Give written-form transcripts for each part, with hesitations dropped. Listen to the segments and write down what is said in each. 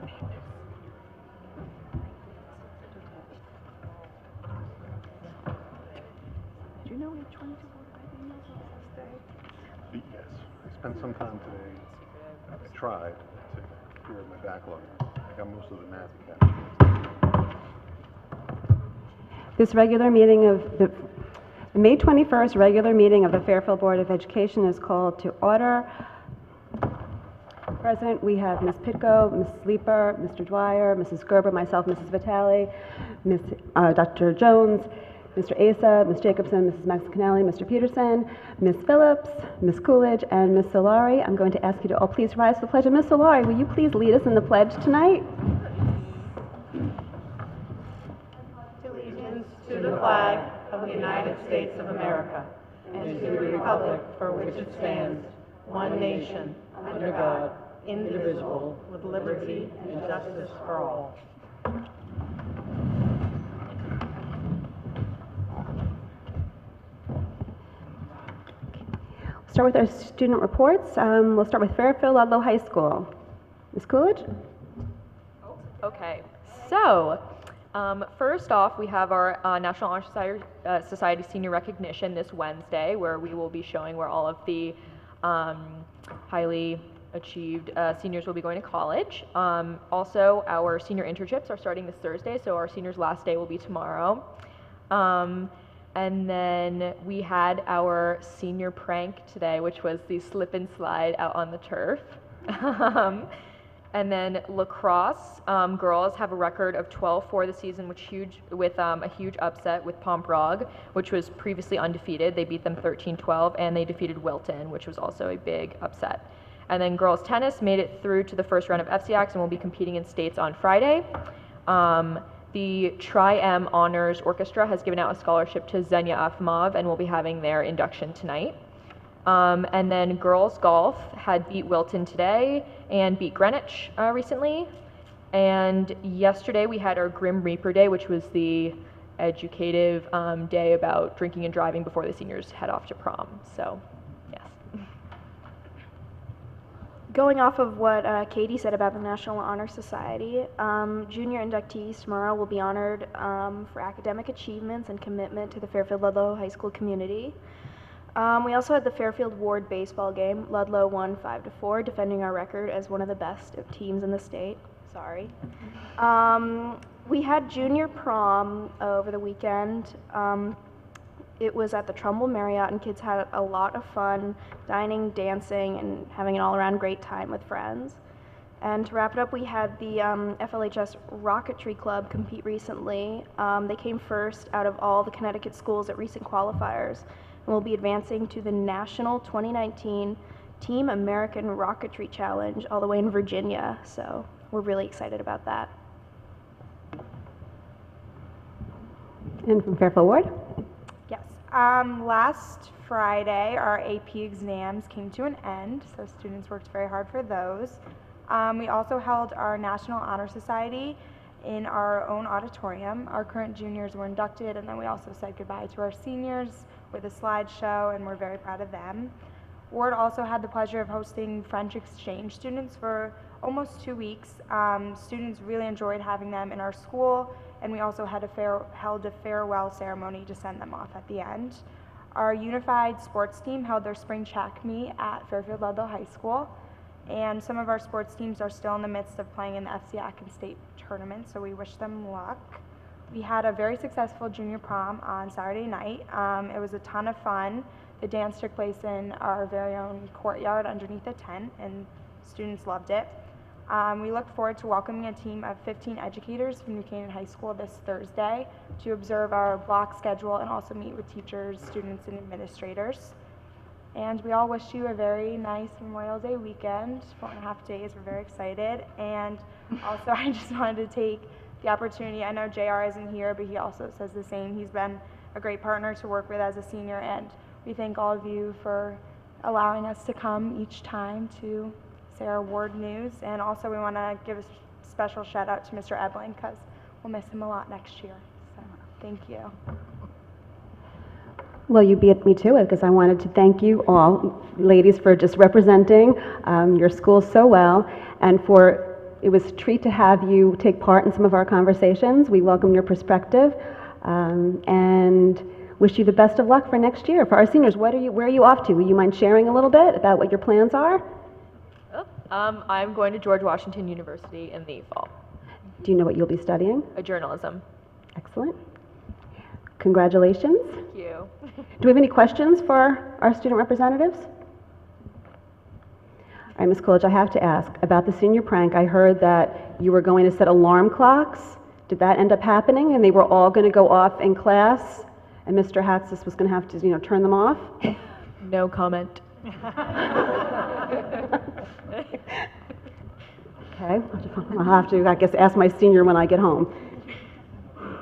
Do you know which one to work by the emails this day? Yes, I spent some time today. I tried to clear my backlog. I got most of the math captured. This regular meeting of the May 21st regular meeting of the Fairfield Board of Education is called to order. Present, we have Ms. Pitko, Ms. Sleeper, Mr. Dwyer, Mrs. Gerber, myself, Mrs. Vitale, Dr. Jones, Mr. Asa, Ms. Jacobson, Mrs. Maxcanelli, Mr. Peterson, Ms. Phillips, Ms. Coolidge, and Ms. Solari. I'm going to ask you to all please rise to the pledge. And Ms. Solari, will you please lead us in the pledge tonight? Allegiance to the flag of the United States of America and to the republic for which it stands, one nation, under God, indivisible, with liberty and justice for all. Start with our student reports. We'll start with Fairfield Ludlow High School. Ms. Coolidge? Okay, so first off, we have our National Honor Society Senior Recognition this Wednesday, where we will be showing where all of the highly achieved seniors will be going to college. Also, our senior internships are starting this Thursday, so our seniors' last day will be tomorrow. And then we had our senior prank today, which was the slip and slide out on the turf. And then lacrosse, girls have a record of 12-4 this season, with a huge upset with Pomprog, which was previously undefeated. They beat them 13-12, and they defeated Wilton, which was also a big upset. And then girls tennis made it through to the first round of FCX and will be competing in states on Friday. The Tri-M Honors Orchestra has given out a scholarship to Xenia Afimov and will be having their induction tonight. And then girls golf had beat Wilton today and beat Greenwich recently. And yesterday we had our Grim Reaper Day, which was the educative day about drinking and driving before the seniors head off to prom. So, yes. Going off of what Katie said about the National Honor Society, junior inductees tomorrow will be honored for academic achievements and commitment to the Fairfield Ludlow High School community. We also had the Fairfield Ward baseball game. Ludlow won 5-4, defending our record as one of the best teams in the state. Sorry. We had junior prom over the weekend. It was at the Trumbull Marriott, and kids had a lot of fun dining, dancing, and having an all-around great time with friends. And to wrap it up, we had the FLHS Rocketry Club compete recently. They came first out of all the Connecticut schools at recent qualifiers, and will be advancing to the National 2019 Team American Rocketry Challenge all the way in Virginia. So we're really excited about that. And from Fairfield Ward? Yes. Last Friday, our AP exams came to an end, so students worked very hard for those. We also held our National Honor Society in our own auditorium. Our current juniors were inducted, and then we also said goodbye to our seniors with a slideshow, and we're very proud of them. Ward also had the pleasure of hosting French exchange students for almost 2 weeks. Students really enjoyed having them in our school, and we also had held a farewell ceremony to send them off at the end. Our unified sports team held their spring track meet at Fairfield Ludlow High School, and some of our sports teams are still in the midst of playing in the FCAC and state tournament, so we wish them luck. We had a very successful junior prom on Saturday night. It was a ton of fun. The dance took place in our very own courtyard underneath a tent, and students loved it. We look forward to welcoming a team of 15 educators from New Canaan High School this Thursday to observe our block schedule and also meet with teachers, students, and administrators. And we all wish you a very nice Memorial Day weekend, 4.5 days. We're very excited. And also, I just wanted to take the opportunity. I know JR isn't here, but he also says the same. He's been a great partner to work with as a senior, and we thank all of you for allowing us to come each time to say our award news. And also, we want to give a special shout out to Mr. Ebling, because we'll miss him a lot next year. So thank you. Well, you beat me to it, because I wanted to thank you all, ladies, for just representing your school so well, and for it was a treat to have you take part in some of our conversations. We welcome your perspective and wish you the best of luck for next year. For our seniors, where are you off to? Will you mind sharing a little bit about what your plans are? I'm going to George Washington University in the fall. Do you know what you'll be studying? Journalism. Excellent. Congratulations. Thank you. Do we have any questions for our student representatives? All right, Ms. Coolidge, I have to ask about the senior prank. I heard that you were going to set alarm clocks. Did that end up happening, and they were all going to go off in class, and Mr. Hatzis was going to have to, turn them off? No comment. Okay, I'll have to, I guess, ask my senior when I get home.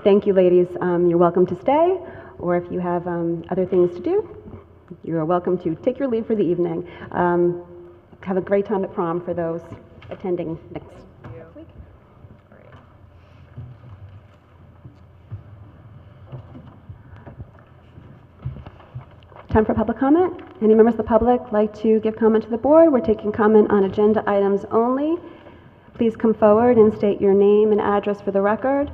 Thank you, ladies. You're welcome to stay, or if you have other things to do, you're welcome to take your leave for the evening. Have a great time at prom for those attending next week. Time for public comment. Any members of the public like to give comment to the board? We're taking comment on agenda items only. Please come forward and state your name and address for the record.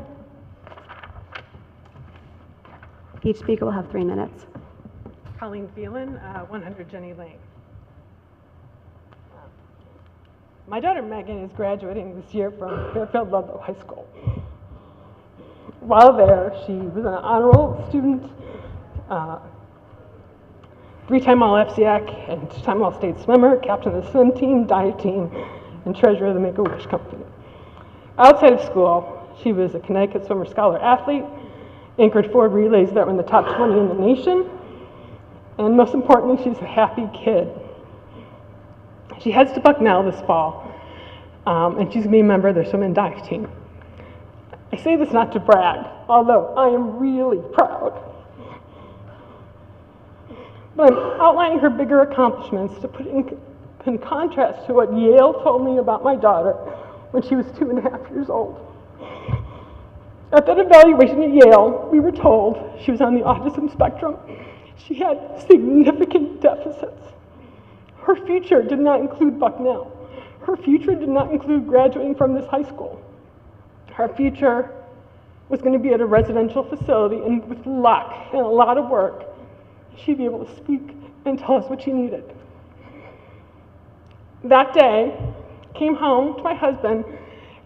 Each speaker will have 3 minutes. Colleen Phelan, 100 Jenny Lane. My daughter Megan is graduating this year from Fairfield Ludlow High School. While there, she was an honor roll student, 3-time All-FCAC and 2-time All-State swimmer, captain of the swim team, dive team, and treasurer of the Make-A-Wish Company. Outside of school, she was a Connecticut Swimmer Scholar athlete, anchored 4 relays that were in the top 20 in the nation, and most importantly, she's a happy kid. She heads to Bucknell this fall, and she's going to be a member of their swim and dive team. I say this not to brag, although I am really proud. But I'm outlining her bigger accomplishments to put in contrast to what Yale told me about my daughter when she was 2.5 years old. At that evaluation at Yale, we were told she was on the autism spectrum. She had significant deficits. Her future did not include Bucknell. Her future did not include graduating from this high school. Her future was going to be at a residential facility, and with luck and a lot of work, she'd be able to speak and tell us what she needed. That day, came home to my husband,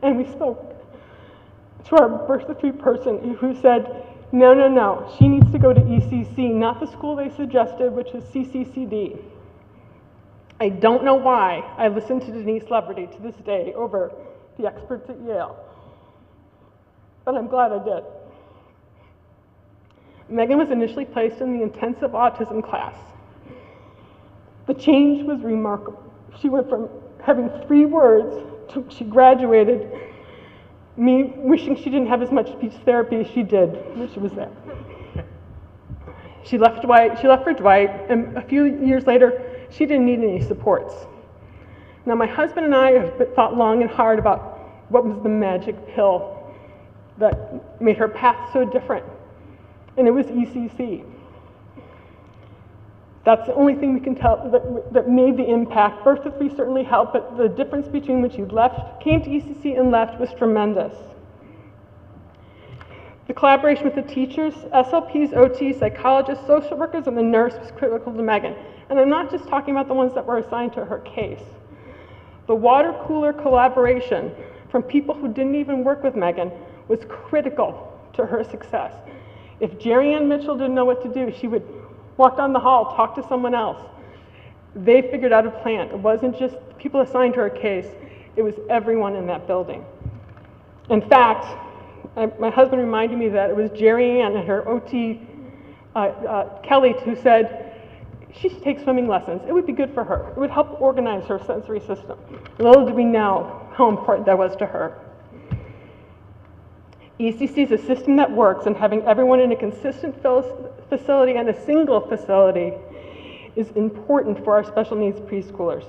and we spoke to our birth of 3 person who said, no, she needs to go to ECC, not the school they suggested, which is CCCD. I don't know why I listened to Denise Leverty to this day over the experts at Yale, but I'm glad I did. Megan was initially placed in the intensive autism class. The change was remarkable. She went from having 3 words to she graduated, me wishing she didn't have as much speech therapy as she did when she was there. She left for Dwight, and a few years later, she didn't need any supports. Now, my husband and I have thought long and hard about what was the magic pill that made her path so different, and it was ECC. That's the only thing we can tell that made the impact. Birth of 3 certainly helped, but the difference between when she came to ECC and left was tremendous. The collaboration with the teachers, SLPs, OTs, psychologists, social workers, and the nurse was critical to Megan. And I'm not just talking about the ones that were assigned to her case. The water cooler collaboration from people who didn't even work with Megan was critical to her success. If Jerry Ann Mitchell didn't know what to do, she would walk down the hall, talk to someone else. They figured out a plan. It wasn't just people assigned to her case, it was everyone in that building. In fact, my husband reminded me that it was Jerry Ann and her OT, Kelly, who said she should take swimming lessons. It would be good for her. It would help organize her sensory system. Little did we know how important that was to her. ECC is a system that works, and having everyone in a consistent facility and a single facility is important for our special needs preschoolers.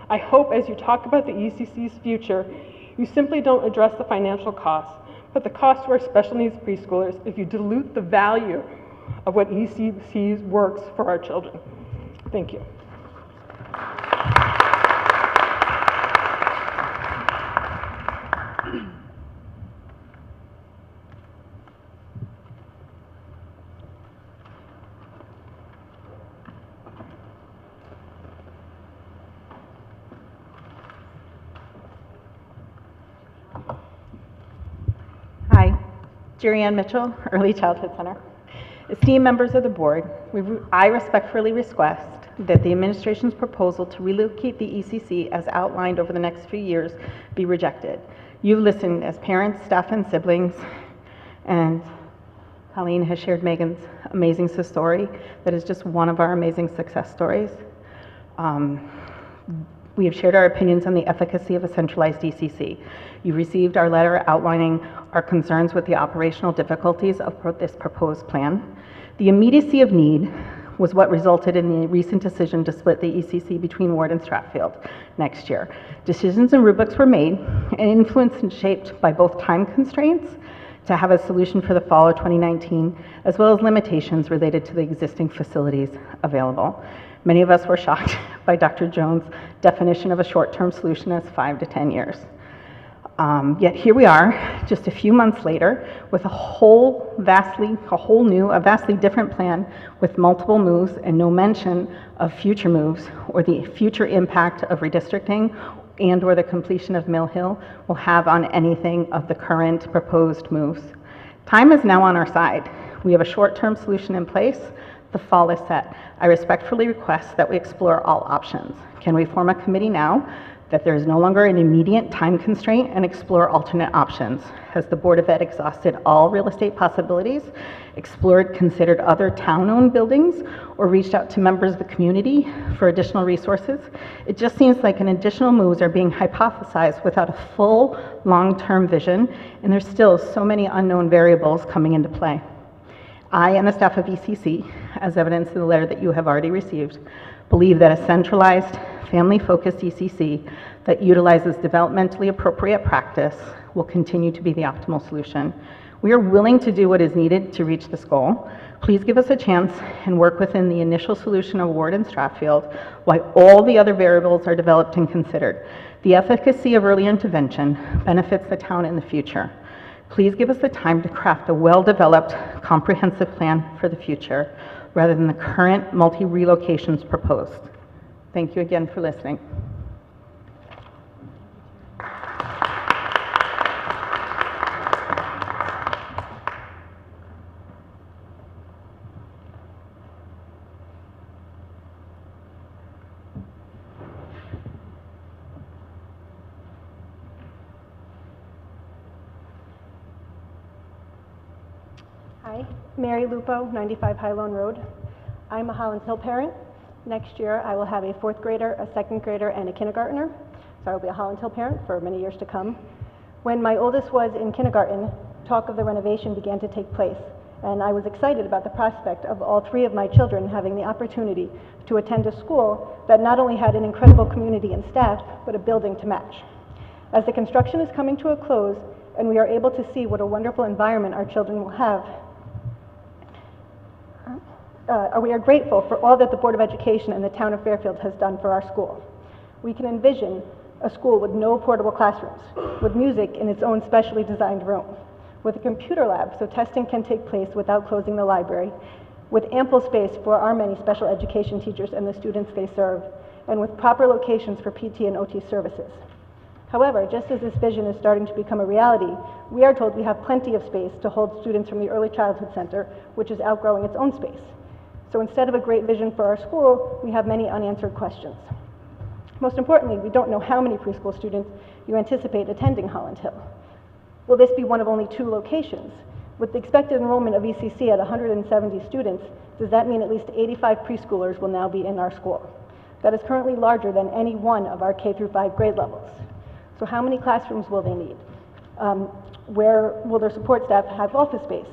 I hope as you talk about the ECC's future, you simply don't address the financial costs, but the cost to our special needs preschoolers if you dilute the value of what ECC works for our children. Thank you. Jerry Ann Mitchell, Early Childhood Center. Esteemed members of the board, I respectfully request that the administration's proposal to relocate the ECC as outlined over the next few years be rejected. You've listened as parents, staff, and siblings, and Colleen has shared Megan's amazing story. That is just one of our amazing success stories. We have shared our opinions on the efficacy of a centralized ECC. You received our letter outlining our concerns with the operational difficulties of this proposed plan. The immediacy of need was what resulted in the recent decision to split the ECC between Ward and Stratfield next year. Decisions and rubrics were made and influenced and shaped by both time constraints to have a solution for the fall of 2019, as well as limitations related to the existing facilities available. Many of us were shocked by Dr. Jones' definition of a short-term solution as 5 to 10 years. Yet here we are, just a few months later, with a vastly different plan with multiple moves and no mention of future moves or the future impact of redistricting and or the completion of Mill Hill will have on anything of the current proposed moves. Time is now on our side. We have a short-term solution in place. The fall is set. I respectfully request that we explore all options. Can we form a committee now that there is no longer an immediate time constraint and explore alternate options? Has the Board of Ed exhausted all real estate possibilities, considered other town-owned buildings, or reached out to members of the community for additional resources? It just seems like an additional moves are being hypothesized without a full long-term vision, and there's still so many unknown variables coming into play. I and the staff of ECC, as evidence in the letter that you have already received, believe that a centralized, family-focused ECC that utilizes developmentally appropriate practice will continue to be the optimal solution. We are willing to do what is needed to reach this goal. Please give us a chance and work within the initial solution of Ward and Stratfield while all the other variables are developed and considered. The efficacy of early intervention benefits the town in the future. Please give us the time to craft a well-developed, comprehensive plan for the future, rather than the current multi-relocations proposed. Thank you again for listening. Hi, Mary Lupo, 95 High Lone Road. I'm a Holland Hill parent. Next year, I will have a 4th grader, a 2nd grader, and a kindergartner. So I will be a Holland Hill parent for many years to come. When my oldest was in kindergarten, talk of the renovation began to take place, and I was excited about the prospect of all 3 of my children having the opportunity to attend a school that not only had an incredible community and staff, but a building to match. As the construction is coming to a close, and we are able to see what a wonderful environment our children will have, we are grateful for all that the Board of Education and the town of Fairfield has done for our school. We can envision a school with no portable classrooms, with music in its own specially designed room, with a computer lab so testing can take place without closing the library, with ample space for our many special education teachers and the students they serve, and with proper locations for PT and OT services. However, just as this vision is starting to become a reality, we are told we have plenty of space to hold students from the Early Childhood Center, which is outgrowing its own space. So instead of a great vision for our school, we have many unanswered questions. Most importantly, we don't know how many preschool students you anticipate attending Holland Hill. Will this be one of only 2 locations? With the expected enrollment of ECC at 170 students, does that mean at least 85 preschoolers will now be in our school? That is currently larger than any one of our K-5 grade levels. So how many classrooms will they need? Where will their support staff have office space?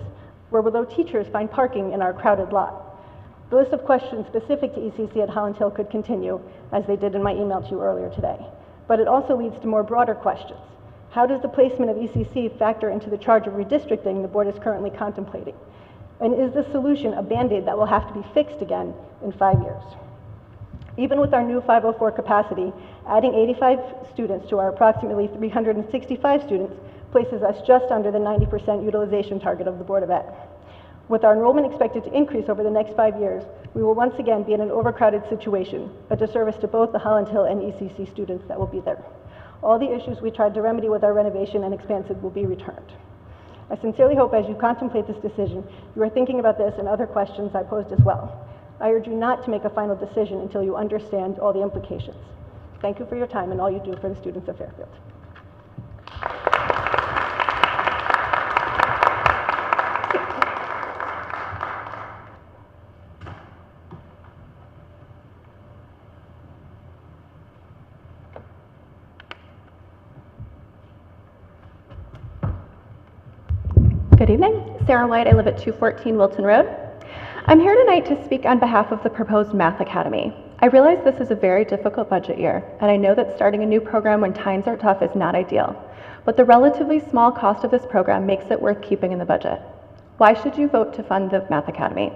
Where will their teachers find parking in our crowded lot? The list of questions specific to ECC at Holland Hill could continue, as they did in my email to you earlier today. But it also leads to more broader questions. How does the placement of ECC factor into the charge of redistricting the board is currently contemplating? And is the solution a Band-Aid that will have to be fixed again in 5 years? Even with our new 504 capacity, adding 85 students to our approximately 365 students places us just under the 90% utilization target of the Board of Ed. With our enrollment expected to increase over the next 5 years, we will once again be in an overcrowded situation, a disservice to both the Holland Hill and ECC students that will be there. All the issues we tried to remedy with our renovation and expansion will be returned. I sincerely hope as you contemplate this decision, you are thinking about this and other questions I posed as well. I urge you not to make a final decision until you understand all the implications. Thank you for your time and all you do for the students of Fairfield. Good evening. Sarah White. I live at 214 Wilton Road. I'm here tonight to speak on behalf of the proposed Math Academy. I realize this is a very difficult budget year, and I know that starting a new program when times are tough is not ideal. But the relatively small cost of this program makes it worth keeping in the budget. Why should you vote to fund the Math Academy?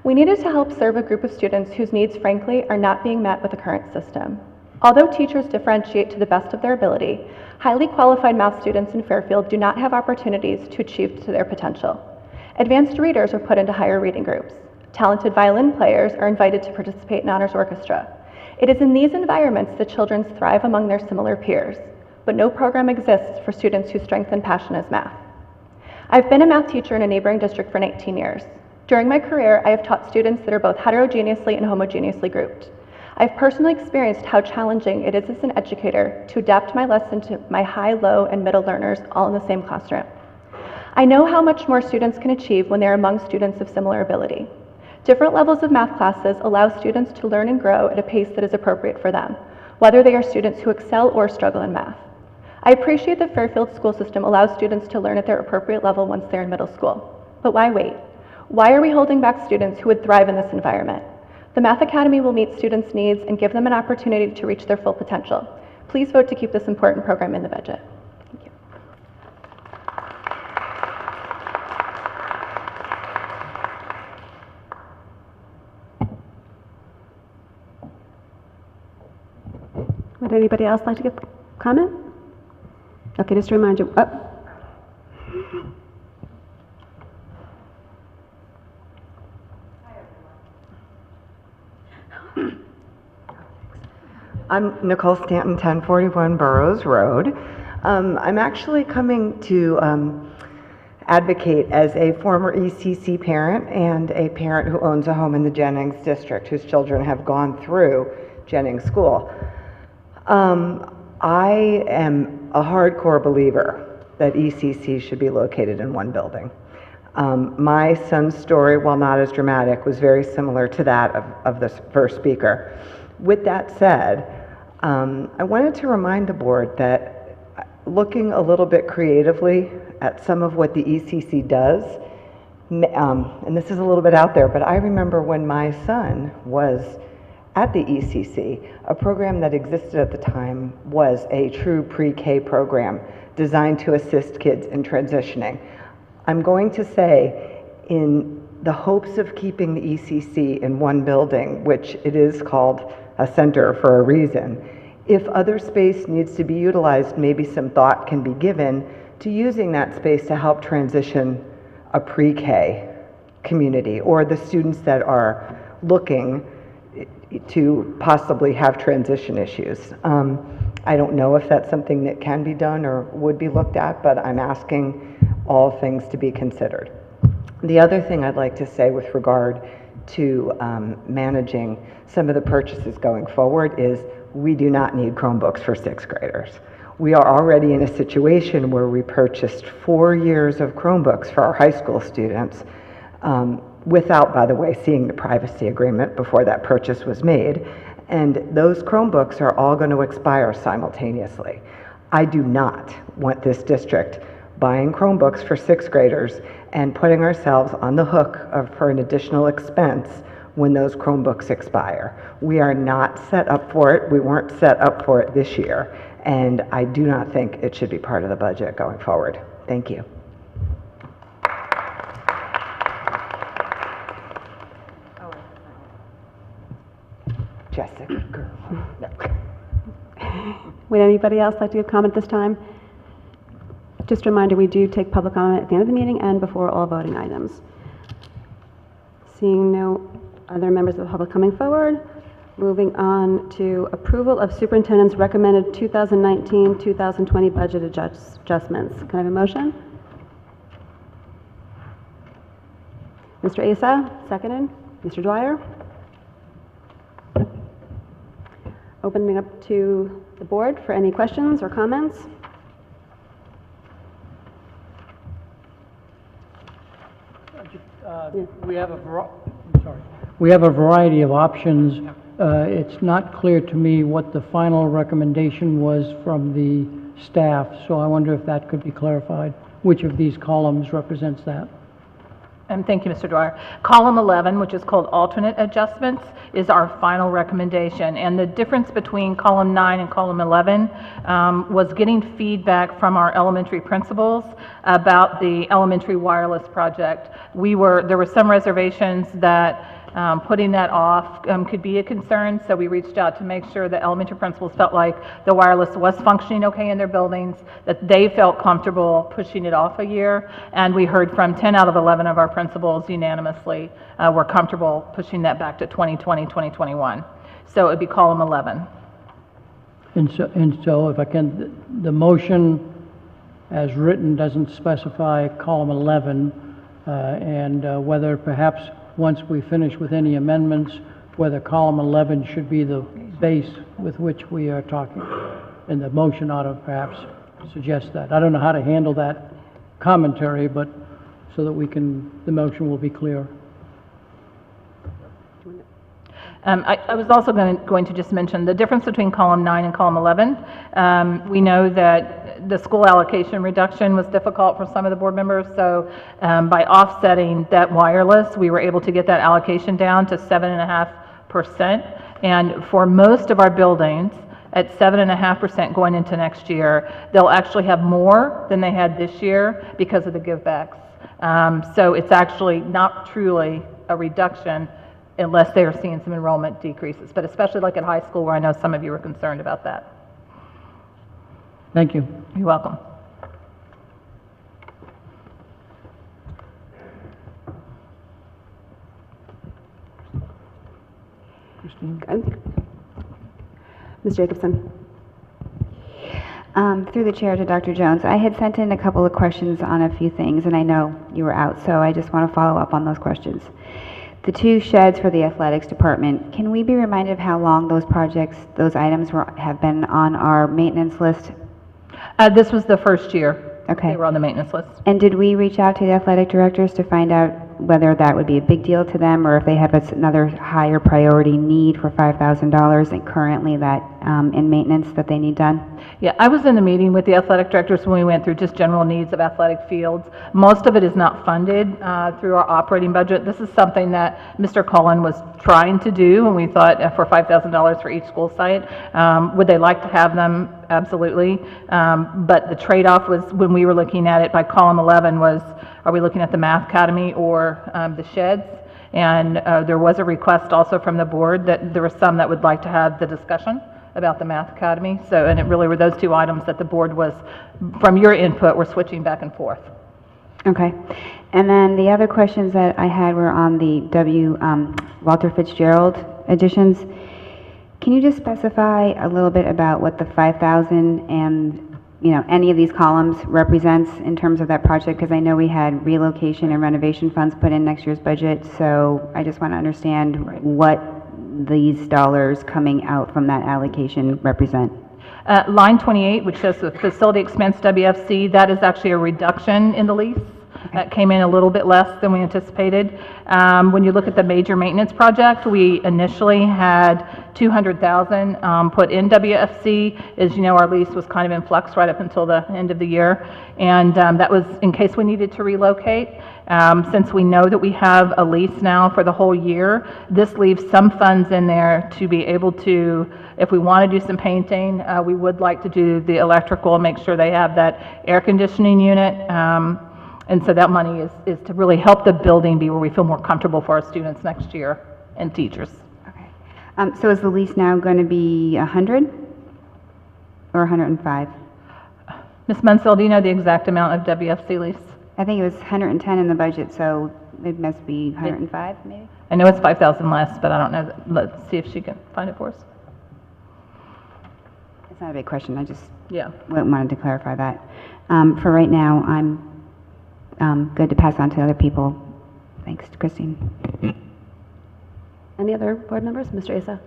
We needed to help serve a group of students whose needs, frankly, are not being met with the current system. Although teachers differentiate to the best of their ability, highly qualified math students in Fairfield do not have opportunities to achieve to their potential. Advanced readers are put into higher reading groups. Talented violin players are invited to participate in honors orchestra. It is in these environments that children thrive among their similar peers, but no program exists for students whose strength and passion is math. I've been a math teacher in a neighboring district for 19 years. During my career, I have taught students that are both heterogeneously and homogeneously grouped. I've personally experienced how challenging it is as an educator to adapt my lesson to my high, low, and middle learners all in the same classroom. I know how much more students can achieve when they're among students of similar ability. Different levels of math classes allow students to learn and grow at a pace that is appropriate for them, whether they are students who excel or struggle in math. I appreciate the Fairfield school system allows students to learn at their appropriate level once they're in middle school. But why wait? Why are we holding back students who would thrive in this environment? The Math Academy will meet students' needs and give them an opportunity to reach their full potential. Please vote to keep this important program in the budget. Thank you. Would anybody else like to give comment? Okay, just to remind you. I'm Nicole Stanton, 1041 Burroughs Road. I'm actually coming to advocate as a former ECC parent and a parent who owns a home in the Jennings district whose children have gone through Jennings School. I am a hardcore believer that ECC should be located in one building. My son's story, while not as dramatic, was very similar to that of the first speaker. With that said, I wanted to remind the board that looking a little bit creatively at some of what the ECC does, and this is a little bit out there, but I remember when my son was at the ECC, a program that existed at the time was a true pre-K program designed to assist kids in transitioning. I'm going to say, in the hopes of keeping the ECC in one building, which it is called a center for a reason, if other space needs to be utilized, maybe some thought can be given to using that space to help transition a pre-K community or the students that are looking to possibly have transition issues. I don't know if that's something that can be done or would be looked at, but I'm asking all things to be considered. The other thing I'd like to say with regard to managing some of the purchases going forward is we do not need Chromebooks for 6th graders. We are already in a situation where we purchased 4 years of Chromebooks for our high school students without, by the way, seeing the privacy agreement before that purchase was made. And those Chromebooks are all going to expire simultaneously. I do not want this district buying Chromebooks for 6th graders and putting ourselves on the hook for an additional expense when those Chromebooks expire. We are not set up for it. We weren't set up for it this year, and I do not think it should be part of the budget going forward. Thank you. Jessica, girl. No. Would anybody else like to give comment this time? Just a reminder, we do take public comment at the end of the meeting and before all voting items. Seeing no other members of the public coming forward, moving on to approval of superintendent's recommended 2019-2020 budget adjustments. Can I have a motion? Mr. Asa, seconded. Mr. Dwyer? Opening up to the board for any questions or comments. We have a variety of options. It's not clear to me what the final recommendation was from the staff, so I wonder if that could be clarified. Which of these columns represents that? And thank you, Mr. Dwyer. Column 11, which is called alternate adjustments, is our final recommendation. And the difference between column 9 and column 11 was getting feedback from our elementary principals about the elementary wireless project. There were some reservations that putting that off could be a concern, so we reached out to make sure that elementary principals felt like the wireless was functioning okay in their buildings, that they felt comfortable pushing it off a year, and we heard from 10 out of 11 of our principals unanimously were comfortable pushing that back to 2020, 2021. So it would be column 11. And so if I can, the motion as written doesn't specify column 11, and whether perhaps once we finish with any amendments, whether column 11 should be the base with which we are talking. And the motion ought to perhaps suggest that. I don't know how to handle that commentary, but so that the motion will be clear. I was also going to just mention the difference between column 9 and column 11. We know that the school allocation reduction was difficult for some of the board members, so by offsetting that wireless, we were able to get that allocation down to 7.5%. And for most of our buildings, at 7.5% going into next year, they'll actually have more than they had this year because of the givebacks. So it's actually not truly a reduction unless they are seeing some enrollment decreases, but especially like at high school where I know some of you were concerned about that. Thank you. You're welcome. Christine? Good. Ms. Jacobson? Through the chair to Dr. Jones, I had sent in a couple of questions on a few things, and I know you were out, so I just want to follow up on those questions. The 2 sheds for the athletics department, can we be reminded of how long those items have been on our maintenance list? This was the first year. Okay. They were on the maintenance list. And did we reach out to the athletic directors to find out whether that would be a big deal to them, or if they have another higher priority need for $5,000 and currently that in maintenance that they need done? Yeah, I was in the meeting with the athletic directors when we went through just general needs of athletic fields. Most of it is not funded through our operating budget. This is something that Mr. Cullen was trying to do, and we thought for $5,000 for each school site. Would they like to have them? Absolutely. But the trade-off was, when we were looking at it by column 11, was, are we looking at the Math Academy or the sheds? And there was a request also from the board that there were some that would like to have the discussion about the Math Academy. So, and it really were those 2 items that the board was, from your input, were switching back and forth. Okay. And then the other questions that I had were on the Walter Fitzgerald additions. Can you just specify a little bit about what the 5,000 and any of these columns represents in terms of that project? Because I know we had relocation and renovation funds put in next year's budget, so I just want to understand what these dollars coming out from that allocation represent. Line 28, which says the facility expense WFC, that is actually a reduction in the lease. That came in a little bit less than we anticipated. When you look at the major maintenance project, we initially had 200,000 put in WFC. As you know, our lease was kind of in flux right up until the end of the year, and that was in case we needed to relocate. Since we know that we have a lease now for the whole year, this leaves some funds in there to be able to, if we want to do some painting, we would like to do the electrical, make sure they have that air conditioning unit. And so that money is to really help the building be where we feel more comfortable for our students next year and teachers. Okay. So is the lease now going to be 100 or 105? Ms. Munsell, do you know the exact amount of WFC lease? I think it was 110 in the budget, so it must be 105 maybe? I know it's 5,000 less, but I don't know. Let's see if she can find it for us. It's not a big question. I just Yeah. wanted to clarify that. For right now, I'm good to pass on to other people Thanks, Christine. Any other board members? Mr. Asa?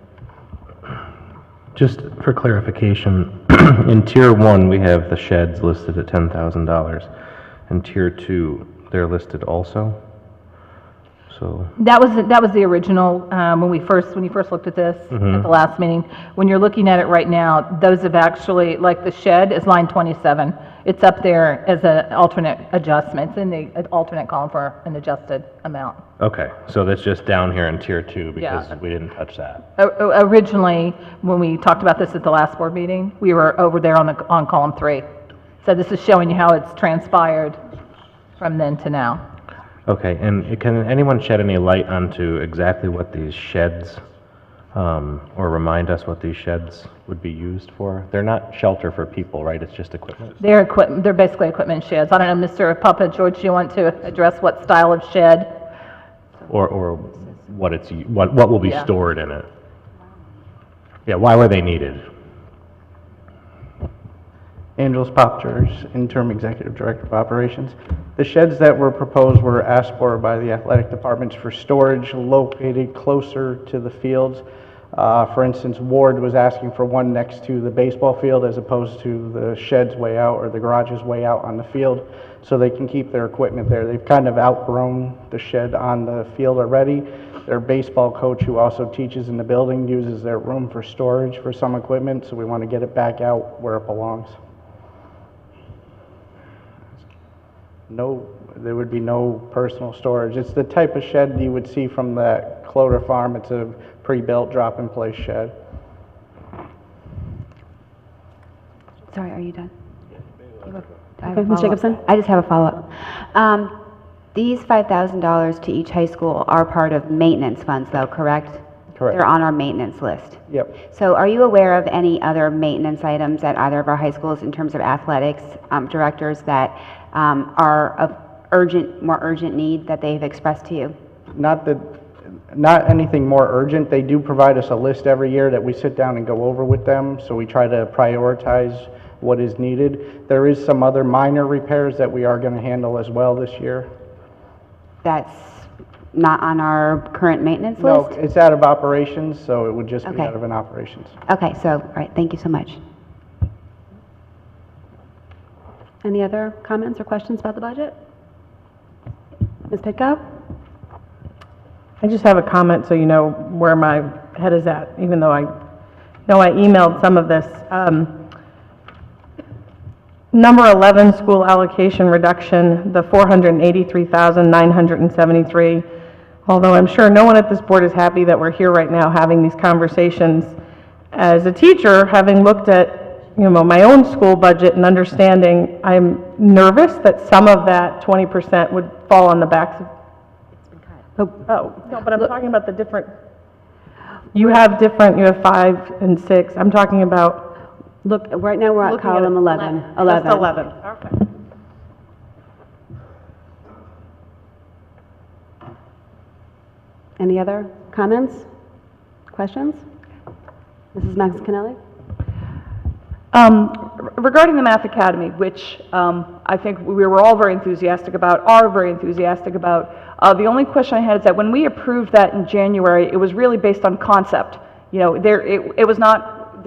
Just for clarification, in Tier 1, we have the sheds listed at $10,000. In Tier 2, they're listed also? So, That was the original, when you first looked at this at the last meeting. When you're looking at it right now, those have actually, like the shed is line 27. It's up there as an alternate adjustment. It's in the alternate column for an adjusted amount. okay, so that's just down here in Tier 2 because Yeah. we didn't touch that. Originally, when we talked about this at the last board meeting, we were over there on column 3. So this is showing you how it's transpired from then to now. Okay, and can anyone shed any light onto exactly what these sheds, or remind us what these sheds would be used for? They're not shelter for people, right? It's just equipment? They're basically equipment sheds. I don't know, Mr. Papa, George, do you want to address what style of shed? Or what will be Yeah. stored in it? Yeah, why were they needed? Angeles Popchurch, Interim Executive Director of Operations. The sheds that were proposed were asked for by the athletic departments for storage located closer to the fields. For instance, Ward was asking for one next to the baseball field as opposed to the sheds way out or the garages way out on the field, so they can keep their equipment there. They've kind of outgrown the shed on the field already. Their baseball coach, who also teaches in the building, uses their room for storage for some equipment, so we want to get it back out where it belongs. No, there would be no personal storage. It's the type of shed you would see from that Cloder farm. It's a pre-built drop-in-place shed. Sorry, are you done? Okay, Ms. Jacobson? I just have a follow-up. These $5,000 to each high school are part of maintenance funds, though, correct? Correct. They're on our maintenance list. Yep. So are you aware of any other maintenance items at either of our high schools in terms of athletics directors that are of more urgent need that they've expressed to you? Not anything more urgent. They do provide us a list every year that we sit down and go over with them, so we try to prioritize what is needed. There is some other minor repairs that we are going to handle as well this year. That's not on our current maintenance No, list? it's out of operations, so it would just be Okay. out of an operations. Okay, so, all right, thank you so much. Any other comments or questions about the budget? Ms. Pitko? I just have a comment so you know where my head is at, even though I know I emailed some of this. Number 11, school allocation reduction, the $483,973. Although I'm sure no one at this board is happy that we're here right now having these conversations. As a teacher, having looked at my own school budget and understanding, I'm nervous that some of that 20% would fall on the backs of... Oh, no, but I'm talking about the different... You have 5 and 6. I'm talking about... Look, right now we're at Looking at column it. 11. Just 11. Okay. Any other comments, questions? Mrs. McAnally? Regarding the Math Academy, which I think we were all very enthusiastic about, the only question I had is that when we approved that in January, it was really based on concept. It was not,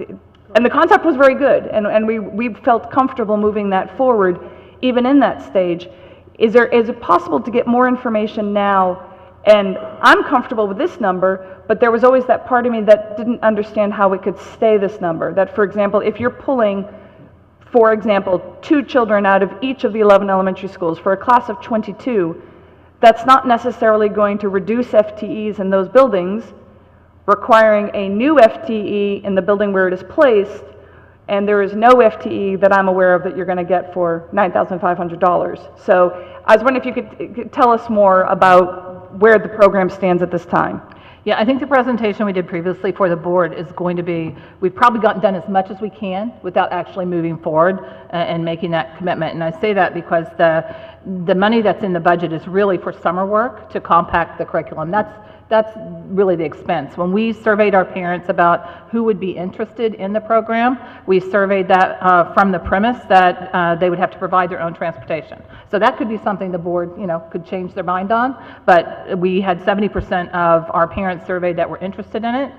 and the concept was very good, and we felt comfortable moving that forward, even in that stage. Is it possible to get more information now? And I'm comfortable with this number, but there was always that part of me that didn't understand how it could stay this number. That, for example, if you're pulling, for example, 2 children out of each of the 11 elementary schools for a class of 22, that's not necessarily going to reduce FTEs in those buildings, requiring a new FTE in the building where it is placed, and there is no FTE that I'm aware of that you're going to get for $9,500. So I was wondering if you could tell us more about where the program stands at this time. Yeah, I think the presentation we did previously for the board is going to be, we've probably done as much as we can without actually moving forward and making that commitment. And I say that because the money that's in the budget is really for summer work to compact the curriculum. that's really the expense. When we surveyed our parents about who would be interested in the program, we surveyed that from the premise that they would have to provide their own transportation. So that could be something the board, could change their mind on, but we had 70% of our parents surveyed that were interested in it,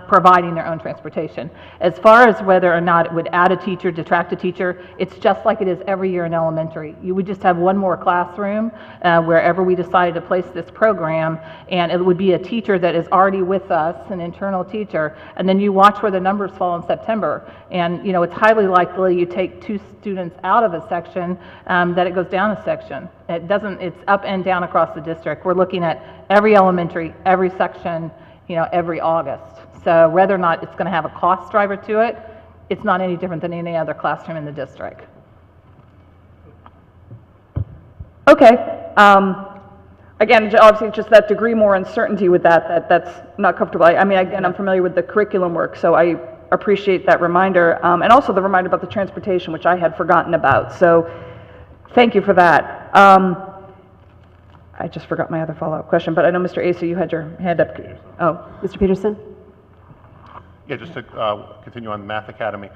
providing their own transportation. As far as whether or not it would add a teacher, detract a teacher, it's just like it is every year in elementary. You would just have one more classroom wherever we decided to place this program, and it would be a teacher that is already with us, an internal teacher, and then you watch where the numbers fall in September. And it's highly likely you take 2 students out of a section, that it goes down a section. It's up and down across the district. We're looking at every elementary, every section, every August. So whether or not it's going to have a cost driver to it, it's not any different than any other classroom in the district. Okay. Again, obviously, just that degree more uncertainty with that's not comfortable. I mean, again, I'm familiar with the curriculum work, so I appreciate that reminder, and also the reminder about the transportation, which I had forgotten about. So thank you for that. I just forgot my other follow-up question, but I know, Mr. Asa, you had your hand up. Oh, Mr. Peterson? Yeah, just to continue on the Math Academy.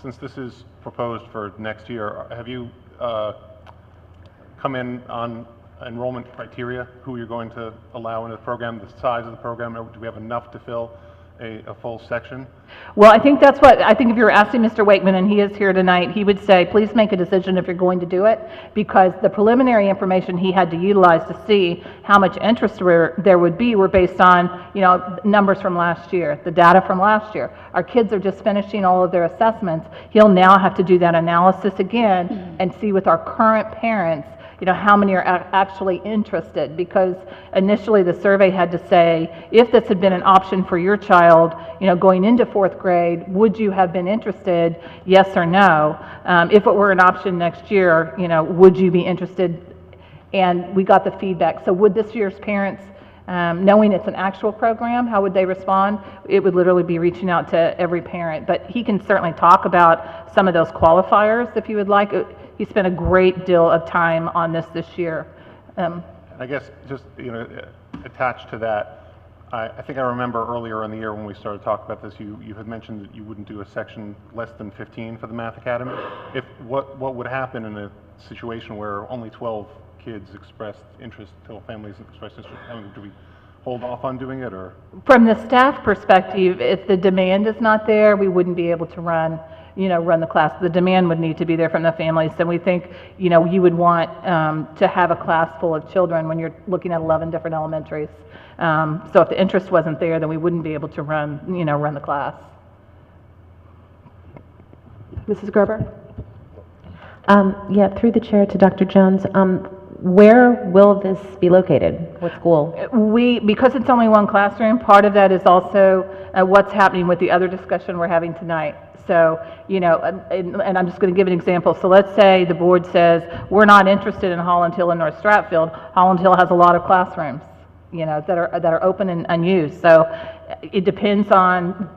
Since this is proposed for next year, have you come in on enrollment criteria, who you're going to allow in the program, the size of the program? Do we have enough to fill a full section? Well, I think if you were asking Mr. Wakeman, and he is here tonight, he would say, please make a decision if you're going to do it, because the preliminary information he had to utilize to see how much interest there would be were based on, numbers from last year, the data from last year. Our kids are just finishing all of their assessments. He'll now have to do that analysis again and see with our current parents, how many are actually interested, because initially the survey had to say, if this had been an option for your child, going into 4th grade, would you have been interested, yes or no? If it were an option next year, would you be interested? And we got the feedback. So would this year's parents, knowing it's an actual program, how would they respond? It would literally be reaching out to every parent, but he can certainly talk about some of those qualifiers if you would like. He spent a great deal of time on this year. I guess just, attached to that, I think I remember earlier in the year when we started talking about this, you had mentioned that you wouldn't do a section less than 15 for the Math Academy. What would happen in a situation where only 12 kids expressed interest, 12 families expressed interest? Do we hold off on doing it, or? From the staff perspective, if the demand is not there, we wouldn't be able to run the class. The demand would need to be there from the families. And we think, you would want to have a class full of children when you're looking at 11 different elementaries. So if the interest wasn't there, then we wouldn't be able to run the class. Mrs. Gerber? Yeah, through the chair to Dr. Jones. Where will this be located? What school? Because it's only one classroom, part of that is also what's happening with the other discussion we're having tonight. So, and I'm just going to give an example. So let's say the board says, we're not interested in Holland Hill and North Stratfield. Holland Hill has a lot of classrooms, that are open and unused. So it depends on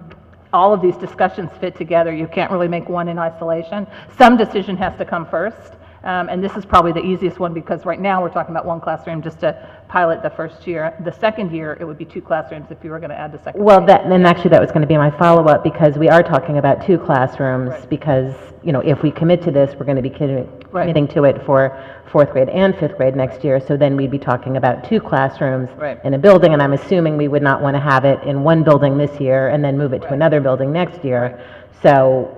all of these discussions fit together. You can't really make one in isolation. Some decision has to come first. And this is probably the easiest one, because right now we're talking about one classroom just to pilot the first year. The second year, it would be 2 classrooms if you were going to add the second. Well, actually that was going to be my follow-up, because we are talking about 2 classrooms, right. Because, if we commit to this, we're going to be committing to it for 4th grade and 5th grade next year. So then we'd be talking about 2 classrooms in a building, and I'm assuming we would not want to have it in one building this year and then move it to another building next year. So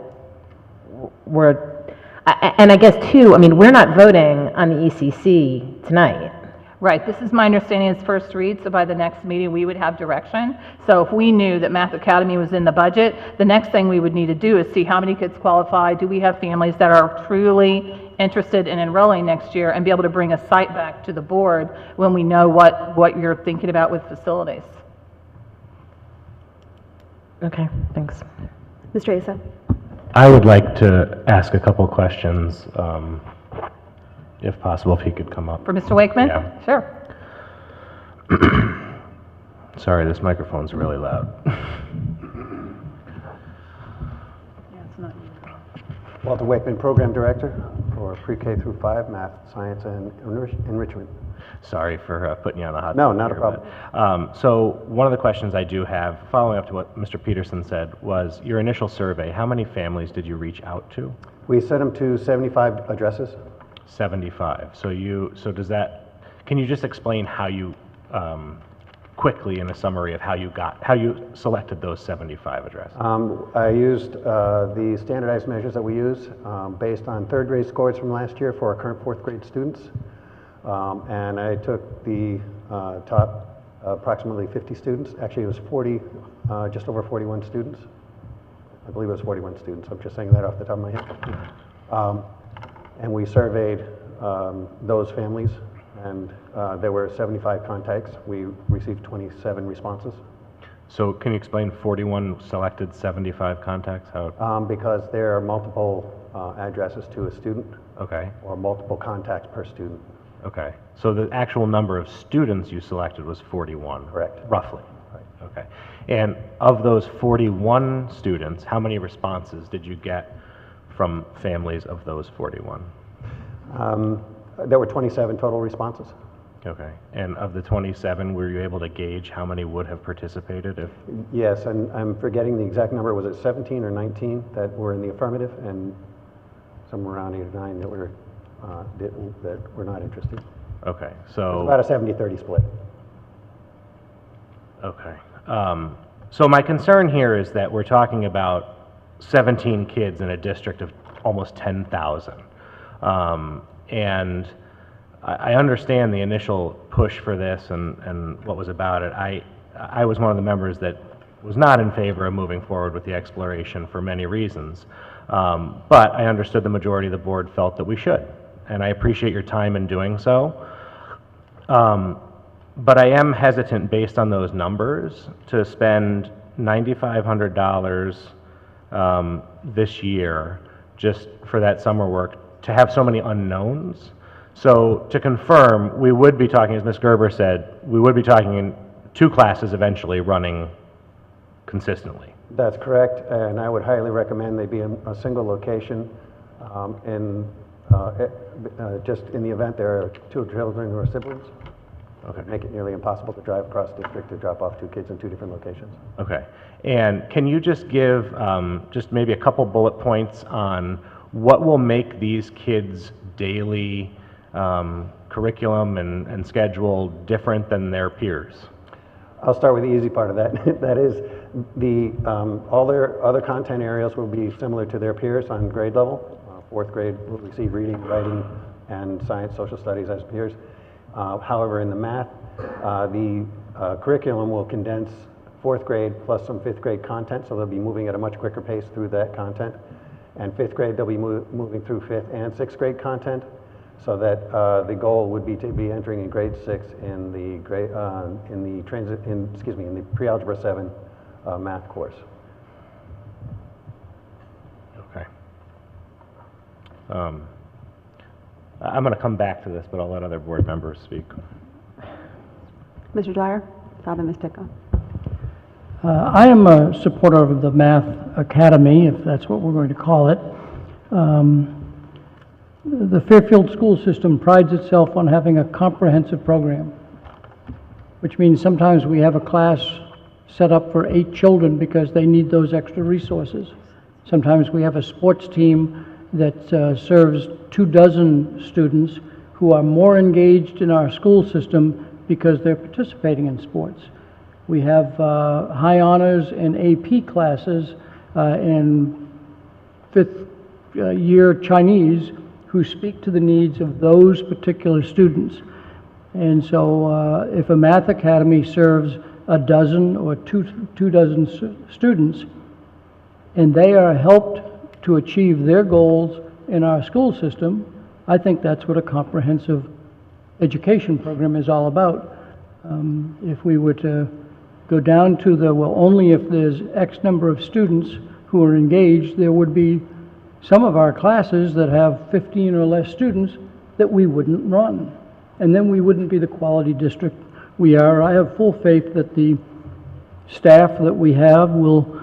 and I guess too, we're not voting on the ECC tonight. Right, this is my understanding, it's first read, so by the next meeting we would have direction. So if we knew that Math Academy was in the budget, the next thing we would need to do is see how many kids qualify, do we have families that are truly interested in enrolling next year, and be able to bring a site back to the board when we know what you're thinking about with facilities. Okay, thanks. Mr. Asa? I would like to ask a couple questions, if possible, if he could come up. For Mr. Wakeman? Yeah. Sure. Sorry, this microphone's really loud. Walter Wakeman, Program Director, for pre-K through 5, math, science, and enrichment. Sorry for putting you on the hot No, seat not a here, problem. So one of the questions I do have, following up to what Mr. Peterson said, was your initial survey, how many families did you reach out to? We sent them to 75 addresses. 75. So does that, can you just explain how you, quickly in a summary of how you selected those 75 addresses? I used the standardized measures that we use based on third grade scores from last year for our current fourth grade students. And I took the top approximately 50 students. Actually, it was 40, just over 41 students. I believe it was 41 students. I'm just saying that off the top of my head. And we surveyed those families, and there were 75 contacts. We received 27 responses. So can you explain 41 selected, 75 contacts? How? Because there are multiple addresses to a student. Okay. Or multiple contacts per student. Okay. So the actual number of students you selected was 41? Correct. Roughly? Right. Okay. And of those 41 students, how many responses did you get from families of those 41? There were 27 total responses. Okay. And of the 27, were you able to gauge how many would have participated if? Yes, and I'm forgetting the exact number. Was it 17 or 19 that were in the affirmative, and somewhere around 8 or 9 that were not interested? Okay, so it's about a 70-30 split. Okay. So my concern here is that we're talking about 17 kids in a district of almost 10,000. And I understand the initial push for this and what was about it. I was one of the members that was not in favor of moving forward with the exploration for many reasons. But I understood the majority of the board felt that we should. And I appreciate your time in doing so. But I am hesitant, based on those numbers, to spend $9,500 this year just for that summer work, to have so many unknowns. So to confirm, we would be talking, as Ms. Gerber said, we would be talking in 2 classes eventually running consistently. That's correct, and I would highly recommend they be in a single location. Just in the event there are 2 children who are siblings. Okay. Make it nearly impossible to drive across district to drop off 2 kids in 2 different locations. Okay. And can you just give just maybe a couple bullet points on what will make these kids' daily curriculum and schedule different than their peers? I'll start with the easy part of that. That is, all their other content areas will be similar to their peers on grade level. 4th grade will receive reading, writing, and science, social studies as peers. However, in the math, the curriculum will condense 4th grade plus some 5th grade content, so they'll be moving at a much quicker pace through that content. And 5th grade, they'll be moving through 5th and 6th grade content, so that the goal would be to be entering in grade 6 in the pre-algebra 7 math course. Okay. I'm going to come back to this, but I'll let other board members speak. Mr. Dwyer, followed by Ms. Pickle. I am a supporter of the Math Academy, if that's what we're going to call it. The Fairfield school system prides itself on having a comprehensive program, which means sometimes we have a class set up for 8 children because they need those extra resources. Sometimes we have a sports team that serves 24 students who are more engaged in our school system because they're participating in sports. We have high honors and AP classes in 5th year Chinese who speak to the needs of those particular students. And so if a Math Academy serves 12 or 24 students, and they are helped to achieve their goals in our school system, I think that's what a comprehensive education program is all about. If we were to go down to only if there's X number of students who are engaged, there would be some of our classes that have 15 or less students that we wouldn't run. And then we wouldn't be the quality district we are. I have full faith that the staff that we have will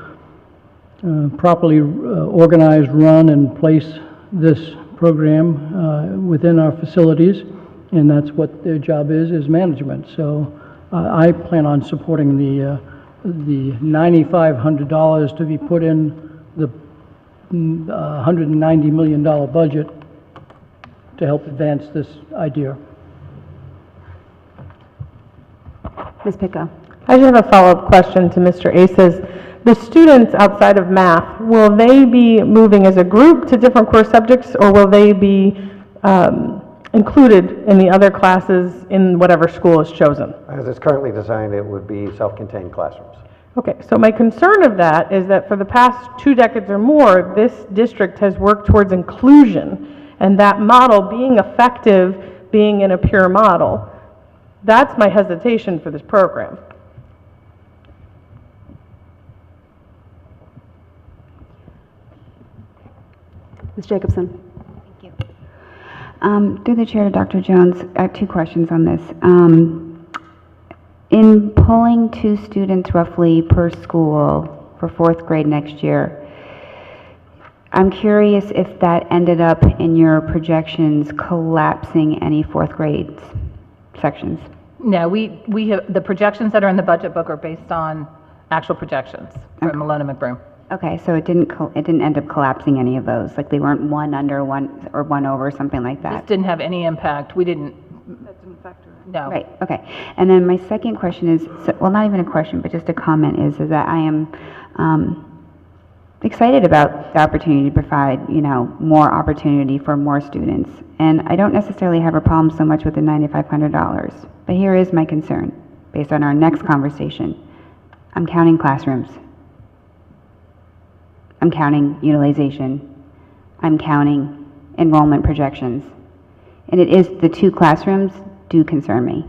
properly organize, run, and place this program within our facilities, and that's what their job is management. So I plan on supporting the $9,500 to be put in the $190 million budget to help advance this idea. Ms. Picco. I just have a follow-up question to Mr. Aces. The students outside of math, will they be moving as a group to different core subjects, or will they be included in the other classes in whatever school is chosen? As it's currently designed, it would be self-contained classrooms. Okay, so my concern of that is that for the past 2 decades or more, this district has worked towards inclusion, and that model being effective, being in a pure model. That's my hesitation for this program. Ms. Jacobson. Through the chair to Dr. Jones, I have 2 questions on this. In pulling 2 students roughly per school for 4th grade next year, I'm curious if that ended up in your projections collapsing any 4th grade sections. No, we have, the projections that are in the budget book are based on actual projections from Milone and McBroom. Okay, so it didn't end up collapsing any of those, like they weren't 1 under 1 or 1 over, something like that. This didn't have any impact. We didn't. That didn't factor in. No. Right, okay. And then my second question is, well, not even a question, but just a comment is that I am excited about the opportunity to provide, more opportunity for more students. And I don't necessarily have a problem so much with the $9,500, but here is my concern, based on our next conversation. I'm counting classrooms. I'm counting utilization. I'm counting enrollment projections. And it is the 2 classrooms do concern me.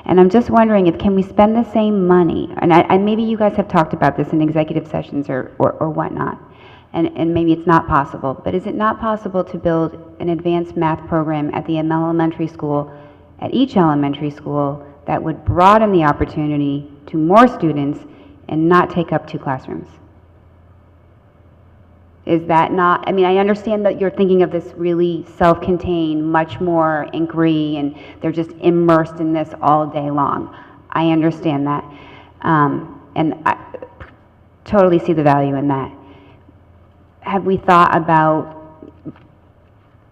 And I'm just wondering if can we spend the same money, and maybe you guys have talked about this in executive sessions or whatnot, and maybe it's not possible, but is it not possible to build an advanced math program at the elementary school, at each elementary school, that would broaden the opportunity to more students and not take up 2 classrooms? Is that not, I understand that you're thinking of this really self-contained, much more inquiry, and they're just immersed in this all day long. I understand that. And I totally see the value in that. Have we thought about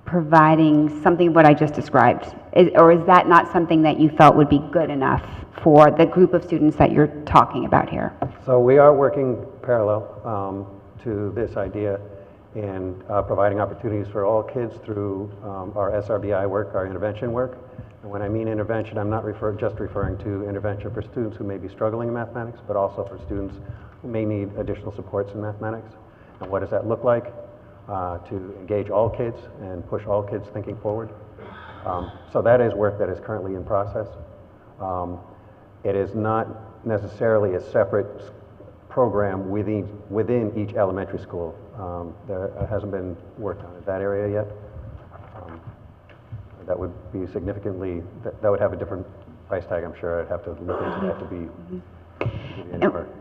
providing something what I just described? Or is that not something that you felt would be good enough for the group of students that you're talking about here? So we are working parallel to this idea in providing opportunities for all kids through our SRBI work, our intervention work. And when I mean intervention, I'm not just referring to intervention for students who may be struggling in mathematics, but also for students who may need additional supports in mathematics. And what does that look like to engage all kids and push all kids thinking forward? So that is work that is currently in process. It is not necessarily a separate program within each elementary school. There hasn't been worked on in that area yet. That would be significantly, that would have a different price tag, I'm sure. I'd have to look into that to be.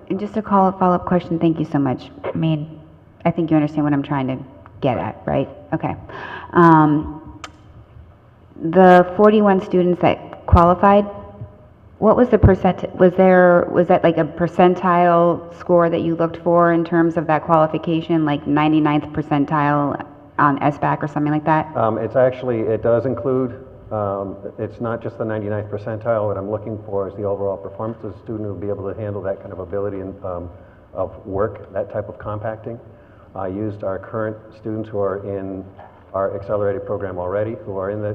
And just a follow-up question, thank you so much. I think you understand what I'm trying to get at, right? Okay. The 41 students that qualified, what was the percent? Was that like a percentile score that you looked for in terms of that qualification, like 99th percentile on SBAC or something like that? It does include, it's not just the 99th percentile. What I'm looking for is the overall performance of the student who will be able to handle that kind of ability of work, that type of compacting. I used our current students who are in our accelerated program already, who are in the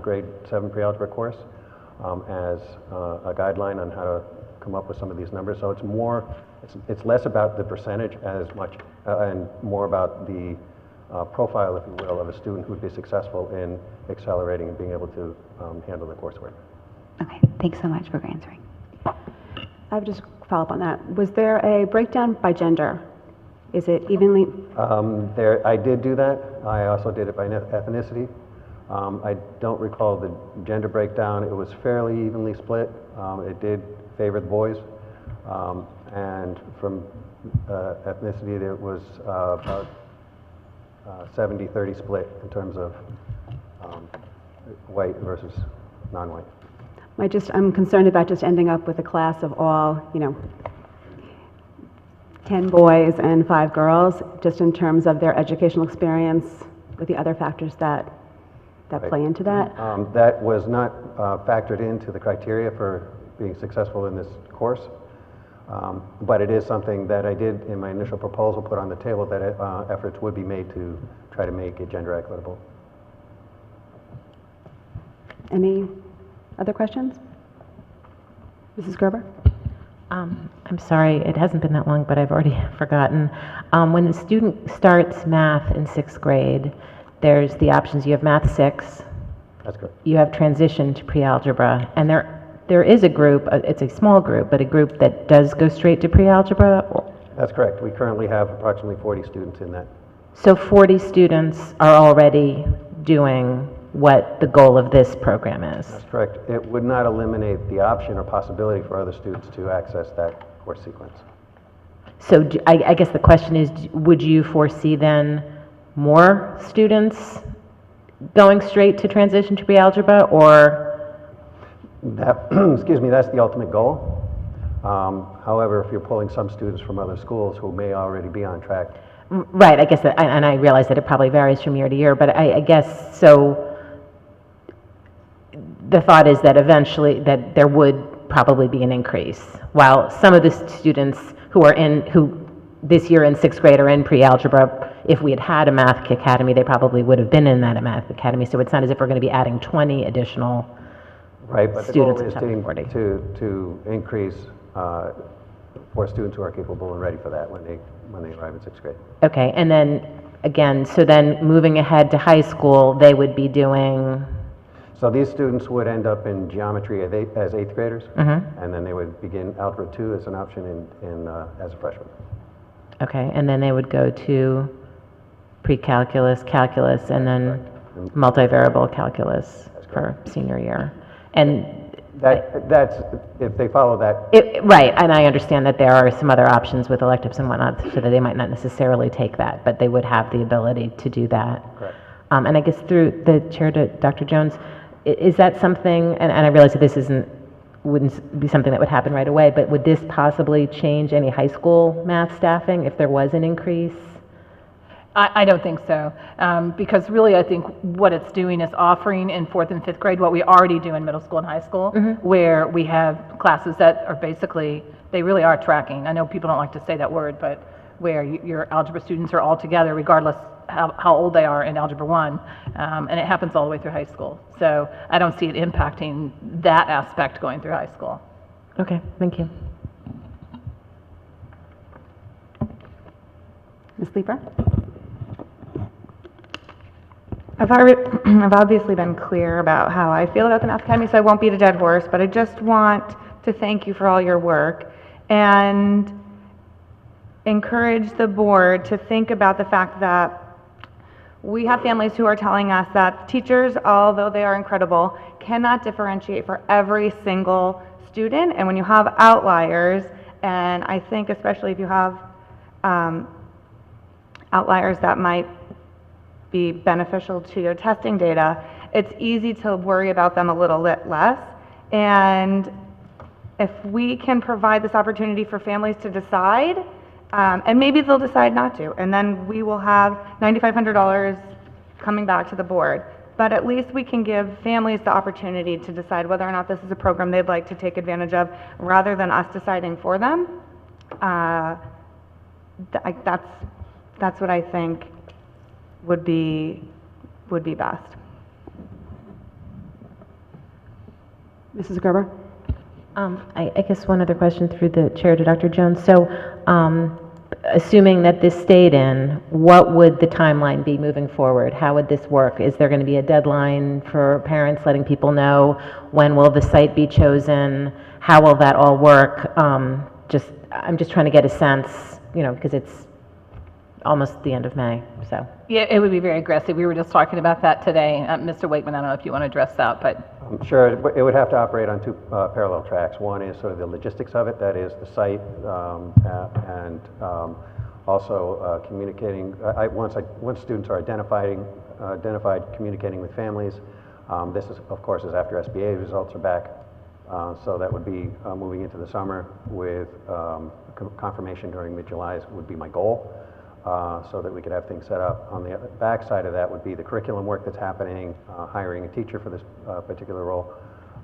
grade 7 pre-algebra course, as a guideline on how to come up with some of these numbers. So it's less about the percentage as much, and more about the profile, if you will, of a student who would be successful in accelerating and being able to handle the coursework. Okay, thanks so much for answering. I would just follow up on that. Was there a breakdown by gender? Is it evenly? I did do that. I also did it by ethnicity. I don't recall the gender breakdown. It was fairly evenly split. It did favor the boys. And from ethnicity, there was about 70-30 split in terms of white versus non-white. I'm concerned about just ending up with a class of all, 10 boys and 5 girls, just in terms of their educational experience with the other factors that play into that. That was not factored into the criteria for being successful in this course, but it is something that I did in my initial proposal put on the table that efforts would be made to try to make it gender equitable. Any other questions? Mrs. Gerber? I'm sorry, it hasn't been that long, but I've already forgotten. When the student starts math in 6th grade, there's the options. You have Math 6. That's correct. You have transition to pre-algebra, and there is a group, it's a small group, but a group that does go straight to pre-algebra? That's correct. We currently have approximately 40 students in that. So 40 students are already doing what the goal of this program is? That's correct. It would not eliminate the option or possibility for other students to access that course sequence. So I guess the question is, would you foresee then more students going straight to transition to pre-algebra, or? That, excuse me, that's the ultimate goal. However, if you're pulling some students from other schools who may already be on track. Right, I guess, and I realize that it probably varies from year to year, but I guess, so the thought is that eventually that there would probably be an increase, while some of the students who this year in 6th grade are in pre-algebra, if we had had a math academy, they probably would have been in that math academy, so it's not as if we're going to be adding 20 additional right, but students the goal is to increase for students who are capable and ready for that when they arrive in 6th grade. Okay, and then again, so then moving ahead to high school, they would be doing? So these students would end up in geometry as 8th graders, and then they would begin Algebra 2 as an option as a freshman. Okay, and then they would go to pre-calculus, calculus, and then multivariable calculus for senior year. And that's if they follow that. Right, and I understand that there are some other options with electives and whatnot, so that they might not necessarily take that, but they would have the ability to do that. Correct. And I guess through the chair to Dr. Jones, is that something, and I realize that this wouldn't be something that would happen right away, but would this possibly change any high school math staffing if there was an increase? I don't think so, because really I think what it's doing is offering in 4th and 5th grade what we already do in middle school and high school, where we have classes that are basically, they really are tracking. I know people don't like to say that word, but where your algebra students are all together regardless how old they are in Algebra 1, and it happens all the way through high school. So I don't see it impacting that aspect going through high school. Okay, thank you. Ms. Leeper? I've obviously been clear about how I feel about the Math Academy, so I won't beat a dead horse, but I just want to thank you for all your work and encourage the board to think about the fact that we have families who are telling us that teachers, although they are incredible, cannot differentiate for every single student, and when you have outliers, and I think especially if you have outliers that might be beneficial to your testing data, it's easy to worry about them a little bit less. And if we can provide this opportunity for families to decide, and maybe they'll decide not to, and then we will have $9,500 coming back to the board. But at least we can give families the opportunity to decide whether or not this is a program they'd like to take advantage of, rather than us deciding for them. That's what I think would be best. Mrs. Gerber? I guess one other question through the chair to Dr. Jones. So assuming that this stayed in, what would the timeline be moving forward? How would this work? Is there going to be a deadline for parents letting people know? When will the site be chosen? How will that all work? I'm just trying to get a sense, because it's almost the end of May, so. Yeah, it would be very aggressive. We were just talking about that today. Mr. Wakeman, I don't know if you want to address that, but. Sure, it would have to operate on 2 parallel tracks. One is sort of the logistics of it, that is the site, and Also communicating, once students are identified communicating with families. This is, of course, is after SBA results are back. So that would be moving into the summer with confirmation during mid-July would be my goal, so that we could have things set up. On the back side of that would be the curriculum work that's happening, hiring a teacher for this particular role,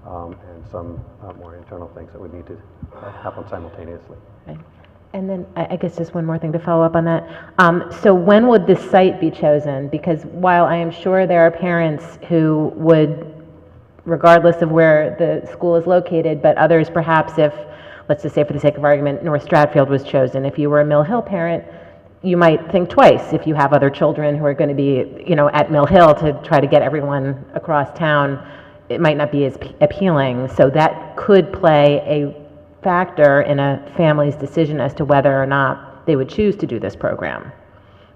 and some more internal things that would need to happen simultaneously. Okay. And then I guess just one more thing to follow up on that. So when would this site be chosen? Because while I am sure there are parents who would, regardless of where the school is located, but others perhaps if, let's just say for the sake of argument, North Stratfield was chosen. If you were a Mill Hill parent, you might think twice if you have other children who are going to be, at Mill Hill to try to get everyone across town. It might not be as appealing. So that could play a factor in a family's decision as to whether or not they would choose to do this program.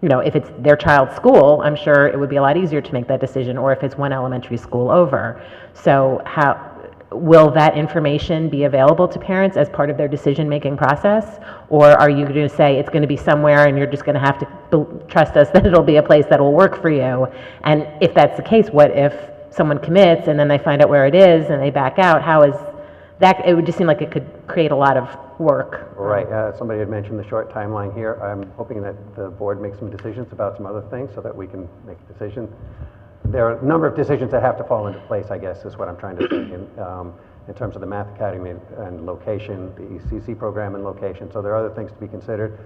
If it's their child's school, I'm sure it would be a lot easier to make that decision, or if it's one elementary school over. So how will that information be available to parents as part of their decision-making process? Or are you going to say it's going to be somewhere and you're just going to have to trust us that it'll be a place that will work for you? And if that's the case, what if someone commits and then they find out where it is and they back out? How is that? It would just seem like it could create a lot of work. Right. Somebody had mentioned the short timeline here. I'm hoping that the board makes some decisions about some other things so that we can make a decision. There are a number of decisions that have to fall into place, I guess, is what I'm trying to say, in terms of the Math Academy and location, the ECC program and location. So there are other things to be considered.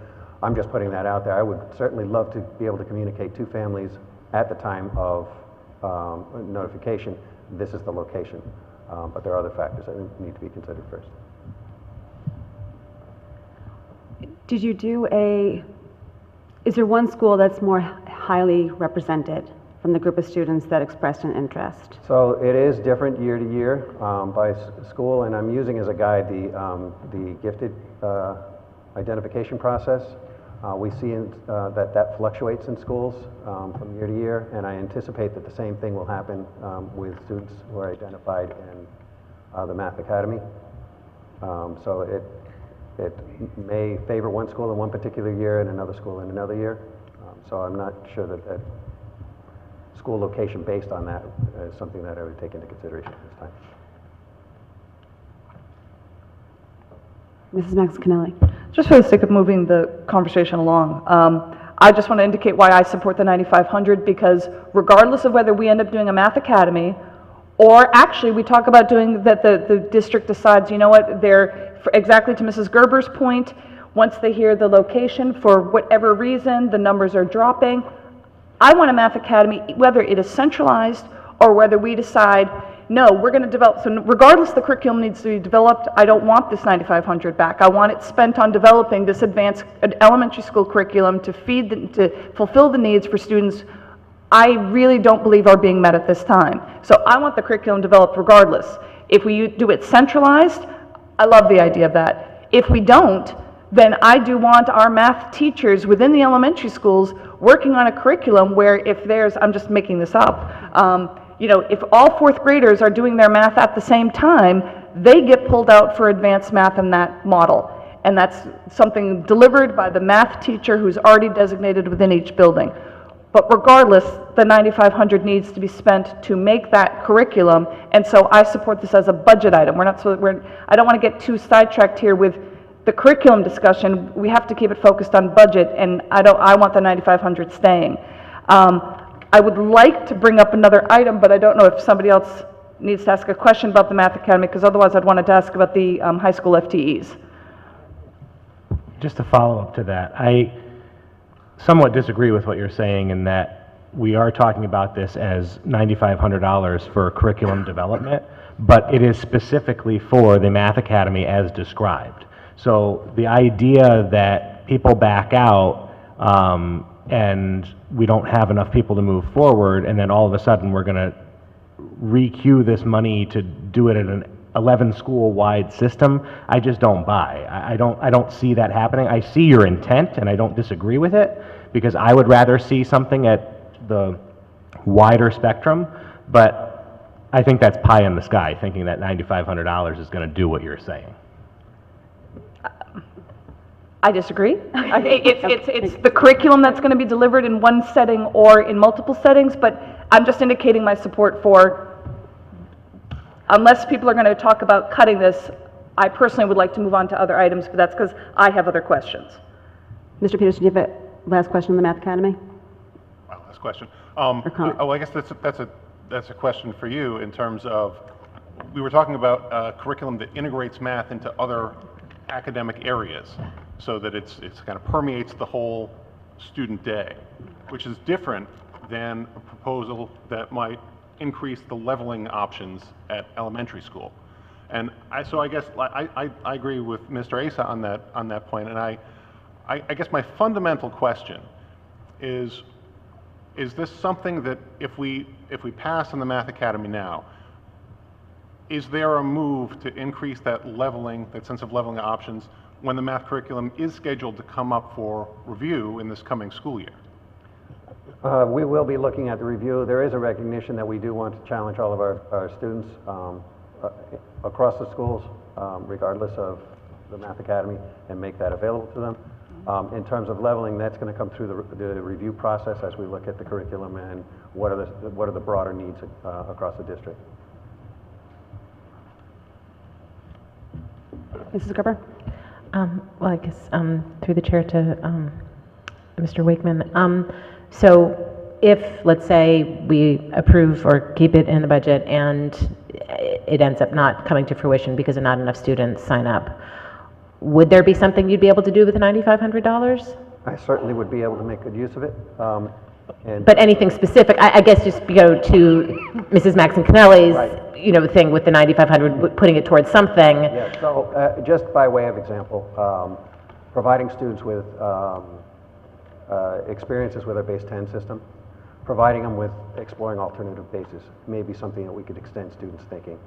I'm just putting that out there. I would certainly love to be able to communicate to families at the time of notification, this is the location. But there are other factors that need to be considered first. Did you do is there one school that's more highly represented from the group of students that expressed an interest? So it is different year to year by school, and I'm using as a guide the gifted identification process. We see that fluctuates in schools from year to year, and I anticipate that the same thing will happen with students who are identified in the Math Academy. So it may favor one school in one particular year and another school in another year. So I'm not sure that school location based on that is something that I would take into consideration at this time. Mrs. Maxinelli. Just for the sake of moving the conversation along, I just want to indicate why I support the 9,500, because regardless of whether we end up doing a Math Academy, or actually we talk about doing that, the district decides, you know what, exactly to Mrs. Gerber's point, once they hear the location, for whatever reason, the numbers are dropping. I want a Math Academy, whether it is centralized or whether we decide, no, we're going to develop, so regardless the curriculum needs to be developed, I don't want this 9,500 back. I want it spent on developing this advanced elementary school curriculum to fulfill the needs for students I really don't believe are being met at this time. So I want the curriculum developed regardless. If we do it centralized, I love the idea of that. If we don't, then I do want our math teachers within the elementary schools working on a curriculum where if there's, I'm just making this up, if all fourth graders are doing their math at the same time, they get pulled out for advanced math in that model. And that's something delivered by the math teacher who's already designated within each building. But regardless, the 9,500 needs to be spent to make that curriculum, and so I support this as a budget item. I don't want to get too sidetracked here with the curriculum discussion. We have to keep it focused on budget, and I want the 9,500 staying. I would like to bring up another item, but I don't know if somebody else needs to ask a question about the Math Academy, because otherwise I'd wanted to ask about the high school FTEs. Just to follow up to that, I somewhat disagree with what you're saying in that we are talking about this as $9,500 for curriculum development, but it is specifically for the Math Academy as described. So the idea that people back out and we don't have enough people to move forward, and then all of a sudden we're going to re-queue this money to do it at an 11 school-wide system, I just don't buy. I don't see that happening. I see your intent, and I don't disagree with it, because I would rather see something at the wider spectrum, but I think that's pie in the sky, thinking that $9,500 is going to do what you're saying. I disagree. It's the curriculum that's going to be delivered in one setting or in multiple settings, but I'm just indicating my support for, unless people are going to talk about cutting this, I personally would like to move on to other items, but that's because I have other questions. Mr. Peterson, do you have a last question on the Math Academy? Well, last question. comment? I guess that's a question for you in terms of, we were talking about a curriculum that integrates math into other academic areas so that it's kind of permeates the whole student day, which is different than a proposal that might increase the leveling options at elementary school. And so I guess I agree with Mr. Asa on that point, and I guess my fundamental question is this something that if we pass on the Math Academy now, is there a move to increase that leveling, that sense of leveling options, when the math curriculum is scheduled to come up for review in this coming school year? We will be looking at the review. There is a recognition that we do want to challenge all of our students across the schools, regardless of the Math Academy, and make that available to them. In terms of leveling, that's going to come through the review process as we look at the curriculum and what are the broader needs across the district. Mrs. Gerber? Well, I guess through the chair to Mr. Wakeman. So if, let's say, we approve or keep it in the budget and it ends up not coming to fruition because not enough students sign up, would there be something you'd be able to do with the $9,500? I certainly would be able to make good use of it. But anything specific, I guess just go to Mrs. Maxon Canelli's, right, thing with the $9,500, putting it towards something. Yeah, so just by way of example, providing students with experiences with our base 10 system, providing them with exploring alternative bases may be something that we could extend students' thinking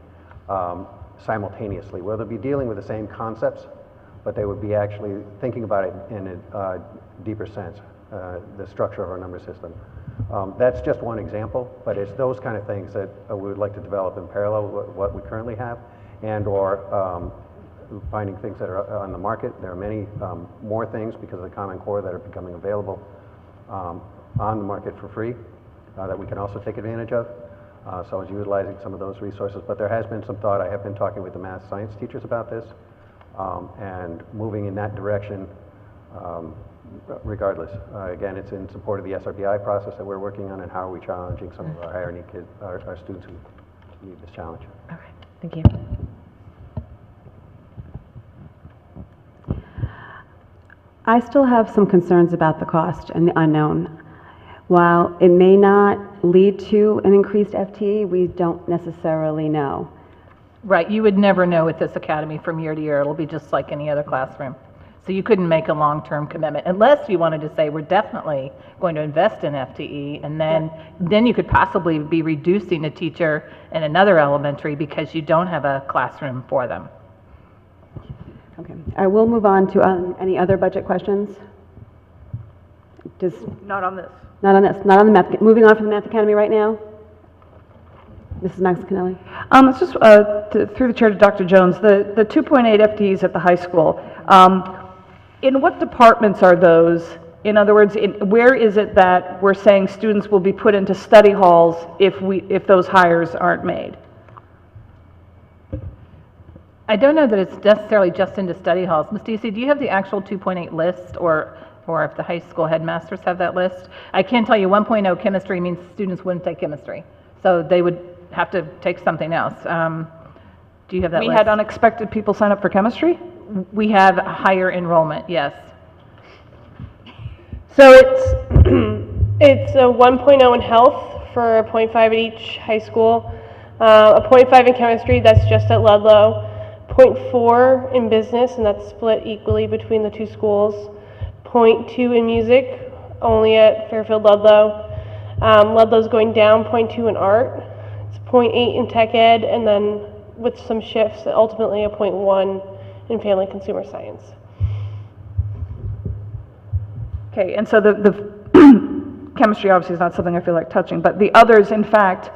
simultaneously, where they'll be dealing with the same concepts, but they would be actually thinking about it in a deeper sense, the structure of our number system. That's just one example, but it's those kind of things that we would like to develop in parallel with what we currently have, and or finding things that are on the market. There are many more things because of the Common Core that are becoming available on the market for free that we can also take advantage of. So I was utilizing some of those resources, but there has been some thought. I have been talking with the math science teachers about this and moving in that direction regardless. Again, it's in support of the SRBI process that we're working on, and how are we challenging some of our higher need kids, our students who need this challenge. All right, thank you. I still have some concerns about the cost and the unknown. While it may not lead to an increased FTE, we don't necessarily know. Right, you would never know with this academy from year to year. It'll be just like any other classroom. So you couldn't make a long-term commitment unless you wanted to say we're definitely going to invest in FTE, and then you could possibly be reducing a teacher in another elementary because you don't have a classroom for them. Okay, I will move on to any other budget questions. Not on this. Not on this. Not on the math. Moving on from the Math Academy right now. Mrs. Max Canelli. It's just through the chair to Dr. Jones. The 2.8 FTEs at the high school. In what departments are those? In other words, where is it that we're saying students will be put into study halls if those hires aren't made? I don't know that it's necessarily just into study halls. Ms. Deasy, do you have the actual 2.8 list, or if the high school headmasters have that list? I can tell you 1.0 chemistry means students wouldn't take chemistry, so they would have to take something else. Do you have that list? We had unexpected people sign up for chemistry? We have higher enrollment, yes. So it's a 1.0 in health for a 0.5 at each high school, a 0.5 in chemistry, that's just at Ludlow, 0.4 in business, and that's split equally between the two schools, 0.2 in music, only at Fairfield Ludlow. Ludlow's going down, 0.2 in art, it's 0.8 in tech ed, and then with some shifts, ultimately a 0.1 in family consumer science. Okay, and so the chemistry obviously is not something I feel like touching, but the others, in fact,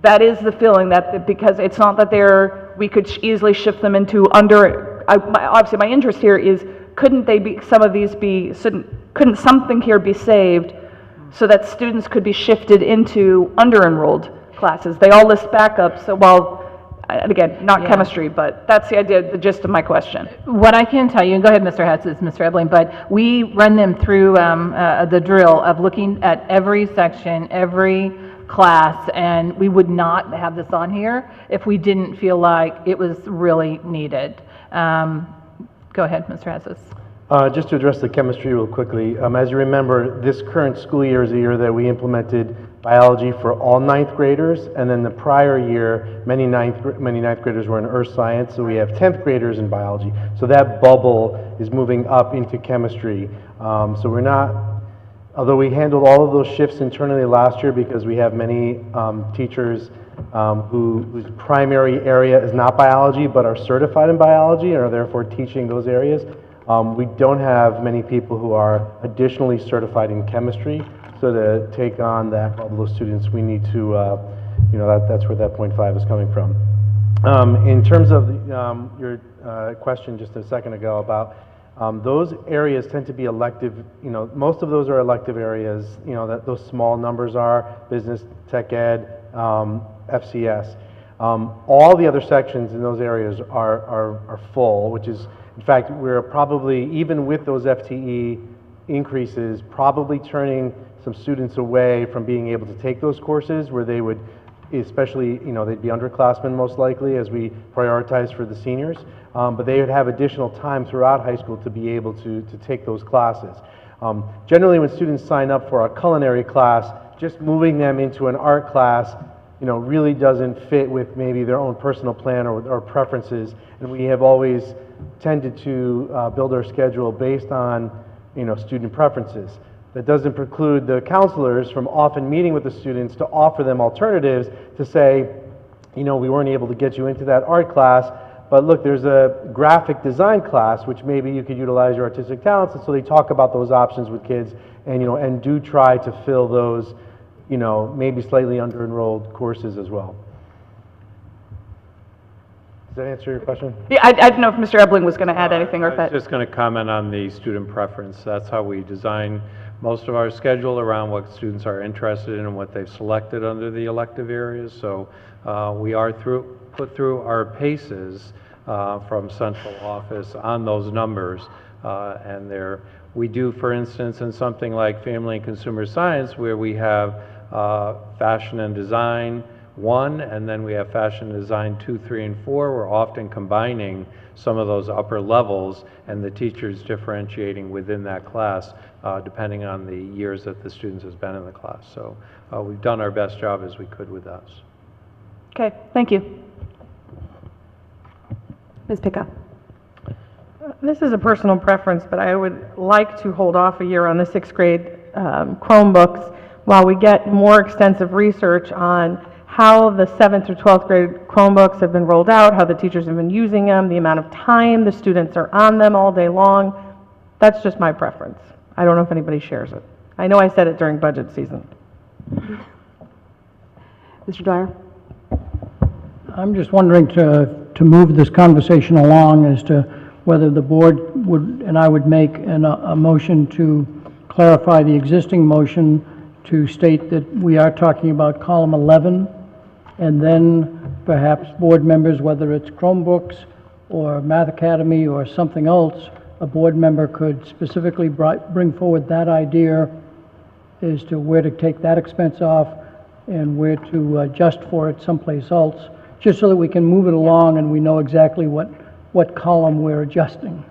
that is the feeling that because it's not that we could easily shift them into obviously my interest here is couldn't some of these couldn't something here be saved so that students could be shifted into under-enrolled classes? They all list backups, so and again, not chemistry, but that's the idea, the gist of my question. What I can tell you, and go ahead, Mr. Hess, it's Mr. Ebling, but we run them through the drill of looking at every section, every class, and we would not have this on here if we didn't feel like it was really needed. Go ahead, Mr. Hesses. Just to address the chemistry real quickly, as you remember, this current school year is a year that we implemented biology for all ninth graders, and then the prior year, many ninth graders were in earth science, so we have 10th graders in biology. So that bubble is moving up into chemistry. So we're not, although we handled all of those shifts internally last year because we have many teachers whose primary area is not biology but are certified in biology and are therefore teaching those areas. We don't have many people who are additionally certified in chemistry, so to take on that bubble of students, we need to, that's where that 0.5 is coming from. In terms of your question just a second ago about those areas tend to be elective, most of those are elective areas, those small numbers are business, tech ed, FCS. All the other sections in those areas are full, which is, in fact, we're probably, even with those FTE increases, probably turning some students away from being able to take those courses where they would, especially, they'd be underclassmen most likely as we prioritize for the seniors, but they would have additional time throughout high school to be able to take those classes. Generally, when students sign up for a culinary class, just moving them into an art class really doesn't fit with maybe their own personal plan or preferences, and we have always tended to build our schedule based on student preferences. That doesn't preclude the counselors from often meeting with the students to offer them alternatives to say, we weren't able to get you into that art class, but look, there's a graphic design class which maybe you could utilize your artistic talents, and so they talk about those options with kids and and do try to fill those maybe slightly under-enrolled courses as well. Does that answer your question? Yeah, I didn't know if Mr. Ebling was going to add anything or if that. I was just going to comment on the student preference. That's how we design most of our schedule around what students are interested in and what they've selected under the elective areas. So we are put through our paces from central office on those numbers, and we do, for instance, in something like family and consumer science, where we have fashion and design 1, and then we have fashion and design 2, 3, and 4. We're often combining some of those upper levels and the teachers differentiating within that class depending on the years that the students has been in the class. So we've done our best job as we could with those. Okay, thank you. Ms. Pickup. This is a personal preference, but I would like to hold off a year on the 6th grade Chromebooks while we get more extensive research on how the 7th through 12th grade Chromebooks have been rolled out, how the teachers have been using them, the amount of time the students are on them all day long. That's just my preference. I don't know if anybody shares it. I know I said it during budget season. Mr. Dwyer? I'm just wondering to move this conversation along as to whether the board would, and I would make a motion to clarify the existing motion to state that we are talking about column 11, and then perhaps board members, whether it's Chromebooks or Math Academy or something else, a board member could specifically bring forward that idea as to where to take that expense off and where to adjust for it someplace else, just so that we can move it along and we know exactly what column we're adjusting.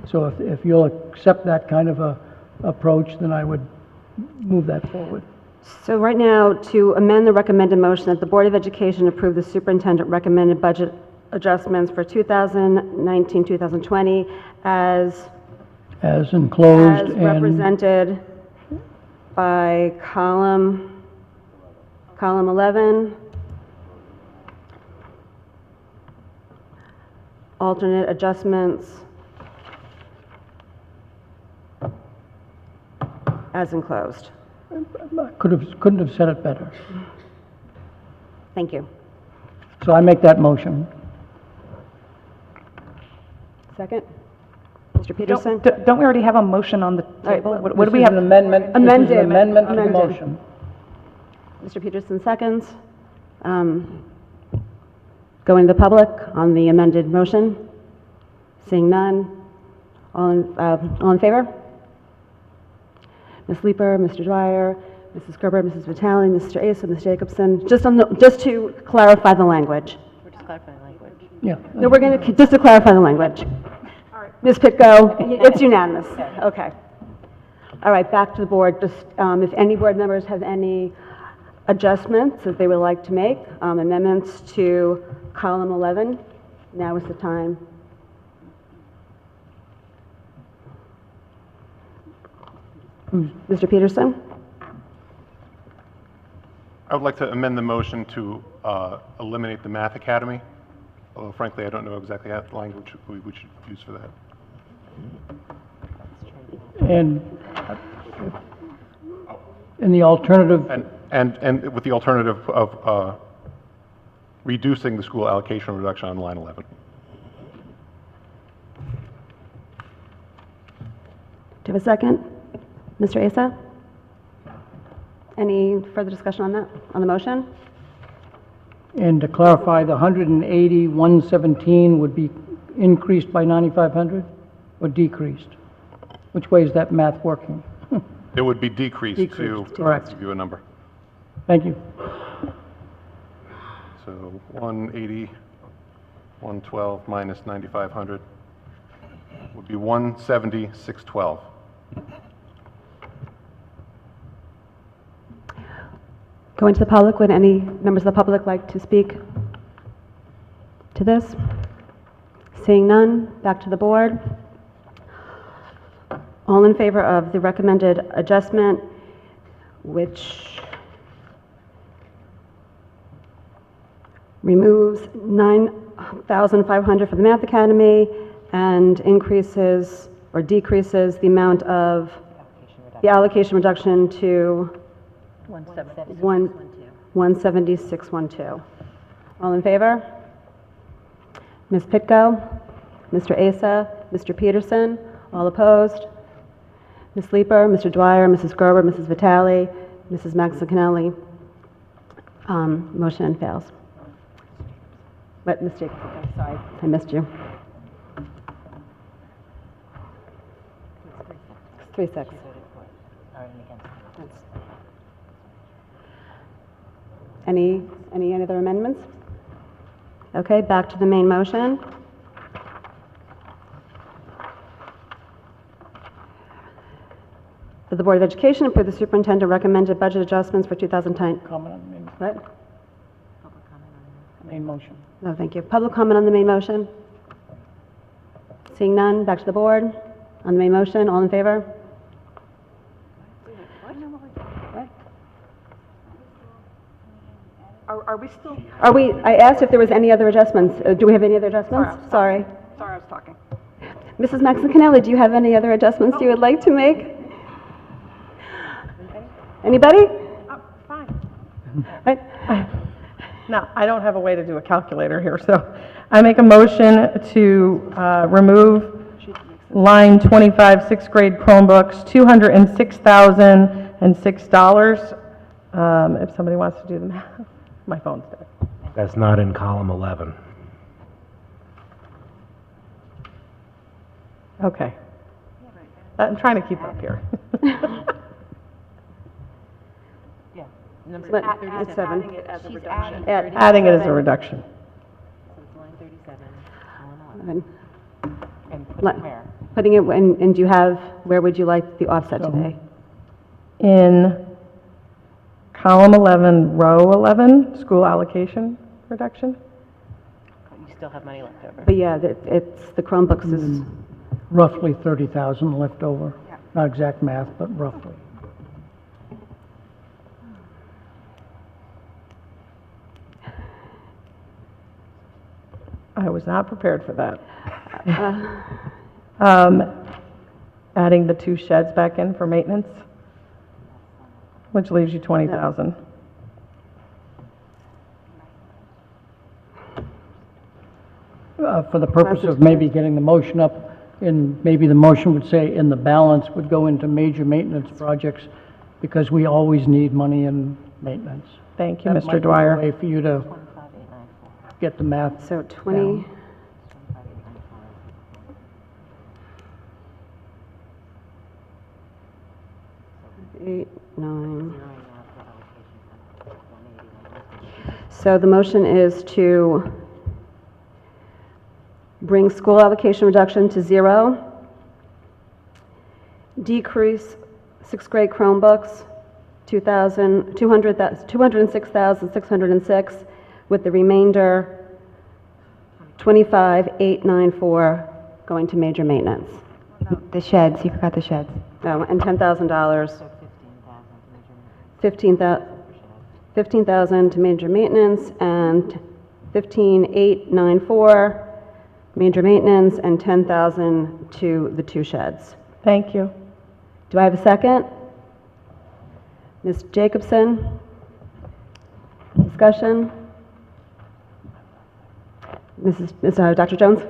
So if you'll accept that kind of a approach, then I would move that forward. So right now, to amend the recommended motion that the Board of Education approve the superintendent recommended budget adjustments for 2019-2020 as enclosed as represented by column 11, alternate adjustments as enclosed. Couldn't have said it better. Thank you. So I make that motion. Second? Mr. Peterson? Don't we already have a motion on the right, table? well, What do we This is have? an amendment. This is an Amended. amendment to the Amended. motion. Mr. Peterson seconds. Going to the public on the amended motion? Seeing none. All in favor? Ms. Leeper, Mr. Dwyer, Mrs. Gerber, Mrs. Vitale, Mr. Asa, Ms. Jacobson, just to clarify the language. We're just clarifying language. Yeah. No, we're going to, just to clarify the language. Ms. Pitko, it's unanimous. Okay. All right, back to the board. Just, if any board members have any adjustments that they would like to make, amendments to column 11, now is the time. Mr. Peterson? I would like to amend the motion to eliminate the Math Academy, although frankly, I don't know exactly how the language we should use for that. And in the alternative, And with the alternative of reducing the school allocation reduction on line 11. Do you have a second? Mr. Asa? Any further discussion on that, on the motion? and to clarify, the 180, 117 would be increased by 9,500 or decreased? Which way is that math working? It would be decreased to Correct. give you a number. Thank you. So 180, 112 minus 9,500 would be 170, 612. Going to the public, would any members of the public like to speak to this? Seeing none, back to the board. All in favor of the recommended adjustment, which removes 9,500 for the Math Academy and increases or decreases the amount of the allocation reduction to 17612. All in favor? Ms. Pitko, Mr. Asa, Mr. Peterson, all opposed? Ms. Leeper, Mr. Dwyer, Mrs. Gerber, Mrs. Vitale, Mrs. Maxinelli. Motion fails. But Ms. Jacobson, I'm sorry, I missed you. 3-6. Any other amendments? Okay, back to the main motion. That the Board of Education approve the superintendent recommended budget adjustments for 2010. Comment on the main, What? main motion. No, thank you. Public comment on the main motion? Seeing none, back to the board. On the main motion, all in favor? Are we still? I asked if there was any other adjustments. Do we have any other adjustments? Sorry. Sorry, I was talking. Mrs. Maxinelli, do you have any other adjustments you would like to make? Anybody? Fine. Right. No, I don't have a way to do a calculator here, so I make a motion to remove line 25, sixth grade Chromebooks, $206,006. If somebody wants to do the math, my phone's dead. That's not in column 11. Okay. I'm trying to keep up here. But it's 7. Adding it as a reduction. Adding it as a reduction. And And put it where? putting it, and do you have, where would you like the offset So- today? In column 11, row 11, school allocation reduction. You still have money left over. But yeah, it's, the Chromebooks is, Roughly 30,000 left over. Not exact math, but roughly. I was not prepared for that. uh, Adding the 2 sheds back in for maintenance, which leaves you 20,000. For the purpose of maybe getting the motion up, and maybe the motion would say, in the balance would go into major maintenance projects, because we always need money in maintenance. Thank you, That Mr. might be a Dwyer. way for you to get the math. So 20, down. 8, 9. So the motion is to bring school allocation reduction to 0, decrease sixth grade Chromebooks, 206,606, with the remainder 25,894 going to major maintenance. The sheds, you forgot the sheds. Oh, and $10,000. 15,000 to major maintenance and 15,894 major maintenance and 10,000 to the 2 sheds. Thank you. Do I have a second? Ms. Jacobson? Discussion? Dr. Jones?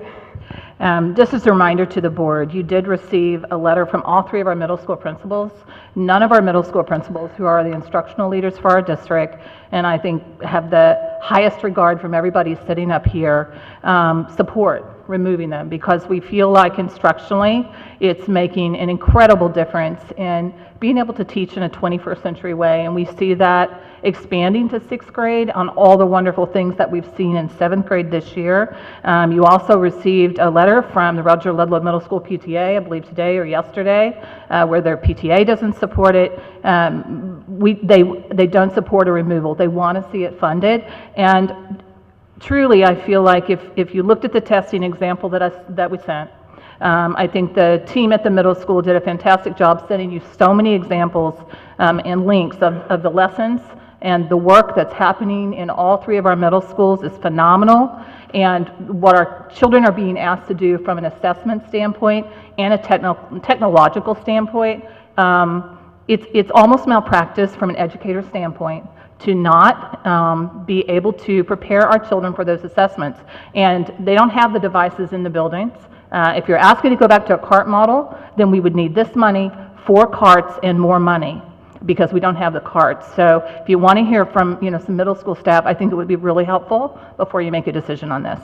Just as a reminder to the board, you did receive a letter from all 3 of our middle school principals. None of our middle school principals, who are the instructional leaders for our district, and I think have the highest regard from everybody sitting up here, support removing them, because we feel like instructionally it's making an incredible difference in being able to teach in a 21st century way, and we see that expanding to 6th grade on all the wonderful things that we've seen in 7th grade this year. You also received a letter from the Roger Ludlow Middle School PTA, I believe today or yesterday, where their PTA doesn't support it. They don't support a removal. They want to see it funded. And truly, I feel like if you looked at the testing example that we sent, I think the team at the middle school did a fantastic job sending you so many examples and links of the lessons, and the work that's happening in all 3 of our middle schools is phenomenal, and what our children are being asked to do from an assessment standpoint and a technological standpoint, it's almost malpractice from an educator standpoint to not be able to prepare our children for those assessments. And they don't have the devices in the buildings. If you're asking to go back to a cart model, then we would need this money for carts and more money, because we don't have the carts. So if you want to hear from some middle school staff, I think it would be really helpful before you make a decision on this.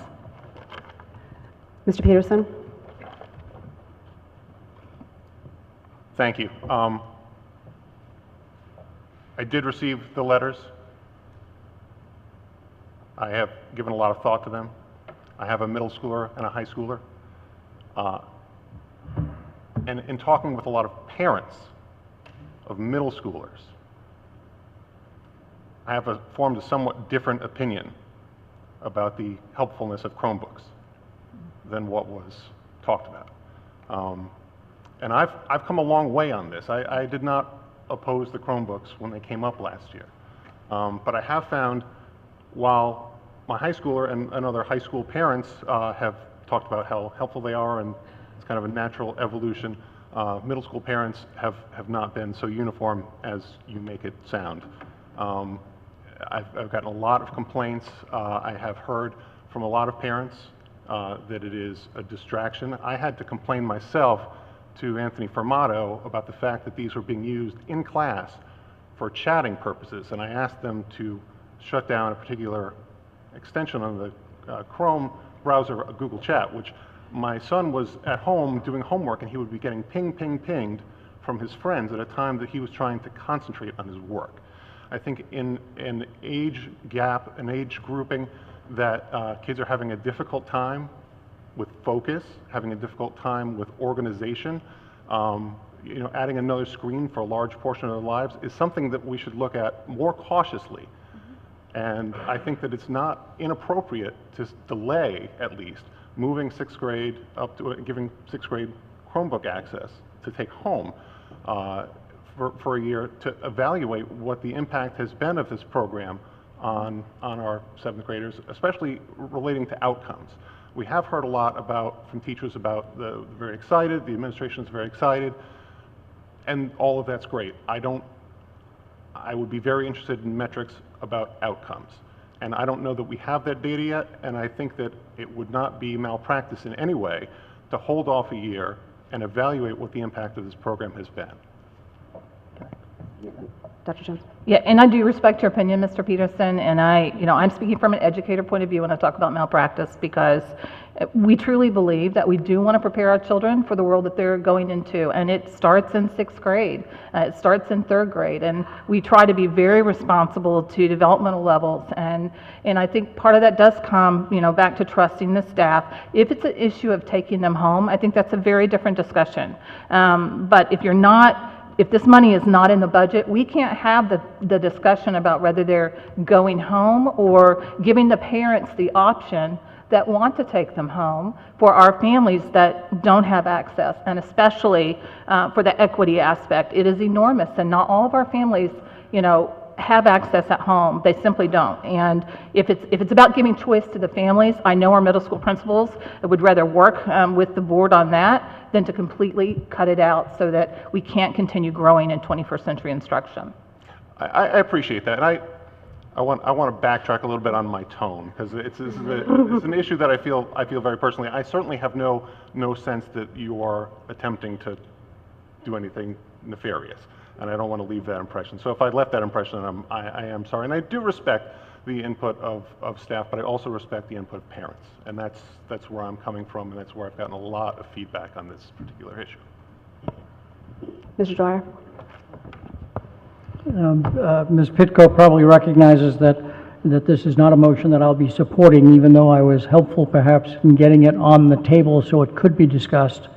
Mr. Peterson? Thank you. I did receive the letters. I have given a lot of thought to them. I have a middle schooler and a high schooler. And in talking with a lot of parents of middle schoolers, I have formed a somewhat different opinion about the helpfulness of Chromebooks than what was talked about. And I've come a long way on this. I did not oppose the Chromebooks when they came up last year. But I have found, while my high schooler and other high school parents have talked about how helpful they are and it's kind of a natural evolution, middle school parents have not been so uniform as you make it sound. I've gotten a lot of complaints. I have heard from a lot of parents that it is a distraction. I had to complain myself to Anthony Formato about the fact that these were being used in class for chatting purposes, and I asked them to shut down a particular extension on the Chrome browser, Google Chat, which my son was at home doing homework and he would be getting pinged from his friends at a time that he was trying to concentrate on his work. I think in an age gap, an age grouping that kids are having a difficult time with focus, having a difficult time with organization, adding another screen for a large portion of their lives is something that we should look at more cautiously. And I think that it's not inappropriate to delay, at least, moving 6th grade up to giving 6th grade Chromebook access to take home for a year to evaluate what the impact has been of this program on our 7th graders, especially relating to outcomes. We have heard a lot from teachers about the very excited, the administration is very excited, and all of that's great. I would be very interested in metrics about outcomes. And I don't know that we have that data yet, and I think that it would not be malpractice in any way to hold off a year and evaluate what the impact of this program has been. Dr. Jones? Yeah, and I do respect your opinion, Mr. Peterson, and I'm speaking from an educator point of view when I talk about malpractice, because we truly believe that we do want to prepare our children for the world that they're going into, and it starts in 6th grade, it starts in 3rd grade, and we try to be very responsible to developmental levels, and I think part of that does come, back to trusting the staff. If it's an issue of taking them home, I think that's a very different discussion. But if this money is not in the budget, we can't have the discussion about whether they're going home or giving the parents the option that want to take them home for our families that don't have access, and especially for the equity aspect. It is enormous, and not all of our families, have access at home. They simply don't. And if it's about giving choice to the families, I know our middle school principals would rather work with the board on that than to completely cut it out so that we can't continue growing in 21st century instruction. I appreciate that, and I want to backtrack a little bit on my tone, because it's an issue that I feel very personally. I certainly have no sense that you are attempting to do anything nefarious, and I don't want to leave that impression. So if I left that impression, I am sorry, and I do respect the input of staff, but I also respect the input of parents, and that's where I'm coming from, and that's where I've gotten a lot of feedback on this particular issue. Mr. Dwyer? Ms. Pitko probably recognizes that this is not a motion that I'll be supporting, even though I was helpful perhaps in getting it on the table so it could be discussed.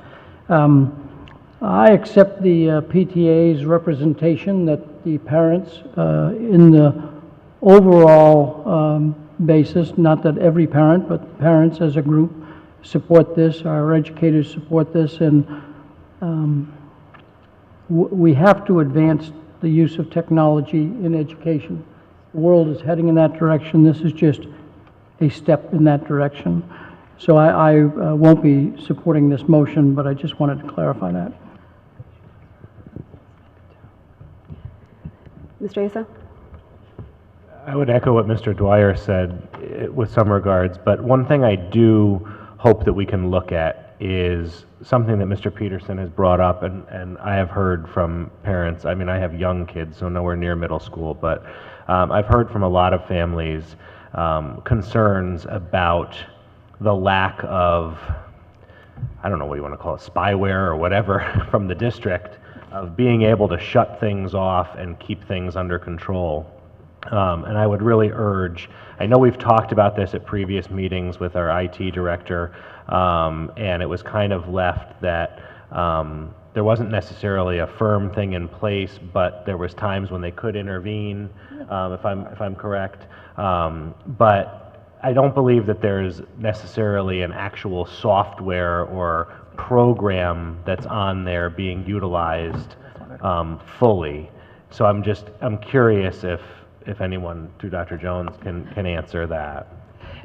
I accept the PTA's representation that the parents in the overall basis, not that every parent, but parents as a group support this, our educators support this, and we have to advance the use of technology in education. The world is heading in that direction. This is just a step in that direction. So I won't be supporting this motion, but I just wanted to clarify that. Mr. Asa? I would echo what Mr. Dwyer said with some regards, but one thing I do hope that we can look at is something that Mr. Peterson has brought up, and I have heard from parents. I mean, I have young kids, so nowhere near middle school, but I've heard from a lot of families concerns about the lack of, I don't know what you want to call it, spyware or whatever from the district, of being able to shut things off and keep things under control. And I would really urge, I know we've talked about this at previous meetings with our IT director, and it was kind of left that there wasn't necessarily a firm thing in place, but there was times when they could intervene, if I'm correct. But I don't believe that there's necessarily an actual software or program that's on there being utilized fully. So I'm curious if anyone through Dr. Jones can answer that.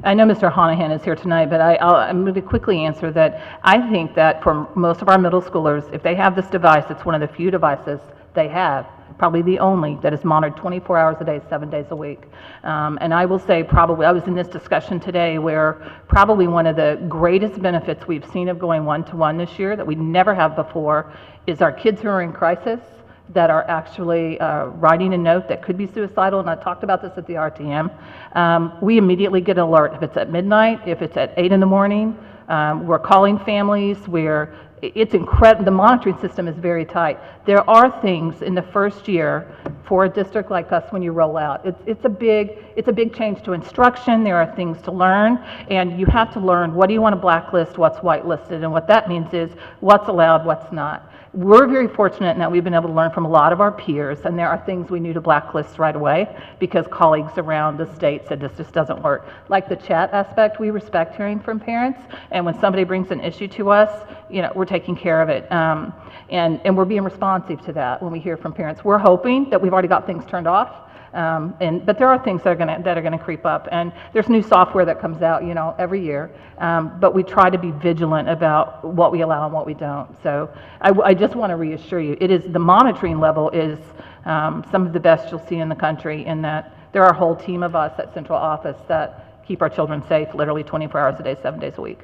I know Mr. Honahan is here tonight, but I'm going to quickly answer that. I think that for most of our middle schoolers, if they have this device, it's one of the few devices they have, probably the only, that is monitored 24 hours a day, 7 days a week. And I will say probably, I was in this discussion today where probably one of the greatest benefits we've seen of going one-to-one this year that we never have before is our kids who are in crisis that are actually writing a note that could be suicidal, and I talked about this at the RTM. We immediately get an alert if it's at midnight, if it's at 8 in the morning. We're calling families where it's incredible. The monitoring system is very tight. There are things in the first year for a district like us when you roll out. It's a big change to instruction. There are things to learn, and you have to learn what do you want to blacklist, what's whitelisted, and what that means is what's allowed, what's not. We're very fortunate in that we've been able to learn from a lot of our peers, and there are things we knew to blacklist right away because colleagues around the state said this just doesn't work. Like the chat aspect, we respect hearing from parents, and when somebody brings an issue to us, we're taking care of it. And we're being responsive to that when we hear from parents. We're hoping that we've already got things turned off. But there are things that are gonna creep up, and there's new software that comes out, every year. But we try to be vigilant about what we allow and what we don't. So I just want to reassure you, the monitoring level is some of the best you'll see in the country. In that there are a whole team of us at central office that keep our children safe, literally 24 hours a day, 7 days a week.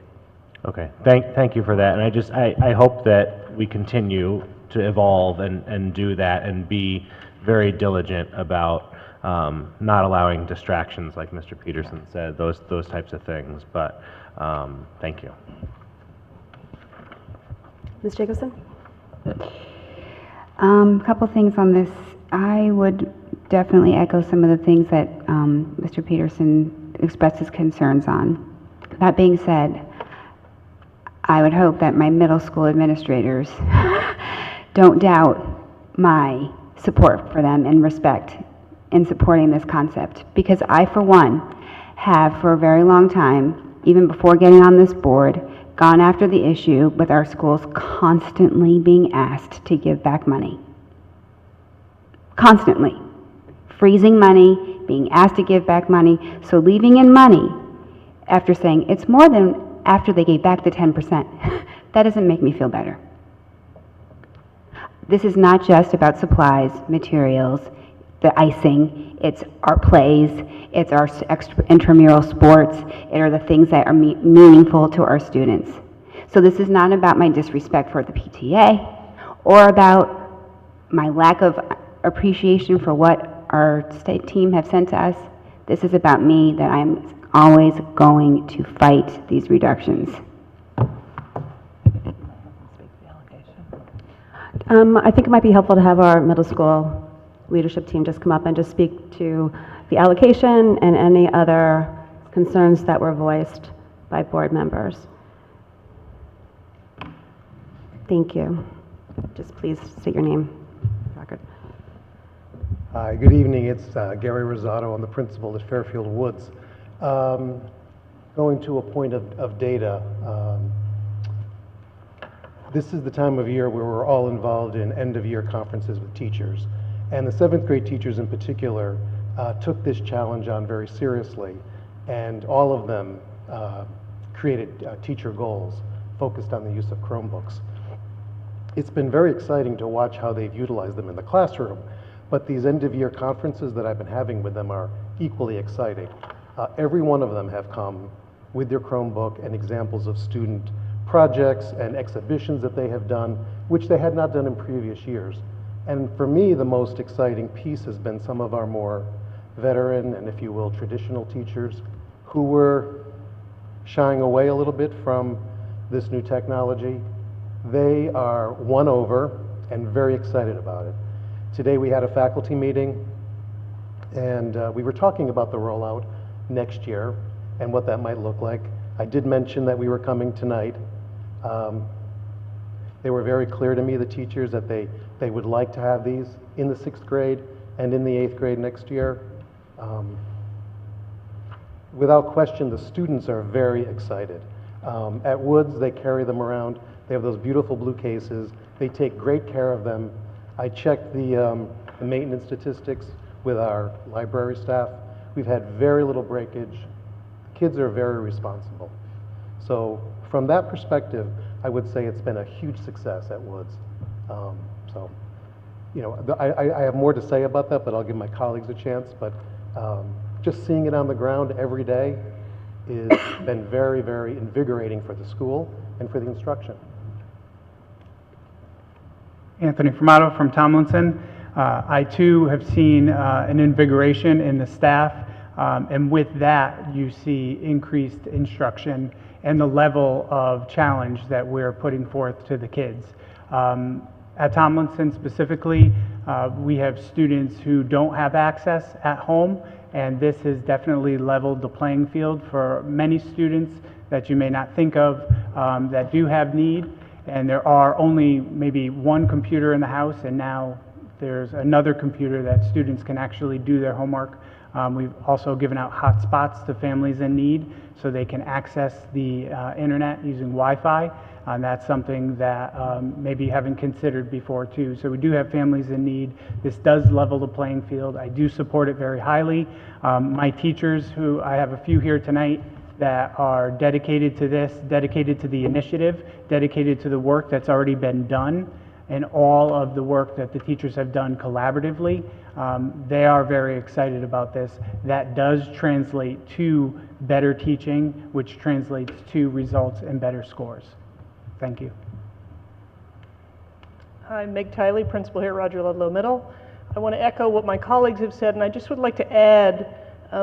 Okay, thank you for that, and I hope that we continue to evolve and do that and be very diligent about not allowing distractions, like Mr. Peterson said, those types of things, but thank you. Ms. Jacobson? Couple things on this. I would definitely echo some of the things that Mr. Peterson expressed his concerns on. That being said, I would hope that my middle school administrators don't doubt my support for them and respect in supporting this concept, because I, for one, have for a very long time, even before getting on this board, gone after the issue with our schools constantly being asked to give back money. Constantly. Freezing money, being asked to give back money, so leaving in money after saying it's more than after they gave back the 10%. That doesn't make me feel better. This is not just about supplies, materials, the icing, it's our plays, it's our intramural sports, it are the things that are meaningful to our students. So this is not about my disrespect for the PTA or about my lack of appreciation for what our state team have sent to us. This is about me, that I'm always going to fight these reductions. I think it might be helpful to have our middle school leadership team just come up and just speak to the allocation and any other concerns that were voiced by board members. Thank you. Just please state your name for the record. Hi, good evening. It's Gary Rosado. I'm the principal at Fairfield Woods. Going to a point of data. This is the time of year where we're all involved in end-of-year conferences with teachers. And the 7th grade teachers in particular took this challenge on very seriously. And all of them created teacher goals focused on the use of Chromebooks. It's been very exciting to watch how they've utilized them in the classroom. But these end-of-year conferences that I've been having with them are equally exciting. Every one of them have come with their Chromebook and examples of student projects and exhibitions that they have done, which they had not done in previous years. And for me, the most exciting piece has been some of our more veteran and, if you will, traditional teachers who were shying away a little bit from this new technology. They are won over and very excited about it. Today we had a faculty meeting, and we were talking about the rollout next year and what that might look like. I did mention that we were coming tonight. They were very clear to me, the teachers, that they would like to have these in the 6th grade and in the 8th grade next year. Without question, the students are very excited. At Woods, they carry them around. They have those beautiful blue cases. They take great care of them. I checked the maintenance statistics with our library staff. We've had very little breakage. Kids are very responsible. So from that perspective, I would say it's been a huge success at Woods. So, you know, I have more to say about that, but I'll give my colleagues a chance. But just seeing it on the ground every day has been very, very invigorating for the school and for the instruction. Anthony Formato from Tomlinson. I too have seen an invigoration in the staff, and with that you see increased instruction and the level of challenge that we're putting forth to the kids. At Tomlinson specifically, we have students who don't have access at home, and this has definitely leveled the playing field for many students that you may not think of that do have need. And there are only maybe one computer in the house, and now there's another computer that students can actually do their homework. We've also given out hotspots to families in need so they can access the internet using Wi-Fi. That's something that maybe you haven't considered before too. So we do have families in need. This does level the playing field. I do support it very highly. My teachers, who I have a few here tonight, that are dedicated to this, dedicated to the initiative, dedicated to the work that's already been done. and all of the work that the teachers have done collaboratively. They are very excited about this. That does translate to better teaching, which translates to results and better scores. Thank you. Hi, Meg Tiley, principal here at Roger Ludlow Middle. I want to echo what my colleagues have said, and I just would like to add,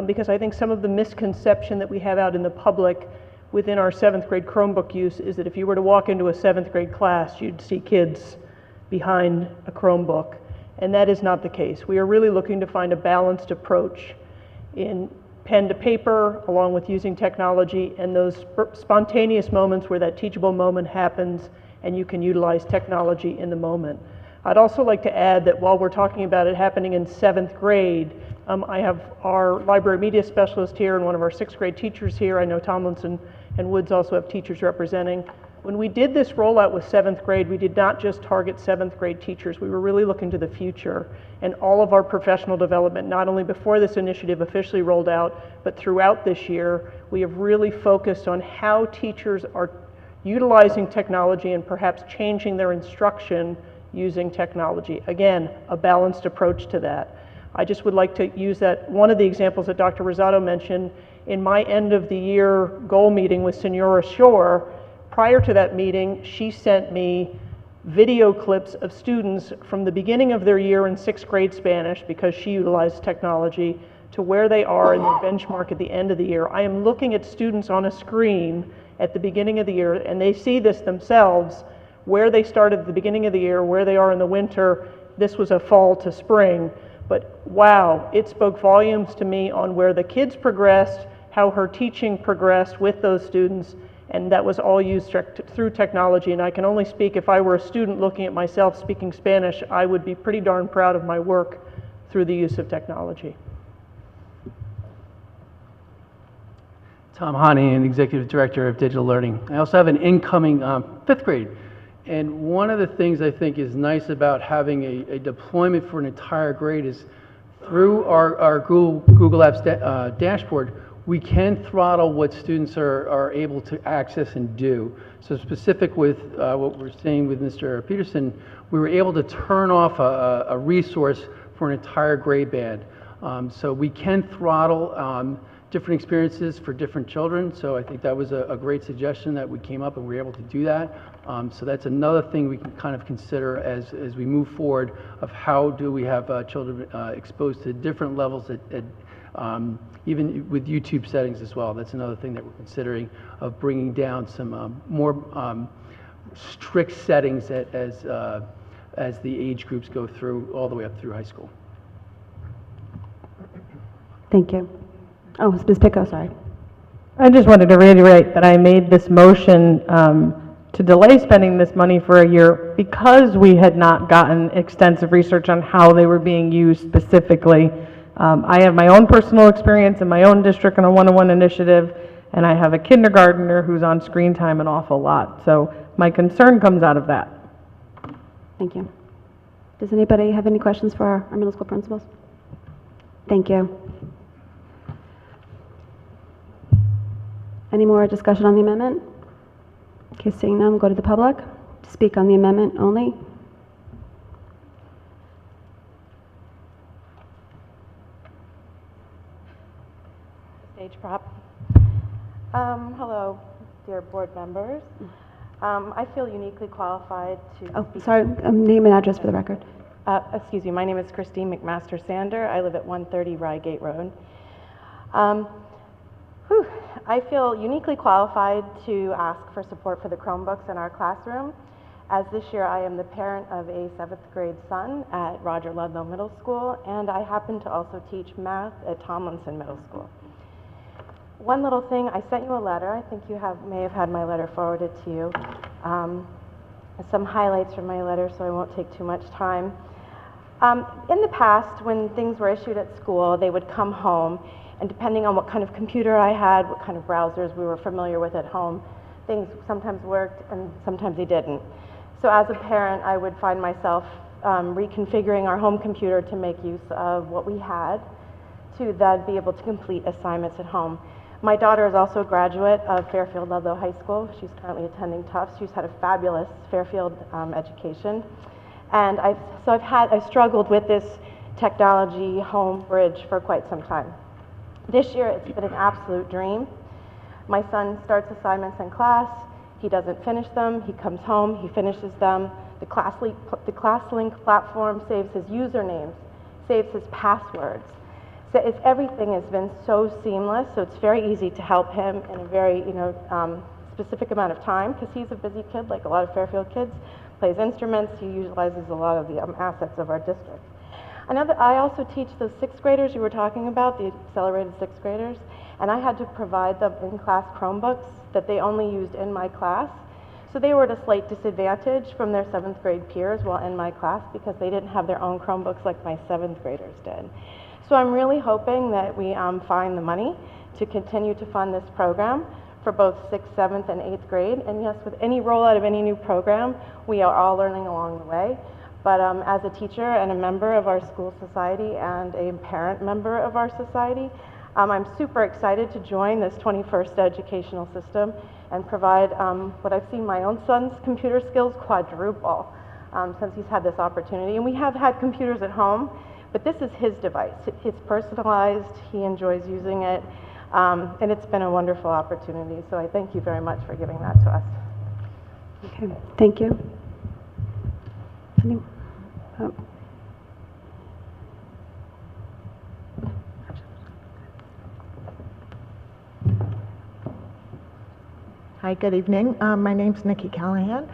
because I think some of the misconception that we have out in the public within our 7th grade Chromebook use is that if you were to walk into a 7th grade class, you'd see kids behind a Chromebook, and that is not the case. We are really looking to find a balanced approach in pen to paper, along with using technology, and those spontaneous moments where that teachable moment happens and you can utilize technology in the moment. I'd also like to add that while we're talking about it happening in 7th grade, I have our library media specialist here and one of our 6th grade teachers here. I know Tomlinson and Woods also have teachers representing. When we did this rollout with 7th grade, we did not just target 7th grade teachers. We were really looking to the future and all of our professional development, not only before this initiative officially rolled out, but throughout this year. We have really focused on how teachers are utilizing technology and perhaps changing their instruction using technology. Again, a balanced approach to that. I just would like to use that, one of the examples that Dr. Rosado mentioned, in my end of the year goal meeting with Senora Shore. Prior to that meeting, she sent me video clips of students from the beginning of their year in 6th grade Spanish, because she utilized technology, to where they are in their benchmark at the end of the year. I am looking at students on a screen at the beginning of the year, and they see this themselves, where they started at the beginning of the year, where they are in the winter. This was a fall to spring, but wow, it spoke volumes to me on where the kids progressed, how her teaching progressed with those students, and that was all used through technology. And I can only speak, if I were a student looking at myself speaking Spanish, I would be pretty darn proud of my work through the use of technology. Tom Hanian, Executive Director of Digital Learning. I also have an incoming 5th grade. And one of the things I think is nice about having a deployment for an entire grade is through our Google Apps dashboard, we can throttle what students are able to access and do. So specific with what we're seeing with Mr. Peterson, we were able to turn off a resource for an entire grade band. So we can throttle different experiences for different children. So I think that was a great suggestion that we came up and we were able to do that. So that's another thing we can kind of consider as we move forward of how do we have children exposed to different levels even with YouTube settings as well. That's another thing that we're considering of bringing down some more strict settings as the age groups go through all the way up through high school. Thank you. Oh, it's Ms. Picco, sorry. I just wanted to reiterate that I made this motion to delay spending this money for a year because we had not gotten extensive research on how they were being used specifically. I have my own personal experience in my own district on a one-on-one initiative, and I have a kindergartner who's on screen time an awful lot. So my concern comes out of that. Thank you. Does anybody have any questions for our middle school principals? Thank you. Any more discussion on the amendment? Okay, seeing none, we'll go to the public to speak on the amendment only. Stage prop. Hello, dear board members. I feel uniquely qualified to... Oh, sorry, name and address for the record. Excuse me, my name is Christine McMaster-Sander. I live at 130 Rygate Road. I feel uniquely qualified to ask for support for the Chromebooks in our classroom, as this year I am the parent of a 7th grade son at Roger Ludlow Middle School, and I happen to also teach math at Tomlinson Middle School. One little thing, I sent you a letter. I think you may have had my letter forwarded to you. Some highlights from my letter, so I won't take too much time. In the past, when things were issued at school, they would come home, and depending on what kind of computer I had, what kind of browsers we were familiar with at home, things sometimes worked and sometimes they didn't. So as a parent, I would find myself reconfiguring our home computer to make use of what we had to then be able to complete assignments at home. My daughter is also a graduate of Fairfield Ludlow High School. She's currently attending Tufts. She's had a fabulous Fairfield education. And I've struggled with this technology home bridge for quite some time. This year, it's been an absolute dream. My son starts assignments in class. He doesn't finish them. He comes home. He finishes them. The ClassLink platform saves his usernames, saves his passwords. So everything has been so seamless. So it's very easy to help him in a very specific amount of time, because he's a busy kid, like a lot of Fairfield kids. Plays instruments. He utilizes a lot of the assets of our district. I also teach those sixth graders you were talking about, the accelerated sixth graders, and I had to provide them in-class Chromebooks that they only used in my class. So they were at a slight disadvantage from their seventh grade peers while in my class because they didn't have their own Chromebooks like my seventh graders did. So I'm really hoping that we find the money to continue to fund this program for both 6th, 7th, and 8th grade. And yes, with any rollout of any new program, we are all learning along the way. But as a teacher and a member of our school society and a parent member of our society, I'm super excited to join this 21st educational system and provide what I've seen my own son's computer skills quadruple since he's had this opportunity. And we have had computers at home, but this is his device. It's personalized, he enjoys using it, and it's been a wonderful opportunity. So I thank you very much for giving that to us. Okay, thank you. Hi, good evening. My name's Nikki Callahan.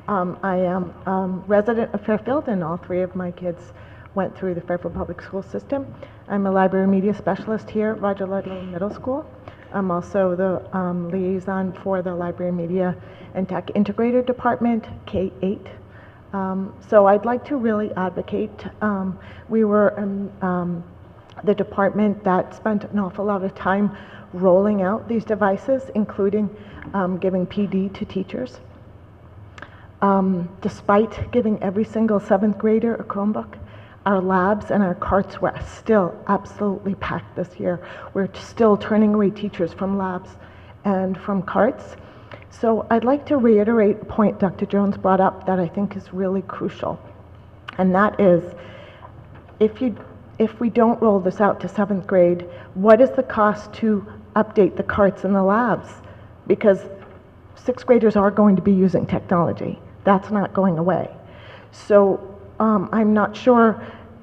I am resident of Fairfield, and all three of my kids went through the Fairfield Public School system. I'm a library media specialist here at Roger Ludlow Middle School. I'm also the liaison for the Library Media and Tech Integrator Department, K-8. So I'd like to really advocate. We were the department that spent an awful lot of time rolling out these devices, including giving PD to teachers. Despite giving every single 7th grader a Chromebook, our labs and our carts were still absolutely packed this year. We're still turning away teachers from labs and from carts. So I'd like to reiterate a point Dr. Jones brought up that I think is really crucial. And that is, if we don't roll this out to 7th grade, what is the cost to update the carts in the labs? Because 6th graders are going to be using technology. That's not going away. So I'm not sure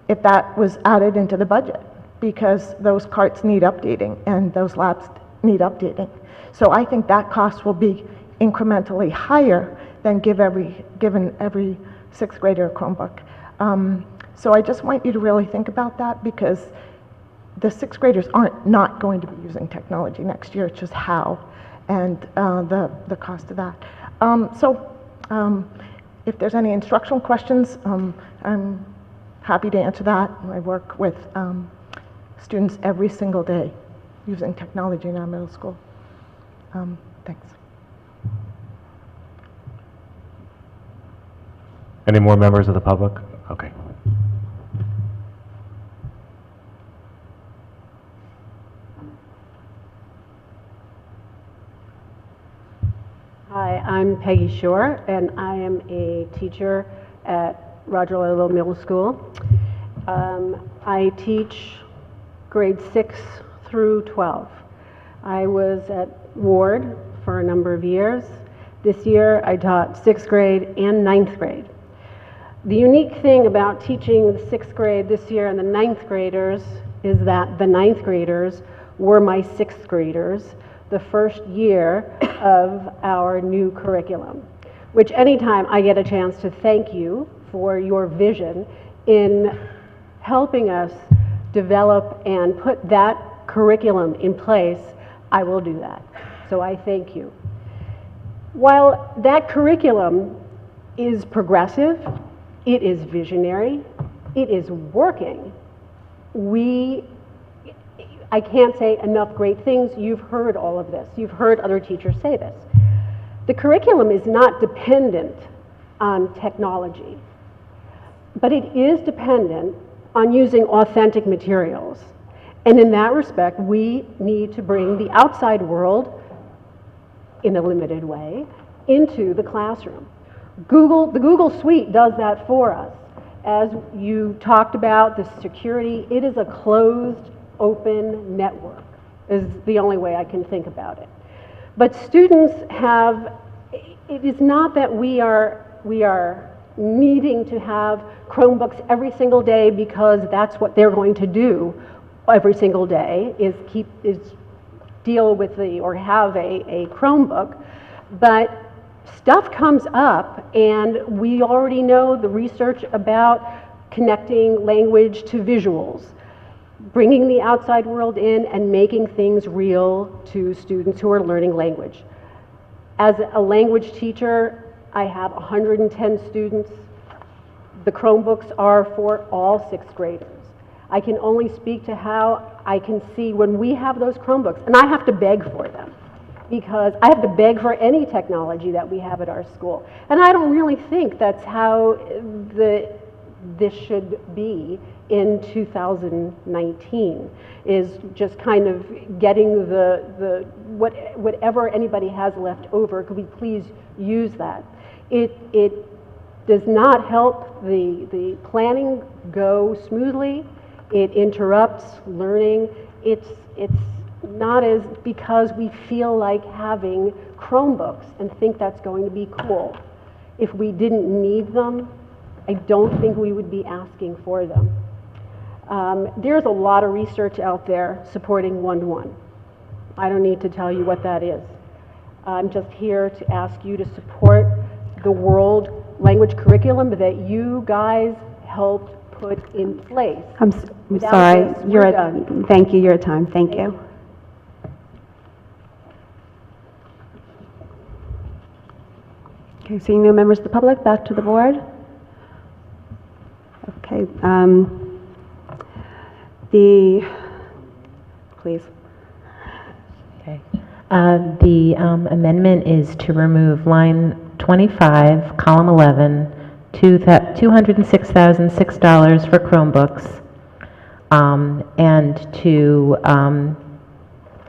if that was added into the budget, because those carts need updating and those labs need updating. So I think that cost will be incrementally higher than giving every 6th grader a Chromebook. So I just want you to really think about that, because the 6th graders aren't not going to be using technology next year. It's just how, and the cost of that. If there's any instructional questions, I'm happy to answer that. I work with students every single day using technology in our middle school. Thanks. Any more members of the public? Okay. Hi, I'm Peggy Shore, and I am a teacher at Roger Ludlow Middle School. I teach grade 6 through 12. I was at Ward for a number of years. This year I taught 6th grade and 9th grade. The unique thing about teaching the 6th grade this year and the 9th graders is that the 9th graders were my 6th graders the first year of our new curriculum, which anytime I get a chance to thank you for your vision in helping us develop and put that curriculum in place, I will do that. So I thank you. While that curriculum is progressive, it is visionary, it is working, I can't say enough great things. You've heard all of this. You've heard other teachers say this. The curriculum is not dependent on technology, but it is dependent on using authentic materials. And in that respect, we need to bring the outside world, in a limited way, into the classroom. The Google Suite does that for us. as you talked about, the security, it is a closed, open network, is the only way I can think about it. But students have, it is not that we are needing to have Chromebooks every single day because that's what they're going to do every single day, is deal with or have a Chromebook. But stuff comes up, and we already know the research about connecting language to visuals, bringing the outside world in and making things real to students who are learning language. As a language teacher, I have 110 students. The Chromebooks are for all 6th graders. I can only speak to how I can see when we have those Chromebooks, and I have to beg for them, because I have to beg for any technology that we have at our school. And I don't really think that's how this should be in 2019, is just kind of getting whatever anybody has left over, could we please use that? It does not help the planning go smoothly. It interrupts learning. It's not as because we feel like having Chromebooks and think that's going to be cool. If we didn't need them, I don't think we would be asking for them. There's a lot of research out there supporting one-to-one. I don't need to tell you what that is. I'm just here to ask you to support the world language curriculum that you guys helped put in place. I'm Without sorry, this, we're done. thank you, you're at time, thank you. Okay, seeing no members of the public, back to the board. Okay, please. Okay. The amendment is to remove line 25, column 11, $206,006 for Chromebooks, and to, I'm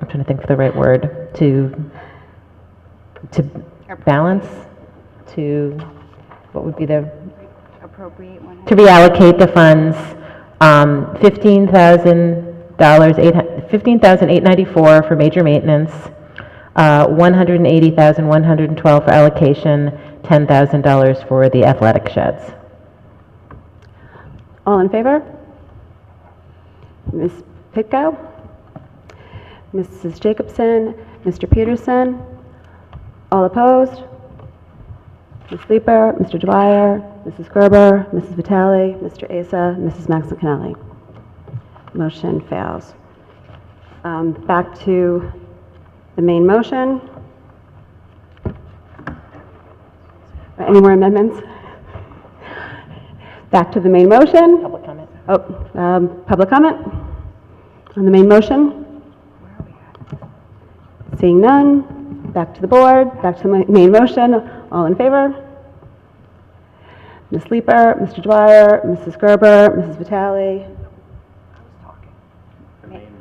trying to think of the right word, to balance, to, what would be the? Appropriate one. To reallocate the funds, $15,894 for major maintenance, $180,112 for allocation, $10,000 for the athletic sheds. All in favor? Ms. Pitko? Mrs. Jacobson? Mr. Peterson? All opposed? Ms. Leeper? Mr. Dwyer? Mrs. Gerber? Mrs. Vitale? Mr. Asa? Mrs. Maxincanelli? Motion fails. Back to the main motion. Any more amendments? Back to the main motion. Public comment. Oh, public comment on the main motion? Seeing none, back to the board, back to the main motion. All in favor? Ms. Leeper, Mr. Dwyer, Mrs. Gerber, Mrs. Vitale.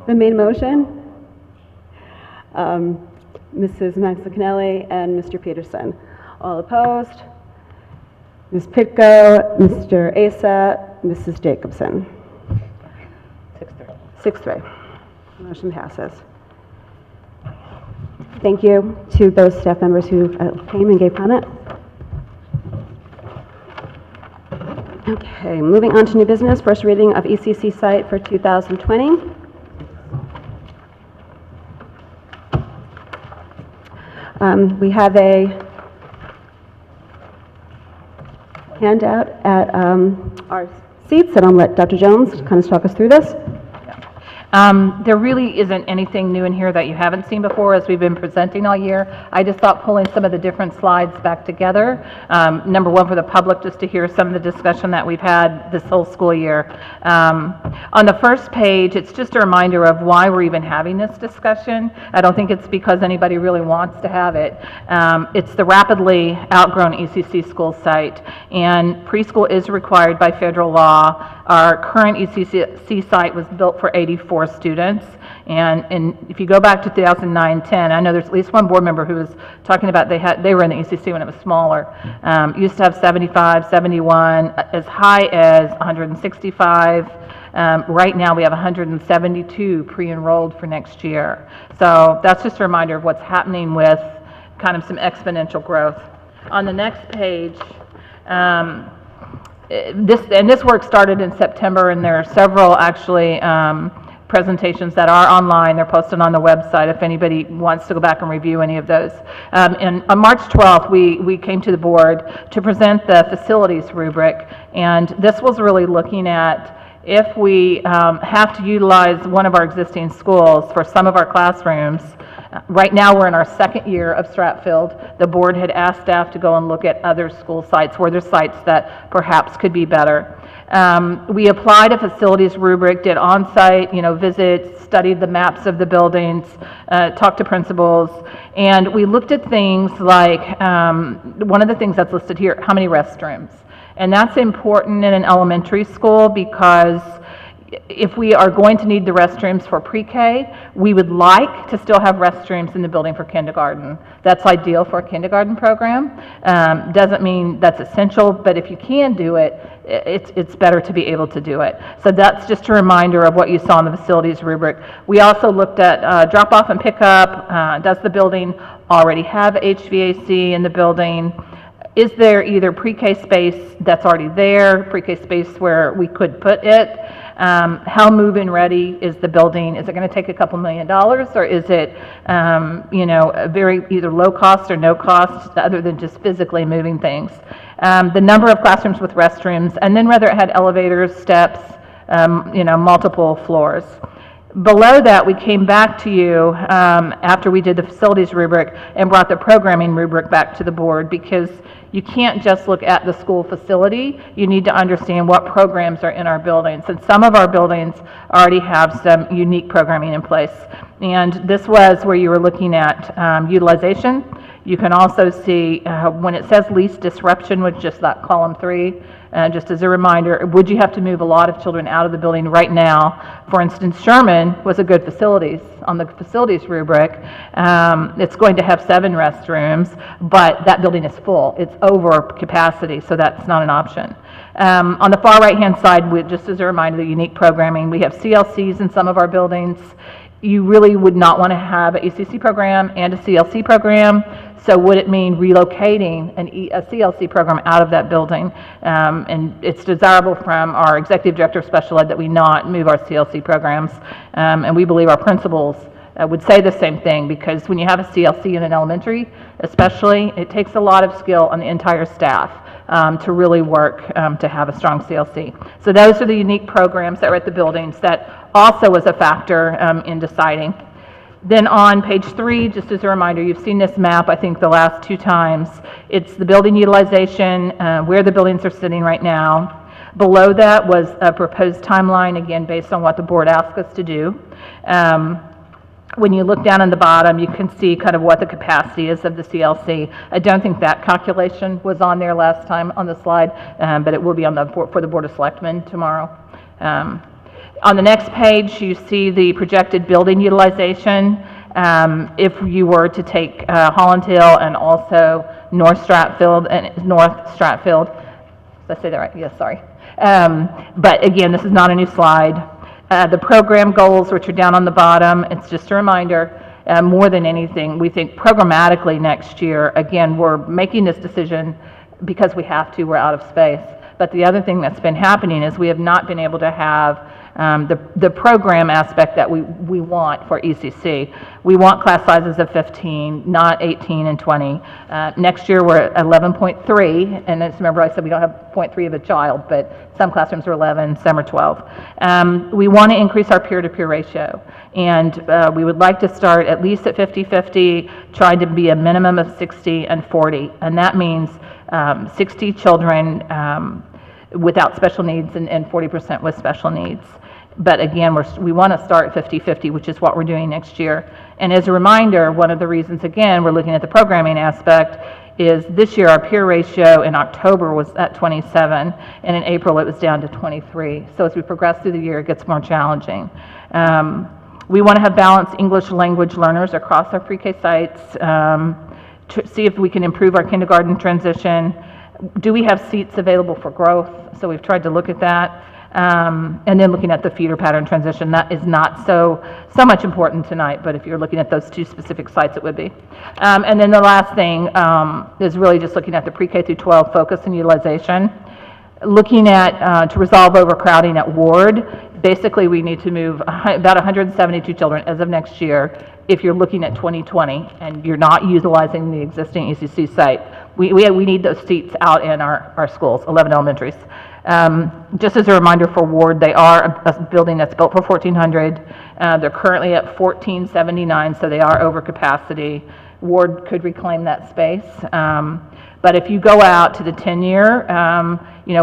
The main motion? Mrs. Maxincanelli and Mr. Peterson. All opposed? Ms. Pitko, Mr. Asa, Mrs. Jacobson. 6-3. Motion passes. Thank you to those staff members who came and gave comment. Okay, moving on to new business. First reading of ECC site for 2020. We have a handout at our seats, and I'll let Dr. Jones kind of talk us through this. There really isn't anything new in here that you haven't seen before as we've been presenting all year. I just thought pulling some of the different slides back together. Number one, for the public, just to hear some of the discussion that we've had this whole school year. On the first page, it's just a reminder of why we're even having this discussion. I don't think it's because anybody really wants to have it. It's the rapidly outgrown ECC school site, and preschool is required by federal law. Our current ECC site was built for 84 24 students. And if you go back to 2009-10, I know there's at least one board member who was talking about they were in the ECC when it was smaller. Used to have 75, 71, as high as 165. Right now we have 172 pre-enrolled for next year. So that's just a reminder of what's happening with kind of some exponential growth. On the next page, this work started in September, and there are several actually presentations that are online. They're posted on the website if anybody wants to go back and review any of those. And on March 12th, we came to the board to present the Facilities Rubric, and this was really looking at if we have to utilize one of our existing schools for some of our classrooms. Right now, we're in our second year of Stratfield. The board had asked staff to go and look at other school sites where there's sites that perhaps could be better. We applied a facilities rubric, did on-site, visits, studied the maps of the buildings, talked to principals, and we looked at things like, one of the things that's listed here, how many restrooms? And that's important in an elementary school because if we are going to need the restrooms for pre-K, we would like to still have restrooms in the building for kindergarten. That's ideal for a kindergarten program. Doesn't mean that's essential, but if you can do it, it's better to be able to do it. So that's just a reminder of what you saw in the facilities rubric. We also looked at drop-off and pick-up. Does the building already have HVAC in the building? Is there either pre-K space that's already there, pre-K space where we could put it? How move-in ready is the building? Is it going to take a couple $1 million, or is it, a very either low cost or no cost, other than just physically moving things? The number of classrooms with restrooms, and then whether it had elevators, steps, multiple floors. Below that, we came back to you after we did the facilities rubric and brought the programming rubric back to the board, because you can't just look at the school facility. You need to understand what programs are in our buildings. And some of our buildings already have some unique programming in place. And this was where you were looking at utilization. You can also see when it says least disruption, which is just that column 3, just as a reminder, would you have to move a lot of children out of the building right now? For instance, Sherman was a good facilities. On the facilities rubric, it's going to have 7 restrooms, but that building is full. It's over capacity, so that's not an option. On the far right-hand side, just as a reminder, the unique programming, we have CLCs in some of our buildings. You really would not want to have an ECC program and a CLC program. So would it mean relocating a CLC program out of that building? And it's desirable from our executive director of special ed that we not move our CLC programs. And we believe our principals would say the same thing, because when you have a CLC in an elementary, especially, it takes a lot of skill on the entire staff to really work to have a strong CLC. So those are the unique programs that are at the buildings that also was a factor in deciding. Then on page 3, just as a reminder, you've seen this map, I think, the last 2 times. It's the building utilization, where the buildings are sitting right now. Below that was a proposed timeline, again, based on what the board asked us to do. When you look down on the bottom, you can see kind of what the capacity is of the CLC. I don't think that calculation was on there last time on the slide, but it will be on for the Board of Selectmen tomorrow. On the next page, you see the projected building utilization. If you were to take Holland Hill and also North Stratfield, did I say that right? Yes, sorry. But again, this is not a new slide. The program goals, which are down on the bottom, it's just a reminder, more than anything, we think programmatically next year, again, we're making this decision because we have to, we're out of space. But the other thing that's been happening is we have not been able to have the program aspect that we want for ECC. We want class sizes of 15, not 18 and 20. Next year we're at 11.3, and just remember I said we don't have 0.3 of a child, but some classrooms are 11, some are 12. We want to increase our peer-to-peer ratio, and we would like to start at least at 50-50, trying to be a minimum of 60 and 40, and that means 60 children without special needs and 40% with special needs. But again, we want to start 50-50, which is what we're doing next year. And as a reminder, one of the reasons, again, we're looking at the programming aspect is this year our peer ratio in October was at 27, and in April it was down to 23. So as we progress through the year, it gets more challenging. We want to have balanced English language learners across our pre-K sites, to see if we can improve our kindergarten transition. Do we have seats available for growth? So we've tried to look at that. And then looking at the feeder pattern transition, that is not so much important tonight, but if you're looking at those two specific sites, it would be. And then the last thing is really just looking at the pre-K through 12 focus and utilization. Looking at, to resolve overcrowding at Ward, basically we need to move about 172 children as of next year if you're looking at 2020 and you're not utilizing the existing ECC site. We need those seats out in our schools, 11 elementaries. Just as a reminder for Ward, they are a building that's built for 1,400. They're currently at 1,479, so they are over capacity. Ward could reclaim that space. But if you go out to the 10-year,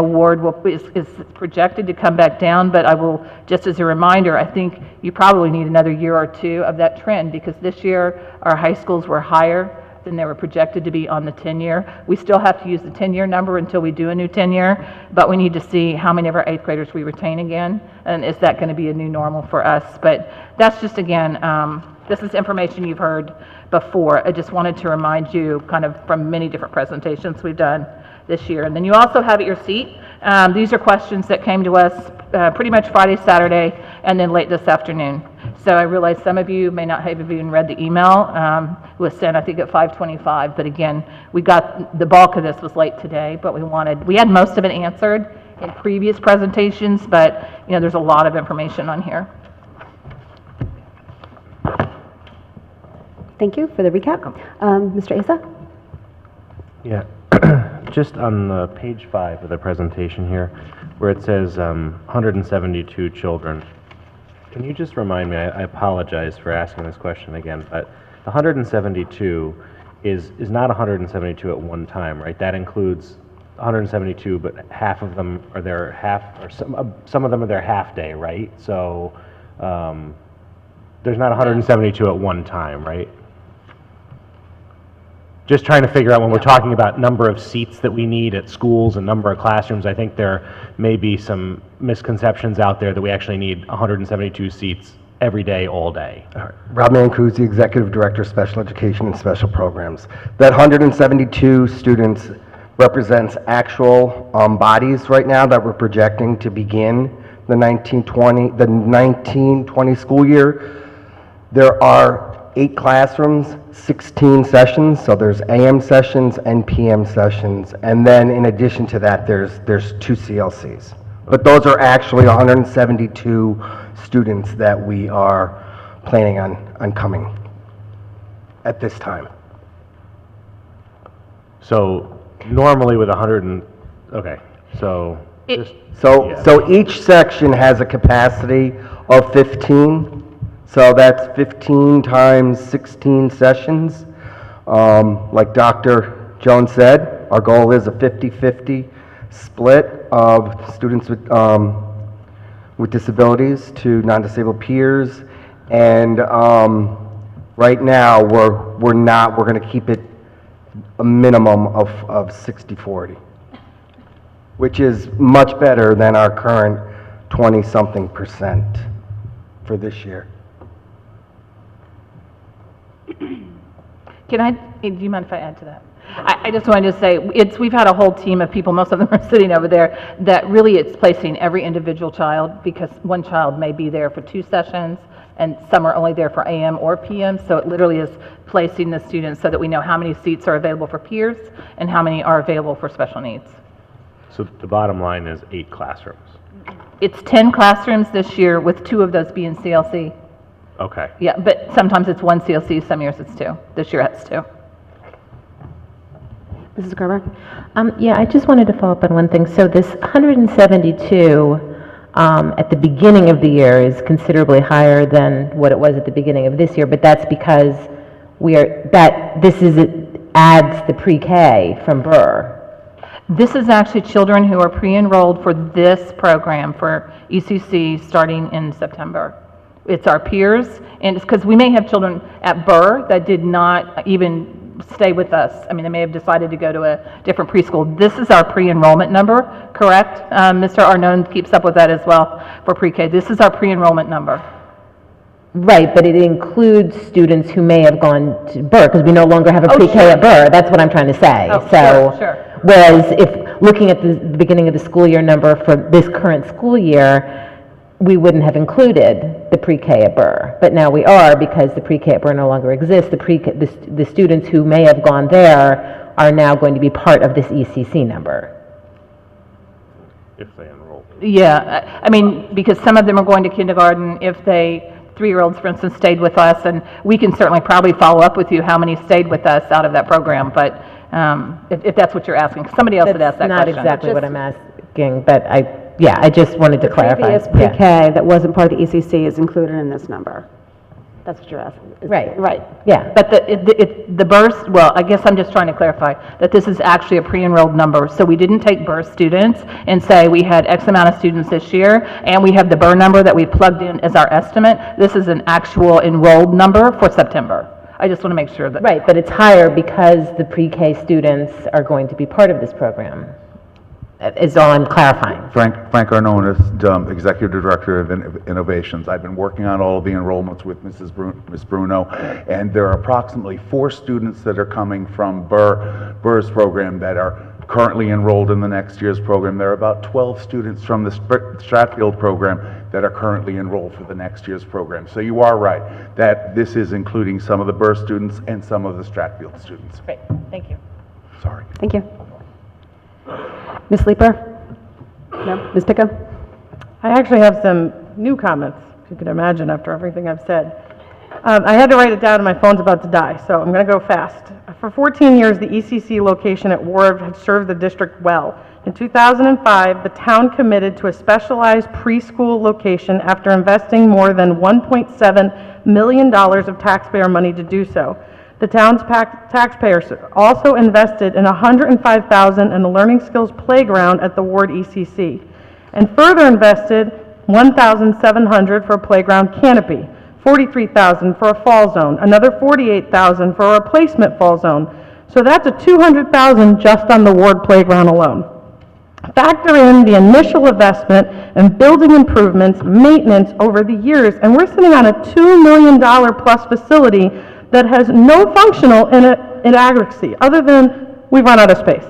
Ward is projected to come back down, but I will, just as a reminder, I think you probably need another year or two of that trend, because this year our high schools were higher than they were projected to be on the 10-year. We still have to use the 10-year number until we do a new 10-year, but we need to see how many of our 8th graders we retain again, and is that going to be a new normal for us? But that's just, again, this is information you've heard before. I just wanted to remind you kind of from many different presentations we've done this year. And then you also have at your seat, these are questions that came to us pretty much Friday, Saturday, and then late this afternoon. So I realize some of you may not have even read the email. It was sent, I think, at 5:25. But again, we got the bulk of this was late today, but we had most of it answered in previous presentations, but there's a lot of information on here. Thank you for the recap. Mr. Asa? Yeah, just on page 5 of the presentation here, where it says 172 children. Can you just remind me, I apologize for asking this question again, but the 172 is not 172 at one time, right? That includes 172, but half of them are their half, or some of them are their half day, right? So there's not 172 at one time, right? Just trying to figure out when we're talking about number of seats that we need at schools and number of classrooms, I think there may be some misconceptions out there that we actually need 172 seats every day, all day. All right. Rob Mancusi, Executive Director of Special Education and Special Programs. That 172 students represents actual bodies right now that we're projecting to begin the 1920 school year. There are 8 classrooms, 16 sessions, so there's AM sessions and PM sessions, and then in addition to that, there's 2 CLCs. But those are actually 172 students that we are planning on coming at this time. So normally with 100 okay, so so each section has a capacity of 15. So that's 15 times 16 sessions. Like Dr. Jones said, our goal is a 50-50 split of students with disabilities to non-disabled peers. And right now, we're going to keep it a minimum of 60-40, which is much better than our current 20-something% for this year. Do you mind if I add to that? I just wanted to say, we've had a whole team of people, most of them are sitting over there, that really it's placing every individual child, because one child may be there for 2 sessions, and some are only there for AM or PM, so it literally is placing the students so that we know how many seats are available for peers and how many are available for special needs. So the bottom line is 8 classrooms. It's 10 classrooms this year, with 2 of those being CLC. Okay. Yeah, but sometimes it's 1 CLC, some years it's 2. This year it's 2. Mrs. Gerber? Yeah, I just wanted to follow up on one thing. So this 172 at the beginning of the year is considerably higher than what it was at the beginning of this year, but that's because adds the pre-K from Burr. This is actually children who are pre-enrolled for this program for ECC starting in September. It's our peers, and it's because we may have children at Burr that did not even stay with us. I mean, they may have decided to go to a different preschool. This is our pre-enrollment number, correct? Mr. Arnone keeps up with that as well for pre-K. This is our pre-enrollment number. Right, but it includes students who may have gone to Burr, because we no longer have a pre-K sure. at Burr. That's what I'm trying to say. Oh, So, sure. whereas if looking at the beginning of the school year number for this current school year, we wouldn't have included the pre-K at Burr. But now we are, because the pre-K at Burr no longer exists. The students who may have gone there are now going to be part of this ECC number. If they enroll. Yeah, I mean, because some of them are going to kindergarten if they, 3-year-olds, for instance, stayed with us, and we can certainly probably follow up with you how many stayed with us out of that program, but if that's what you're asking. Somebody else had asked that question. That's not exactly what I'm asking, but I just wanted to clarify. Previous pre-K that wasn't part of the ECC is included in this number. That's what you're asking. Right. Right. Yeah. But the burst, well, I guess I'm just trying to clarify that this is actually a pre-enrolled number. So we didn't take burst students and say we had X amount of students this year, and we have the Burr number that we plugged in as our estimate. This is an actual enrolled number for September. I just want to make sure that. Right, but it's higher because the pre-K students are going to be part of this program, is all I'm clarifying. Frank Arnonis, Executive Director of Innovations. I've been working on all of the enrollments with Ms. Bruno, and there are approximately 4 students that are coming from Burr's program that are currently enrolled in the next year's program. There are about 12 students from the Stratfield program that are currently enrolled for the next year's program. So you are right, that this is including some of the Burr students and some of the Stratfield students. Great, thank you. Sorry. Thank you. Ms. Sleeper? No? Ms. Picco? I actually have some new comments, if you can imagine, after everything I've said. I had to write it down and my phone's about to die, so I'm going to go fast. For 14 years, the ECC location at Warv had served the district well. In 2005, the town committed to a specialized preschool location after investing more than $1.7 million of taxpayer money to do so. The town's taxpayers also invested in $105,000 in a learning skills playground at the Ward ECC, and further invested $1,700 for a playground canopy, $43,000 for a fall zone, another $48,000 for a replacement fall zone. So that's a $200,000 just on the Ward playground alone. Factor in the initial investment and building improvements, maintenance over the years, and we're sitting on a $2 million plus facility that has no functional inadequacy other than we run out of space.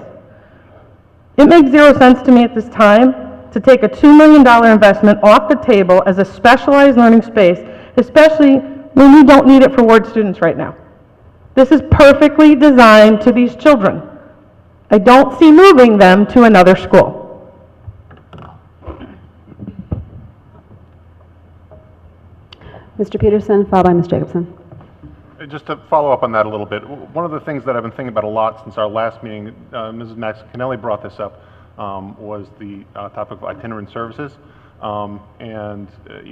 It makes zero sense to me at this time to take a $2 million investment off the table as a specialized learning space, especially when we don't need it for Ward students right now. This is perfectly designed to these children. I don't see moving them to another school. Mr. Peterson, followed by Ms. Jacobson. Just to follow up on that a little bit, one of the things that I've been thinking about a lot since our last meeting, Mrs. McAnally brought this up, was the topic of itinerant services. You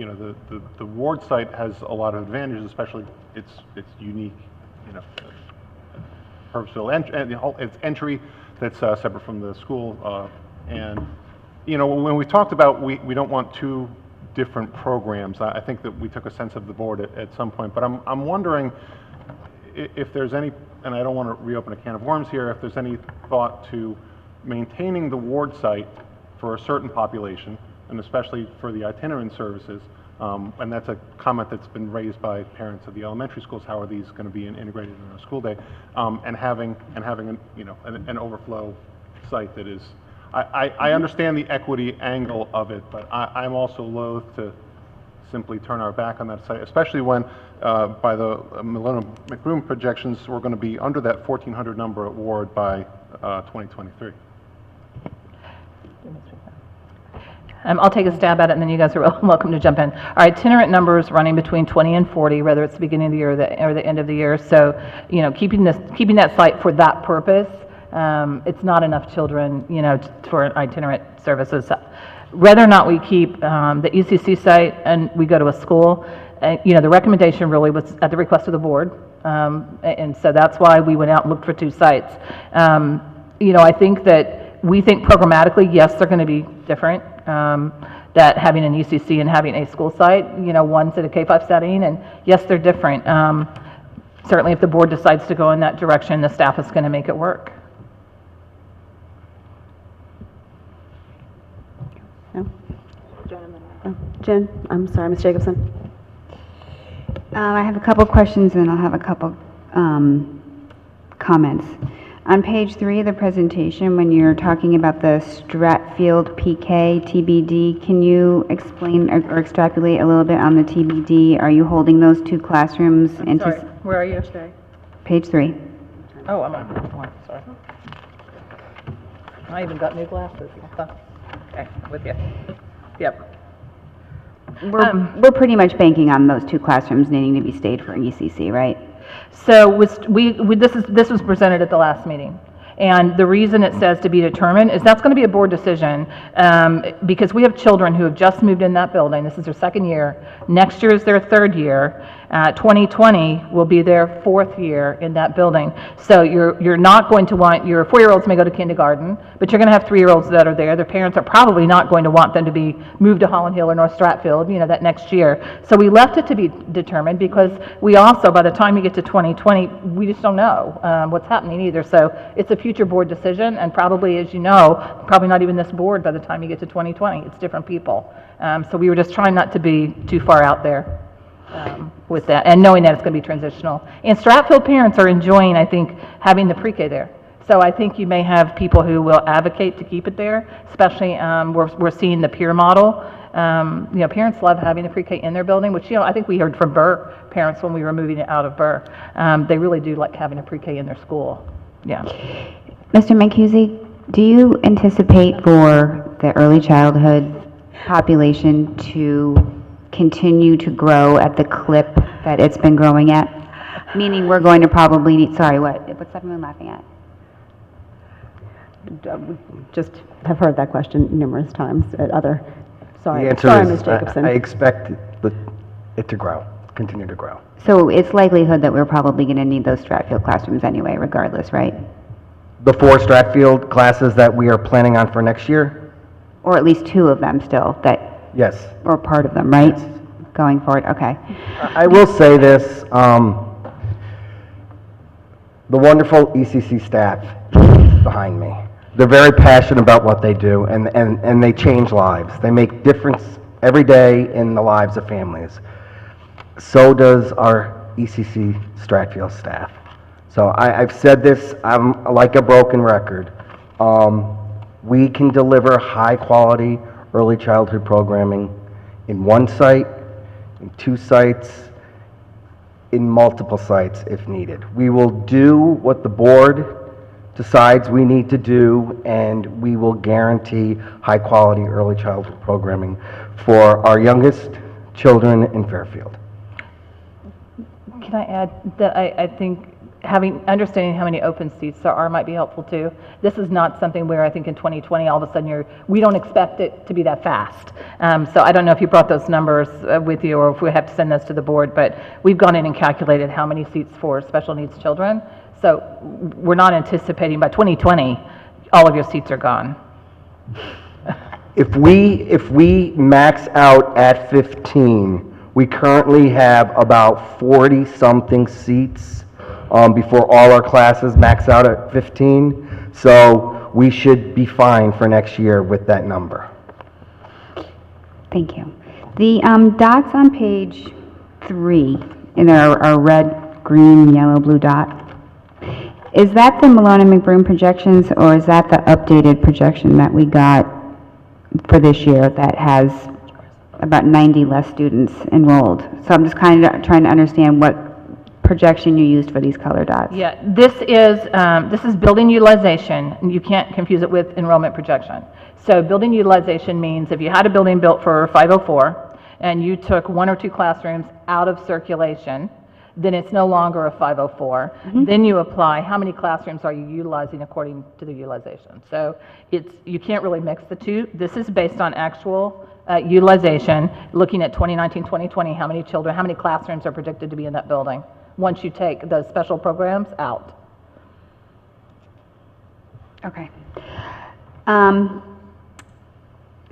know, the Ward site has a lot of advantages, especially its unique, you know, purpose-built its entry that's separate from the school. And you know, when we talked about we don't want 2 different programs, I think that we took a sense of the board at some point. But I'm wondering if there's any, and I don't want to reopen a can of worms here, if there's any thought to maintaining the Ward site for a certain population, and especially for the itinerant services, and that's a comment that's been raised by parents of the elementary schools. How are these going to be integrated in our school day? And having you know, an overflow site that is. I understand the equity angle of it, but I'm also loath to simply turn our back on that site, especially when, by the Milone McBroom projections, we're going to be under that 1,400 number at Ward by 2023. I'll take a stab at it, and then you guys are welcome to jump in. Our itinerant numbers running between 20 and 40, whether it's the beginning of the year or the end of the year. So, you know, keeping that site for that purpose, it's not enough children, you know, for itinerant services. Whether or not we keep the ECC site and we go to a school, you know, the recommendation really was at the request of the board, and so that's why we went out and looked for 2 sites. You know, I think that we think programmatically, yes, they're going to be different. That having an ECC and having a school site, you know, one's at a K-5 setting, and yes, they're different. Certainly, if the board decides to go in that direction, the staff is going to make it work. No? Jen, I'm sorry, Ms. Jacobson. I have a couple questions and I'll have a couple comments. On page 3 of the presentation, when you're talking about the Stratfield PK TBD, can you explain or extrapolate a little bit on the TBD? Are you holding those 2 classrooms? Sorry, where are you today? Page 3. Oh, I'm on page 1, sorry. I even got new glasses. Okay, with you. Yep. We're pretty much banking on those 2 classrooms needing to be stayed for ECC, right? So this was presented at the last meeting. And the reason it says to be determined is that's going to be a board decision because we have children who have just moved in that building. This is their 2nd year. Next year is their 3rd year. 2020 will be their 4th year in that building. So you're not going to want, your 4-year-olds may go to kindergarten, but you're going to have 3-year-olds that are there. Their parents are probably not going to want them to be moved to Holland Hill or North Stratfield, that next year. So we left it to be determined because we also, by the time you get to 2020, we just don't know what's happening either. So it's a future board decision, and probably, as you know, probably not even this board by the time you get to 2020. It's different people. So we were just trying not to be too far out there with that, and knowing that it's going to be transitional. And Stratfield parents are enjoying, I think, having the pre-K there. So I think you may have people who will advocate to keep it there, especially we're seeing the peer model. Parents love having the pre-K in their building, which, I think we heard from Burr parents when we were moving it out of Burr. They really do like having a pre-K in their school. Yeah. Mr. Mancusi, do you anticipate for the early childhood population to continue to grow at the clip that it's been growing at? Meaning we're going to probably need, sorry, what's everyone laughing at? Just have heard that question numerous times at other, sorry. The answer Sorry, is, Ms. Jacobson. I expect it to grow, continue to grow. So it's likelihood that we're probably going to need those Stratfield classrooms anyway, regardless, right? The 4 Stratfield classes that we are planning on for next year? Or at least 2 of them still, Yes. or part of them, right? Yes. Going forward, okay. I will say this, the wonderful ECC staff behind me. They're very passionate about what they do, and they change lives. They make difference every day in the lives of families. So does our ECC Stratfield staff. So I've said this, I'm like a broken record. We can deliver high-quality early childhood programming in 1 site, in 2 sites, in multiple sites if needed. We will do what the board decides we need to do, and we will guarantee high-quality early childhood programming for our youngest children in Fairfield. Can I add that I think understanding how many open seats there are might be helpful too. This is not something where I think in 2020 all of a sudden we don't expect it to be that fast. So I don't know if you brought those numbers with you or if we have to send those to the board, but we've gone in and calculated how many seats for special needs children. So we're not anticipating by 2020 all of your seats are gone. If we max out at 15, we currently have about 40-something seats before all our classes max out at 15. So we should be fine for next year with that number. Thank you. The dots on page 3, and there are red, green, yellow, blue dot. Is that the Milone and McBroom projections, or is that the updated projection that we got for this year that has about 90 less students enrolled? So I'm just kind of trying to understand what projection you used for these color dots. Yeah, this is building utilization, and you can't confuse it with enrollment projection. So building utilization means if you had a building built for 504 and you took 1 or 2 classrooms out of circulation, then it's no longer a 504. Mm-hmm. Then you apply how many classrooms are you utilizing according to the utilization. So you can't really mix the two. This is based on actual utilization, looking at 2019, 2020, how many classrooms are predicted to be in that building once you take those special programs out. Okay.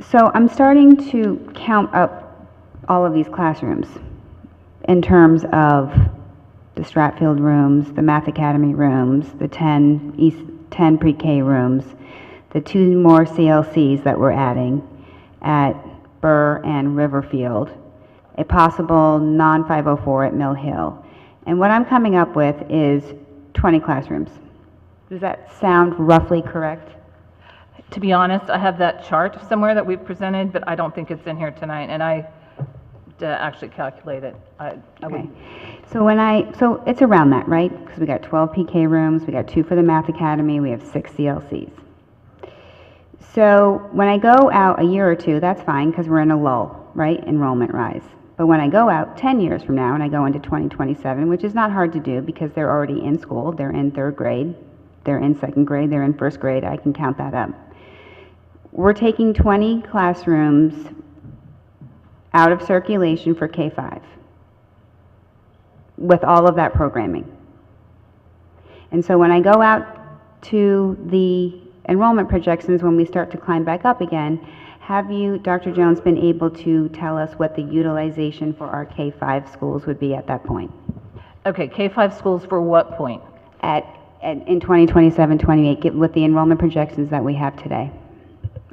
So I'm starting to count up all of these classrooms in terms of the Stratfield rooms, the Math Academy rooms, the 10 pre-K rooms, the 2 more CLCs that we're adding at Burr and Riverfield, a possible non-504 at Mill Hill. And what I'm coming up with is 20 classrooms. Does that sound roughly correct? To be honest, I have that chart somewhere that we've presented, but I don't think it's in here tonight, and I to actually calculate it. I Okay. So it's around that, right? Because we got 12 PK rooms, we got 2 for the Math Academy, we have 6 CLCs. So when I go out a year or two, that's fine because we're in a lull, right? Enrollment rise. But when I go out 10 years from now and I go into 2027, which is not hard to do because they're already in school, they're in 3rd grade, they're in 2nd grade, they're in 1st grade, I can count that up. We're taking 20 classrooms out of circulation for K-5 with all of that programming. And so when I go out to the enrollment projections, when we start to climb back up again, have you, Dr. Jones, been able to tell us what the utilization for our K-5 schools would be at that point? Okay, K-5 schools for what point? In 2027, 28, with the enrollment projections that we have today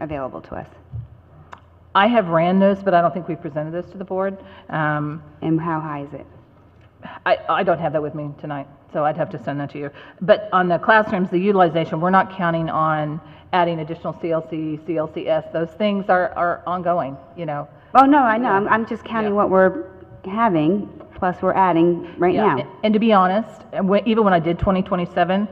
available to us. I have ran those, but I don't think we've presented this to the board. And how high is it? I don't have that with me tonight, so I'd have to send that to you. But on the classrooms, the utilization, we're not counting on adding additional CLC, CLCS. Those things are ongoing, you know. Oh, no, I know. I'm just counting what we're having, plus we're adding right now. And to be honest, even when I did 2027,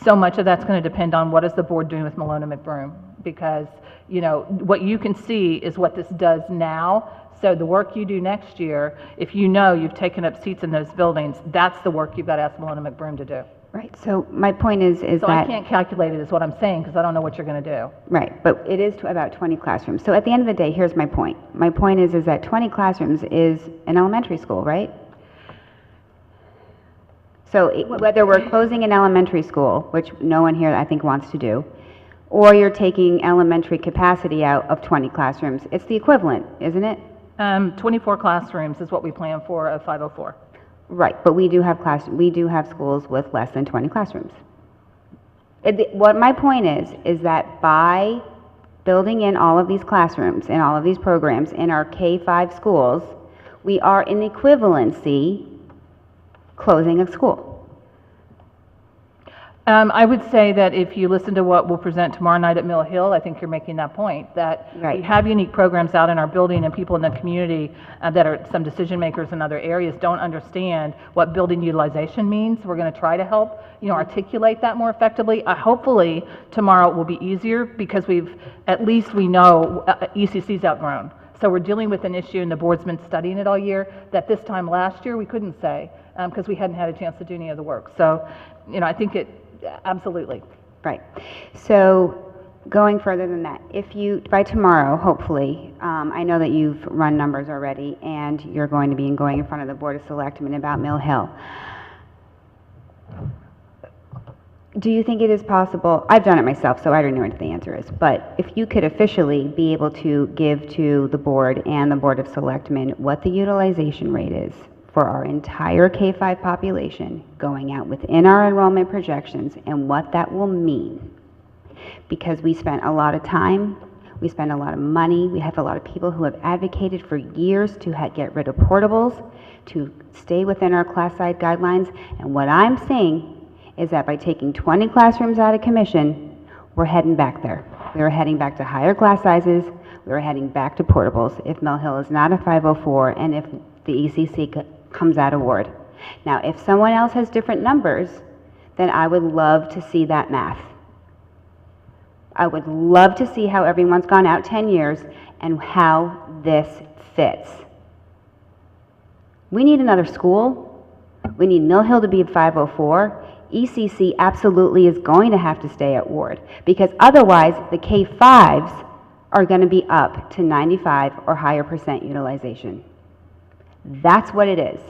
so much of that's going to depend on what is the board doing with Milone and McBroom. Because, you know, what you can see is what this does now. So the work you do next year, if you know you've taken up seats in those buildings, that's the work you've got to ask Milone and McBroom to do. Right, so my point is So that... I can't calculate it is what I'm saying, because I don't know what you're going to do. Right, but it is about 20 classrooms. So at the end of the day, here's my point. My point is that 20 classrooms is an elementary school, right? So whether we're closing an elementary school, which no one here I think wants to do, or you're taking elementary capacity out of 20 classrooms, it's the equivalent, isn't it? 24 classrooms is what we plan for of 504. Right, but we do have schools with less than 20 classrooms. What my point is that by building in all of these classrooms and all of these programs in our K-5 schools, we are in equivalency closing a school. I would say that if you listen to what we'll present tomorrow night at Mill Hill, I think you're making that point, that we have unique programs out in our building and people in the community that are some decision makers in other areas don't understand what building utilization means. We're going to try to help, you know, articulate that more effectively. Hopefully tomorrow it will be easier because we know ECC's outgrown. So we're dealing with an issue, and the board's been studying it all year, that this time last year we couldn't say because we hadn't had a chance to do any of the work. So, you know, I think absolutely. Right. So going further than that, if you, by tomorrow, hopefully, I know that you've run numbers already and you're going to be going in front of the Board of Selectmen about Mill Hill. Do you think it is possible, I've done it myself, so I don't know what the answer is, but if you could officially be able to give to the board and the Board of Selectmen what the utilization rate is for our entire K-5 population going out within our enrollment projections and what that will mean. Because we spent a lot of time, we spent a lot of money, we have a lot of people who have advocated for years to get rid of portables, to stay within our class size guidelines, and what I'm saying is that by taking 20 classrooms out of commission, we're heading back there. We're heading back to higher class sizes, we're heading back to portables if Mill Hill is not a 504 and if the ECC comes out of ward. Now, if someone else has different numbers, then I would love to see that math. I would love to see how everyone's gone out 10 years and how this fits. We need another school. We need Mill Hill to be a 504. ECC absolutely is going to have to stay at ward because otherwise the K-5s are going to be up to 95 or higher % utilization. That's what it is.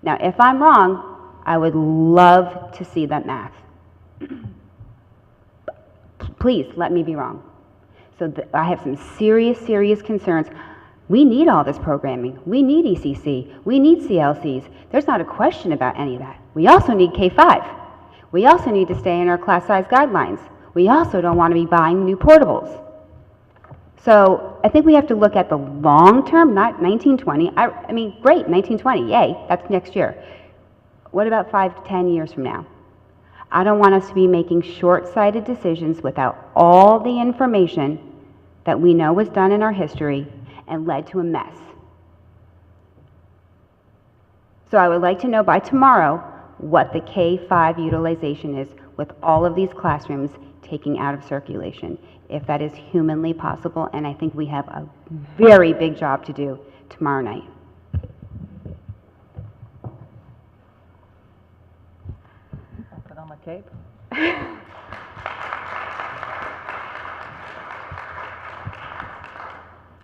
Now, if I'm wrong, I would love to see that math. Please let me be wrong. So I have some serious concerns. We need all this programming. We need ECC. We need CLCs. There's not a question about any of that. We also need K-5. We also need to stay in our class size guidelines. We also don't want to be buying new portables. So I think we have to look at the long term, not 1920. I mean, great, 1920, yay, that's next year. What about 5 to 10 years from now? I don't want us to be making short-sighted decisions without all the information that we know was done in our history and led to a mess. So I would like to know by tomorrow what the K-5 utilization is with all of these classrooms taking out of circulation, if that is humanly possible, and I think we have a very big job to do tomorrow night. I'll put on my cape.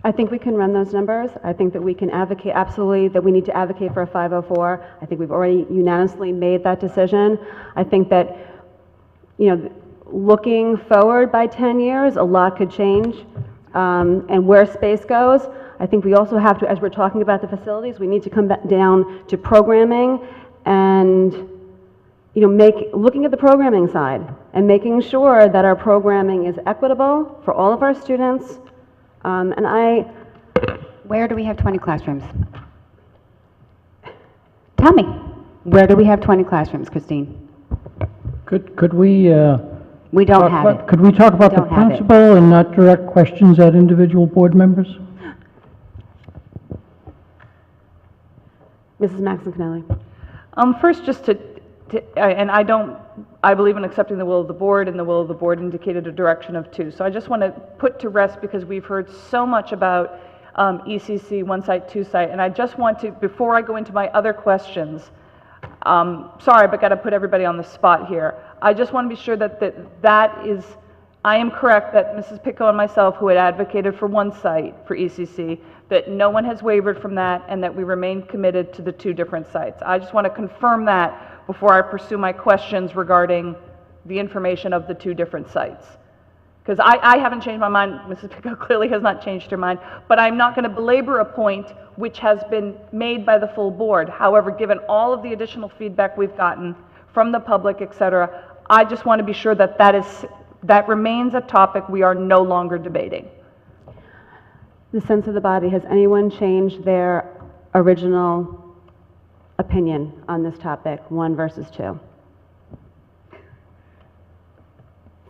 I think we can run those numbers. I think that we can advocate, absolutely, that we need to advocate for a 504. I think we've already unanimously made that decision. I think that, you know, looking forward by 10 years, a lot could change. And where space goes, I think we also have to, as we're talking about the facilities, we need to come back down to programming and, you know, looking at the programming side and making sure that our programming is equitable for all of our students. Where do we have 20 classrooms? Tell me, where do we have 20 classrooms, Christine? Could we? We don't have it. Could we talk about the principal and not direct questions at individual board members? Mrs. Maxon-Cannelli. First, just I believe in accepting the will of the board, and the will of the board indicated a direction of 2. So I just want to put to rest, because we've heard so much about ECC, one site, two site, and I just want to, before I go into my other questions, sorry, but got to put everybody on the spot here. I just want to be sure that is, I am correct that Mrs. Picco and myself, who had advocated for one site for ECC, that no one has wavered from that, and that we remain committed to the 2 different sites. I just want to confirm that before I pursue my questions regarding the information of the 2 different sites. Because I haven't changed my mind, Mrs. Picco clearly has not changed her mind, but I'm not going to belabor a point which has been made by the full board. However, given all of the additional feedback we've gotten from the public, et cetera, I just want to be sure that that remains a topic we are no longer debating. The sense of the body, has anyone changed their original opinion on this topic, 1 versus 2?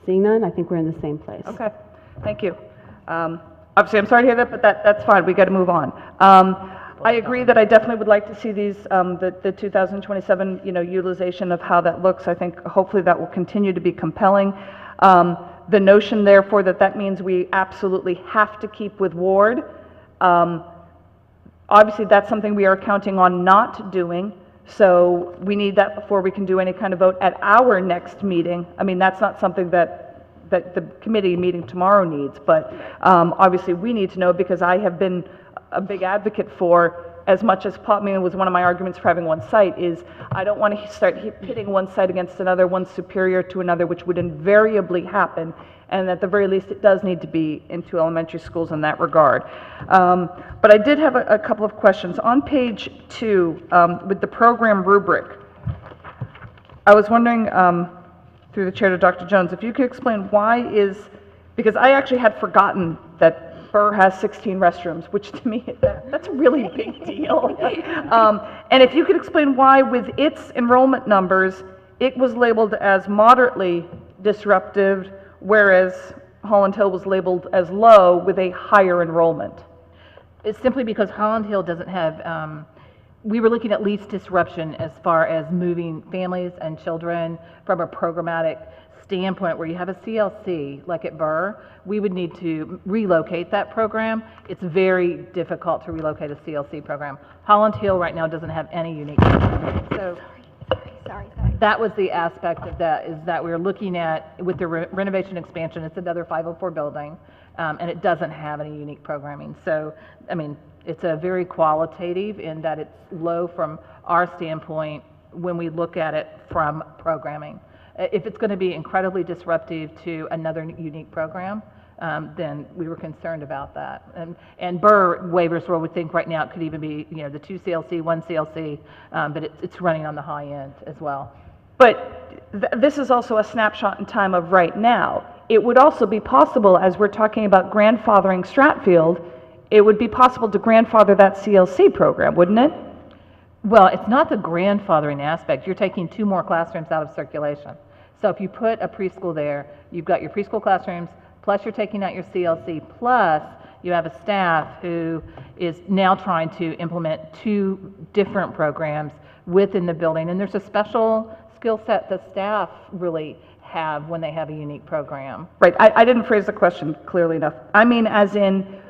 Seeing none, I think we're in the same place. Okay, thank you. Obviously, I'm sorry to hear that, but that's fine. We got to move on. I agree that I definitely would like to see these, the 2027, utilization of how that looks. I think hopefully that will continue to be compelling. The notion, therefore, that means we absolutely have to keep with Ward. Obviously, that's something we are counting on not doing, so we need that before we can do any kind of vote at our next meeting. I mean, that's not something that the committee meeting tomorrow needs, but obviously we need to know, because I have been a big advocate for, as much as was one of my arguments for having one site, is I don't want to start pitting one site against another, one superior to another, which would invariably happen, and at the very least it does need to be in 2 elementary schools in that regard. But I did have a couple of questions. On page 2, with the program rubric, I was wondering, through the chair to Dr. Jones, if you could explain because I actually had forgotten that Burr has 16 restrooms, which to me, that's a really big deal. And if you could explain why, with its enrollment numbers, it was labeled as moderately disruptive, whereas Holland Hill was labeled as low with a higher enrollment. It's simply because Holland Hill doesn't have, we were looking at least disruption as far as moving families and children from a programmatic standpoint. Where you have a CLC like at Burr, we would need to relocate that program. It's very difficult to relocate a CLC program. Holland Hill right now doesn't have any unique programs. So sorry. That was the aspect of that, is that we were looking at, with the renovation expansion, it's another 504 building, and it doesn't have any unique programming. So, I mean, it's a very qualitative in that it's low from our standpoint when we look at it from programming. If it's going to be incredibly disruptive to another unique program, then we were concerned about that. And Burr waivers, where we think right now it could even be, the 2 CLC, 1 CLC, but it's running on the high end as well. But this is also a snapshot in time of right now. it would also be possible, as we're talking about grandfathering Stratfield, it would be possible to grandfather that CLC program, wouldn't it? Well, it's not the grandfathering aspect. You're taking 2 more classrooms out of circulation. So if you put a preschool there, you've got your preschool classrooms, plus you're taking out your CLC, plus you have a staff who is now trying to implement 2 different programs within the building. And there's a special skill set that staff really have when they have a unique program. Right, I didn't phrase the question clearly enough. I mean, as in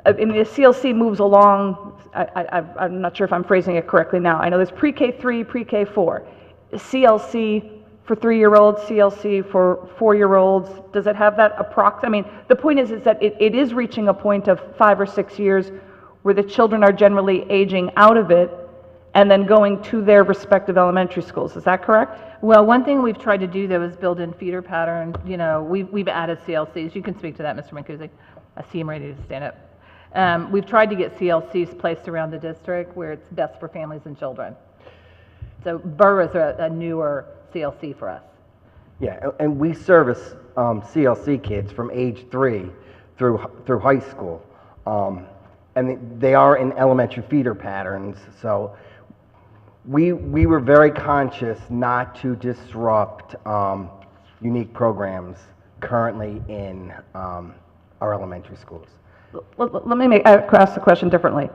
the CLC moves along, I'm not sure if I'm phrasing it correctly now. I know there's pre-K3, pre-K4. CLC for 3-year-olds, CLC for 4-year-olds, does it have that I mean, the point is that it is reaching a point of 5 or 6 years where the children are generally aging out of it and then going to their respective elementary schools. Is that correct? Well, one thing we've tried to do, though, is build in feeder patterns. You know, we've added CLCs. You can speak to that, Mr. Mancusi. I see him ready to stand up. We've tried to get CLCs placed around the district where it's best for families and children. So Burr is a newer CLC for us. Yeah, and we service CLC kids from age 3 through high school. And they are in elementary feeder patterns, so we were very conscious not to disrupt unique programs currently in our elementary schools. Let me ask the question differently.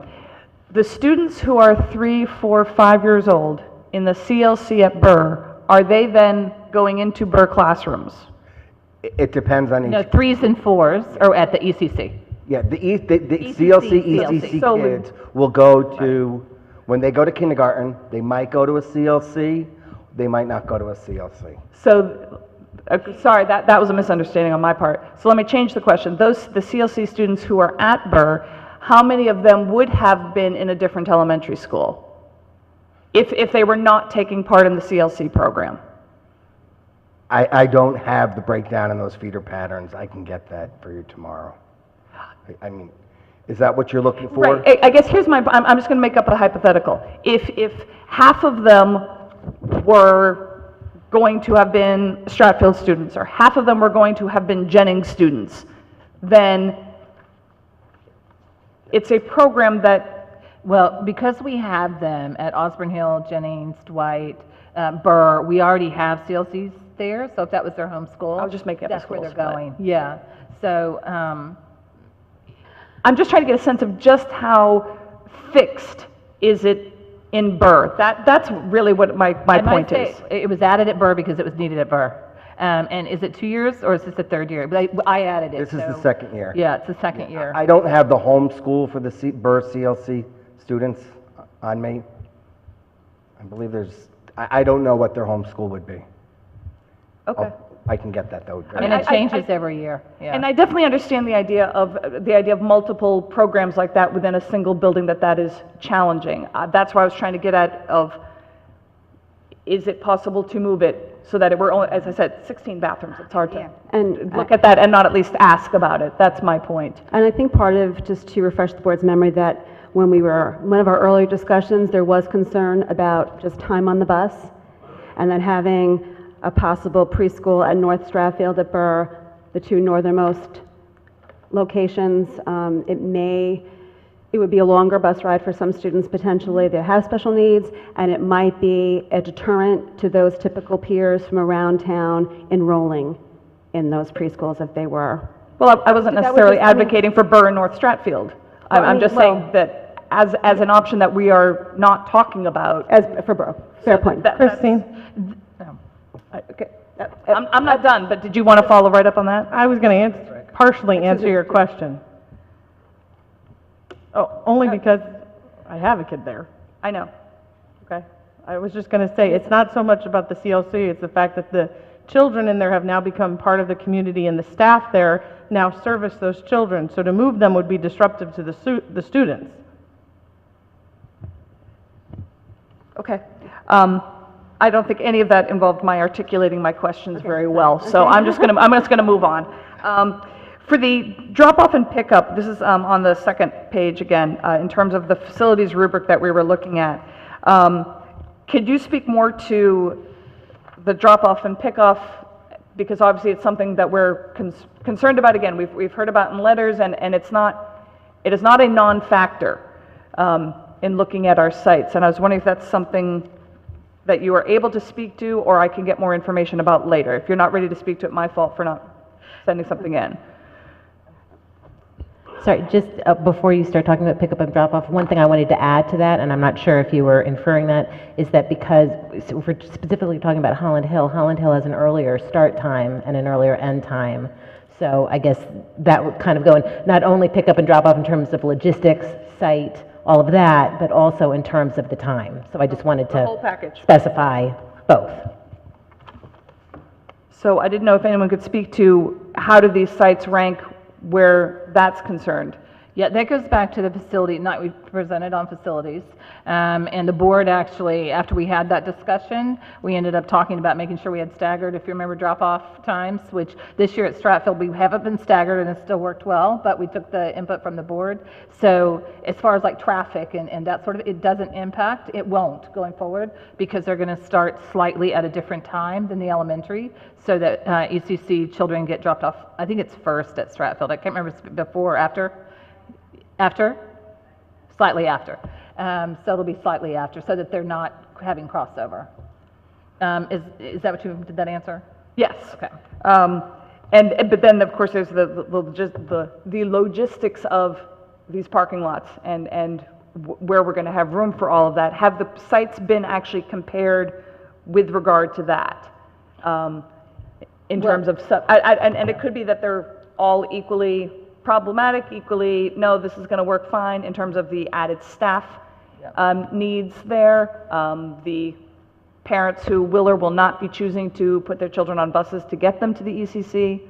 The students who are 3, 4, 5 years old in the CLC at Burr, are they then going into Burr classrooms? It depends on each. No, 3s and 4s are at the ECC. Yeah, the CLC, ECC kids will go to, when they go to kindergarten, they might go to a CLC, they might not go to a CLC. So, sorry, that was a misunderstanding on my part. So let me change the question. The CLC students who are at Burr, how many of them would have been in a different elementary school if they were not taking part in the CLC program? I don't have the breakdown in those feeder patterns. I can get that for you tomorrow. I mean, is that what you're looking for? Right. I guess here's I'm just going to make up a hypothetical. If half of them were going to have been Stratfield students, or half of them were going to have been Jennings students, then it's a program that, well, because we have them at Osborne Hill, Jennings, Dwight, Burr, we already have CLCs there, so if that was their home school, I'll just make it that's where they're going. Yeah. So I'm just trying to get a sense of just how fixed is it in Burr. That's really what my point is. It was added at Burr because it was needed at Burr. And is it 2 years or is this the 3rd year? But I added it. This is the 2nd year. Yeah, it's the 2nd year. I don't have the home school for the Burr CLC students on me. I believe I don't know what their home school would be. Okay. I can get that though. And it changes every year. Yeah. And I definitely understand the idea of multiple programs like that within a single building, that is challenging. That's why I was trying to get at is it possible to move it so that it were only, as I said, 16 bathrooms. It's hard to look at that and not at least ask about it. That's my point. And I think part of, just to refresh the board's memory, that when one of our earlier discussions, there was concern about just time on the bus, and then having a possible preschool at North Stratfield at Burr, the 2 northernmost locations. It would be a longer bus ride for some students potentially that have special needs, and it might be a deterrent to those typical peers from around town enrolling in those preschools if they were. Well, I wasn't necessarily advocating for Burr and North Stratfield. I'm just saying that as an option that we are not talking about. As for Burr, fair point. Christine? Okay. I'm not done, but did you want to follow right up on that? I was going to partially answer your question. Oh, only because I have a kid there. I know. Okay. I was just going to say, it's not so much about the CLC, it's the fact that the children in there have now become part of the community, and the staff there now service those children. So to move them would be disruptive to the students. Okay. I don't think any of that involved my articulating my questions very well, so I'm just going to move on. For the drop-off and pickup, this is on the second page again, in terms of the facilities rubric that we were looking at. Could you speak more to the drop-off and pick-off? because obviously it's something that we're concerned about. Again, we've heard about in letters, and it is not a non-factor in looking at our sites. And I was wondering if that's something that you are able to speak to, or I can get more information about later. If you're not ready to speak to it, my fault for not sending something in. Sorry, just before you start talking about pickup and drop off, one thing I wanted to add to that, and I'm not sure if you were inferring that, is that because so if we're specifically talking about Holland Hill has an earlier start time and an earlier end time. So I guess that would kind of go in, not only pick up and drop off in terms of logistics, site, all of that, but also in terms of the time. So I just wanted The to whole package. specify both. So I didn't know if anyone could speak to how do these sites rank where that's concerned. Yeah, that goes back to the facility night we presented on facilities. And the board actually, after we had that discussion, we ended up talking about making sure we had staggered, if you remember, drop-off times, which this year at Stratfield, we haven't been staggered and it still worked well, but we took the input from the board. So as far as like traffic and that sort of, it doesn't impact, it won't going forward, because they're gonna start slightly at a different time than the elementary, so that ECC children get dropped off, I think it's first at Stratfield. I can't remember if it's before or after. After? Slightly after. So it'll be slightly after, so that they're not having crossover. Is that what you, did that answer? Yes. Okay. But then, of course, there's the logistics of these parking lots and where we're going to have room for all of that. Have the sites been actually compared with regard to that? In terms of, and it could be that they're all equally problematic, equally, no, this is going to work fine in terms of the added staff needs there, the parents who will or will not be choosing to put their children on buses to get them to the ECC.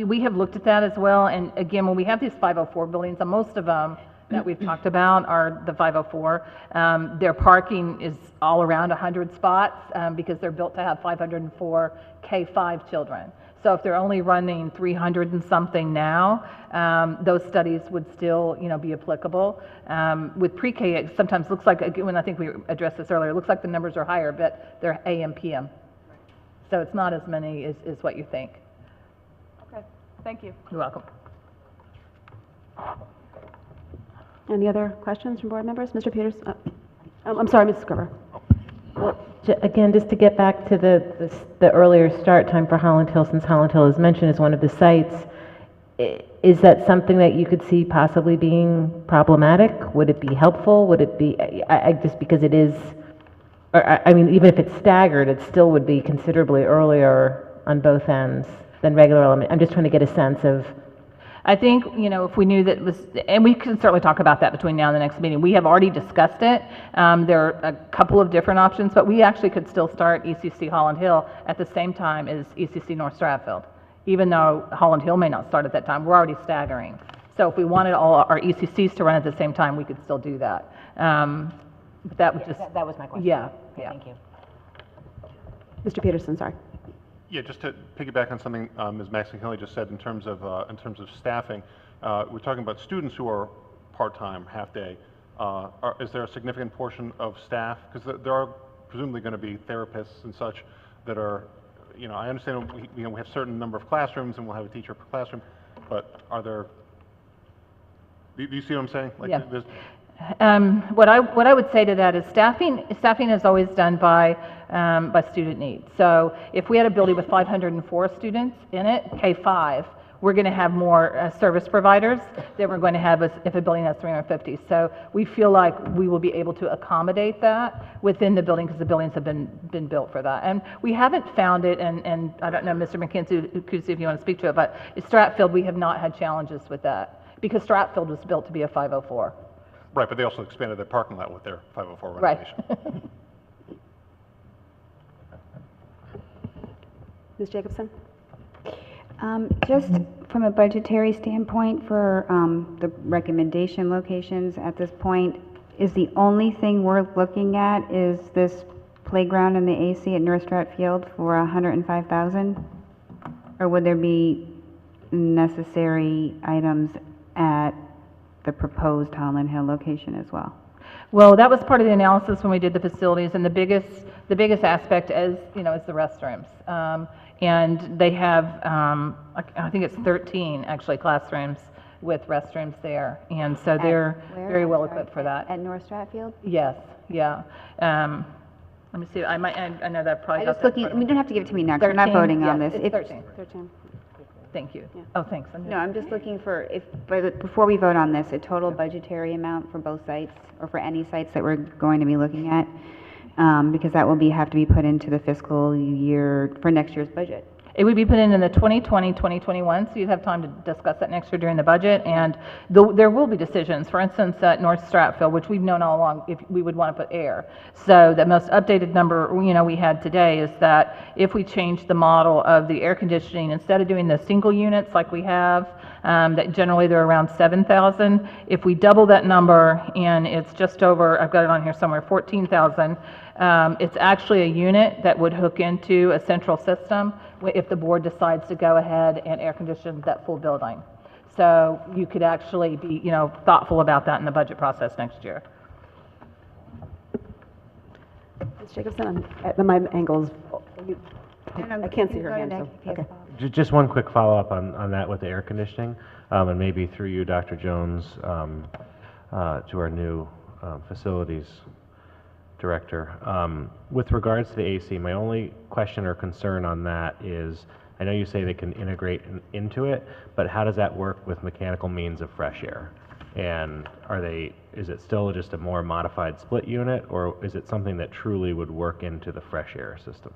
We have looked at that as well, and again, when we have these 504 buildings, and most of them that we've talked about are the 504, their parking is all around 100 spots because they're built to have 504 K-5 children. So if they're only running 300 and something now, those studies would still, be applicable. With pre-K, it sometimes looks like, when I think we addressed this earlier, it looks like the numbers are higher, but they're AM, PM. So it's not as many as what you think. Okay, thank you. You're welcome. Any other questions from board members? Mr. Peters? I'm sorry, Mrs. Gerber. Well, again, just to get back to the earlier start time for Holland Hill, since Holland Hill is mentioned as one of the sites, is that something that you could see possibly being problematic? Would it be helpful? Would it be, just because it is, I mean, even if it's staggered, it still would be considerably earlier on both ends than regular element. I'm just trying to get a sense of. I think, if we knew that it was, and we can certainly talk about that between now and the next meeting. We have already discussed it. There are a couple of different options, but we actually could still start ECC Holland Hill at the same time as ECC North Stratfield. Even though Holland Hill may not start at that time, we're already staggering. So if we wanted all our ECCs to run at the same time, we could still do that. But that would That was my question. Yeah. Thank you. Mr. Peterson, sorry. Yeah, just to piggyback on something Ms. Maxine-Kelly just said in terms of staffing, we're talking about students who are part-time, half-day. Is there a significant portion of staff? Because there are presumably going to be therapists and such that are, I understand we have a certain number of classrooms and we'll have a teacher per classroom, but are there, do you see what I'm saying? Like, yeah. What I would say to that is staffing is always done by student need. So if we had a building with 504 students in it, K-5, we're going to have more service providers than we're going to have if a building has 350. So we feel like we will be able to accommodate that within the building because the buildings have been built for that. And we haven't found it, and I don't know, Mr. McKenzie, if you want to speak to it, but at Stratfield, we have not had challenges with that because Stratfield was built to be a 504. Right, but they also expanded their parking lot with their 504 renovation. Right. Ms. Jacobson? Just from a budgetary standpoint for the recommendation locations at this point, is the only thing we're looking at is this playground and the AC at North Stratfield for $105,000? Or would there be necessary items at the proposed Holland Hill location as well? Well, that was part of the analysis when we did the facilities, and the biggest aspect is, you know, is the restrooms. And they have, I think it's 13 actually classrooms with restrooms there, and so they're very well equipped for that. At North Stratfield? Yes, yeah. Let me see, I know that probably I got just that. looking, you don't have to give it to me now, 'cause we're not 13? voting on Yes, this. it's If- 13. 13. Thank you. Oh, thanks. No, I'm just looking for, before we vote on this, a total budgetary amount for both sites, or for any sites that we're going to be looking at, because that will have to be put into the fiscal year, for next year's budget. It would be put in the 2020, 2021, so you'd have time to discuss that next year during the budget, and there will be decisions. For instance, at North Stratfield, which we've known all along, if we would want to put air. So the most updated number, you know, we had today is that if we change the model of the air conditioning, instead of doing the single units like we have, that generally they're around 7,000, if we double that number and it's just over, I've got it on here somewhere, 14,000, it's actually a unit that would hook into a central system if the board decides to go ahead and air condition that full building. So you could actually be, you know, thoughtful about that in the budget process next year. Ms. Jacobson, my angles, I can't see her hand. So, okay. Just one quick follow-up on that with the air conditioning, and maybe through you, Dr. Jones, to our new facilities director. With regards to the AC, my only question or concern on that is, I know you say they can integrate into it, but how does that work with mechanical means of fresh air? And is it still just a more modified split unit, or is it something that truly would work into the fresh air system?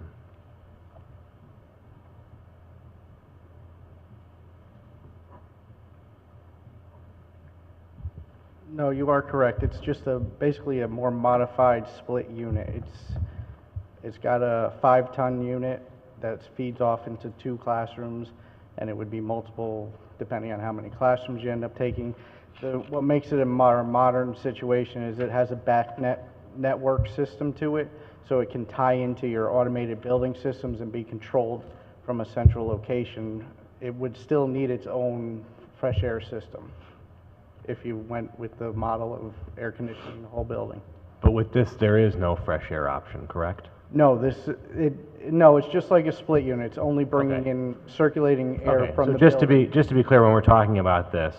No, you are correct. It's just basically a more modified split unit. It's got a 5-ton unit that feeds off into 2 classrooms, and it would be multiple depending on how many classrooms you end up taking. What makes it a more modern situation is it has a network system to it, so it can tie into your automated building systems and be controlled from a central location. It would still need its own fresh air system if you went with the model of air conditioning the whole building. But with this, there is no fresh air option, correct? No, no, it's just like a split unit. It's only bringing in circulating air from the building. Just to be clear, when we're talking about this,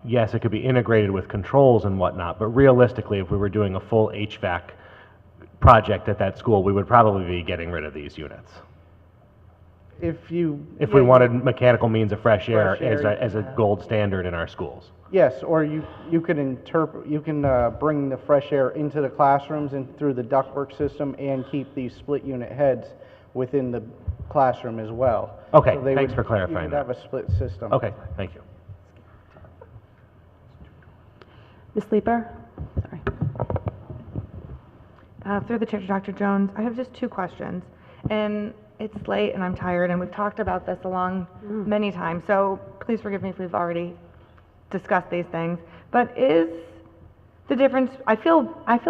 yes, it could be integrated with controls and whatnot, but realistically, if we were doing a full HVAC project at that school, we would probably be getting rid of these units. If we wanted mechanical means of fresh air as a gold standard in our schools. Yes, or you can bring the fresh air into the classrooms and through the ductwork system and keep these split unit heads within the classroom as well. Okay, so thanks for clarifying you would have a split system. Okay, thank you. Ms. Sleeper? Sorry. Through the chair to Dr. Jones, I have just 2 questions. And it's late and I'm tired, and we've talked about this many times, so please forgive me if we've already discussed these things. But is the difference, I feel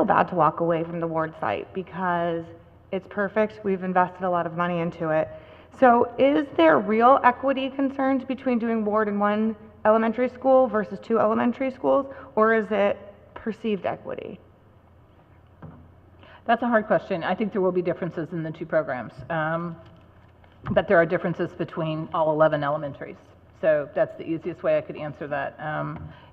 bad to walk away from the Ward site because it's perfect. We've invested a lot of money into it. So is there real equity concerns between doing Ward in 1 elementary school versus 2 elementary schools, or is it perceived equity? That's a hard question. I think there will be differences in the 2 programs, but there are differences between all 11 elementaries. So that's the easiest way I could answer that.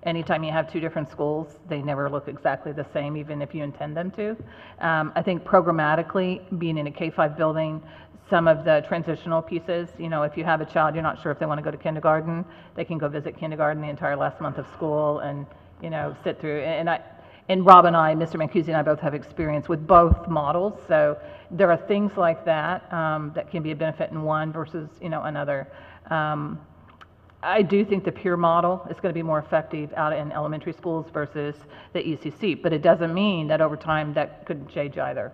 Anytime you have 2 different schools, they never look exactly the same, even if you intend them to. I think programmatically, being in a K-5 building, some of the transitional pieces, you know, if you have a child, you're not sure if they want to go to kindergarten, they can go visit kindergarten the entire last month of school and, you know, sit through. And Rob and I, Mr. Mancusi and I both have experience with both models, so there are things like that that can be a benefit in one versus, you know, another. I do think the peer model is going to be more effective out in elementary schools versus the ECC, but it doesn't mean that over time that couldn't change either.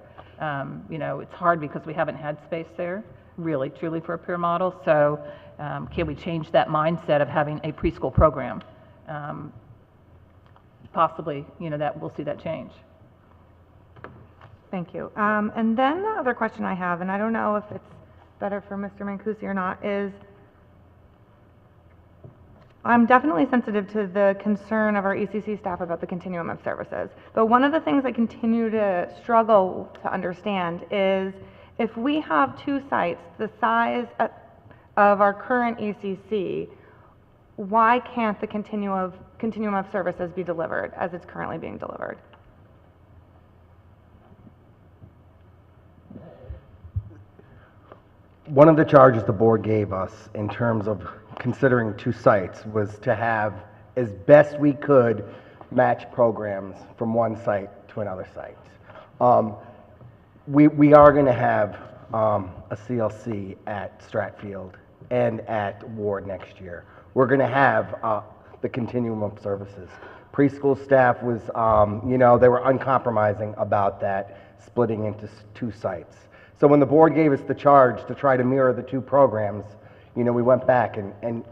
You know, it's hard because we haven't had space there, really, truly, for a peer model, so can we change that mindset of having a preschool program? Possibly, you know, that we'll see that change. Thank you. And then the other question I have, and I don't know if it's better for Mr. Mancusi or not, is I'm definitely sensitive to the concern of our ECC staff about the continuum of services. But one of the things I continue to struggle to understand is if we have two sites the size of our current ECC, why can't the continuum of services be delivered as it's currently being delivered? One of the charges the board gave us in terms of considering two sites was to have, as best we could, match programs from one site to another site. We are going to have a CLC at Stratfield and at Ward next year. We're going to have the continuum of services. Preschool staff was, they were uncompromising about that, splitting into two sites. So when the board gave us the charge to try to mirror the two programs, we went back and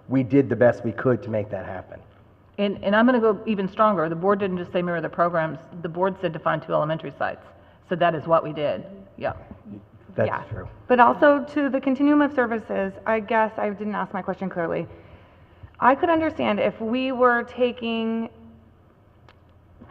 we did the best we could to make that happen. And I'm going to go even stronger. The board didn't just say mirror the programs. The board said to find two elementary sites. So that is what we did. Yeah. That's true. But also to the continuum of services, I guess I didn't ask my question clearly. I could understand if we were taking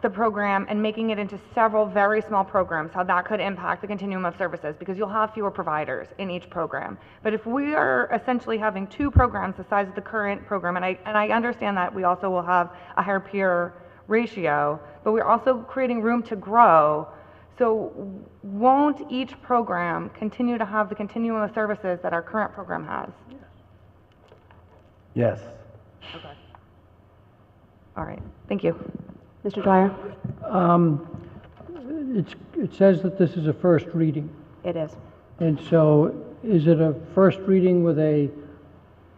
the program and making it into several very small programs, how that could impact the continuum of services, because you'll have fewer providers in each program. But if we are essentially having two programs the size of the current program, and I understand that we also will have a higher peer ratio, but we're also creating room to grow. So won't each program continue to have the continuum of services that our current program has? Yes. Okay. All right, thank you. Mr. Dwyer? It says that this is a first reading. It is. And so is it a first reading with a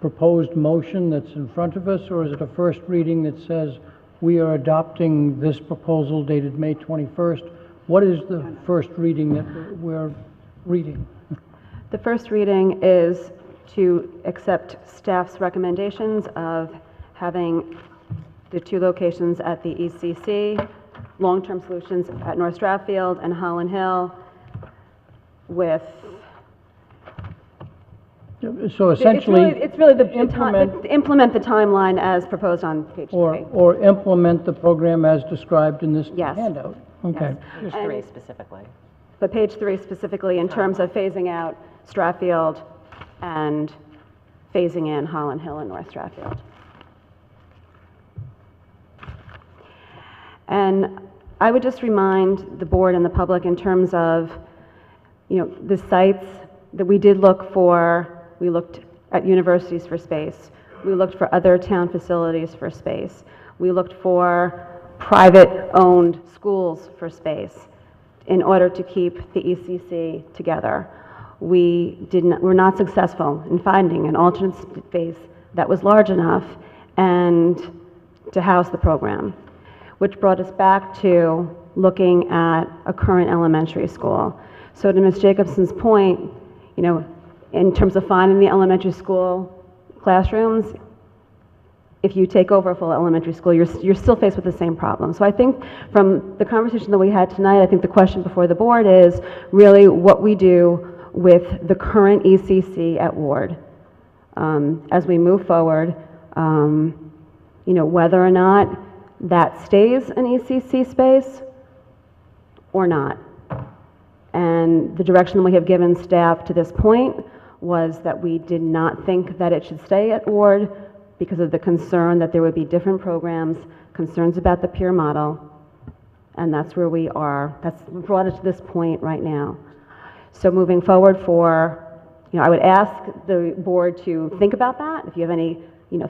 proposed motion that's in front of us, or is it a first reading that says we are adopting this proposal dated May 21st? What is the first reading that we're reading? The first reading is to accept staff's recommendations of having the two locations at the ECC, long-term solutions at North Stratfield and Holland Hill, with... So essentially... It's really the implement the timeline as proposed on page 3. Or implement the program as described in this handout. Okay. Yes. Page 3 specifically. But page 3 specifically in terms of phasing out Stratfield and phasing in Holland Hill and North Stratfield. And I would just remind the board and the public in terms of, the sites that we did look for. We looked at universities for space. We looked for other town facilities for space. We looked for private-owned schools for space in order to keep the ECC together. We're not successful in finding an alternate space that was large enough and to house the program, which brought us back to looking at a current elementary school. So to Ms. Jacobson's point, in terms of finding the elementary school classrooms, if you take over a full elementary school, you're still faced with the same problem. So I think from the conversation that we had tonight, I think the question before the board is really what we do with the current ECC at Ward. As we move forward, whether or not that stays an ECC space or not. And the direction we have given staff to this point was that we did not think that it should stay at Ward because of the concern that there would be different programs, concerns about the peer model, and that's where we are. That's brought us to this point right now. So moving forward I would ask the board to think about that. If you have any,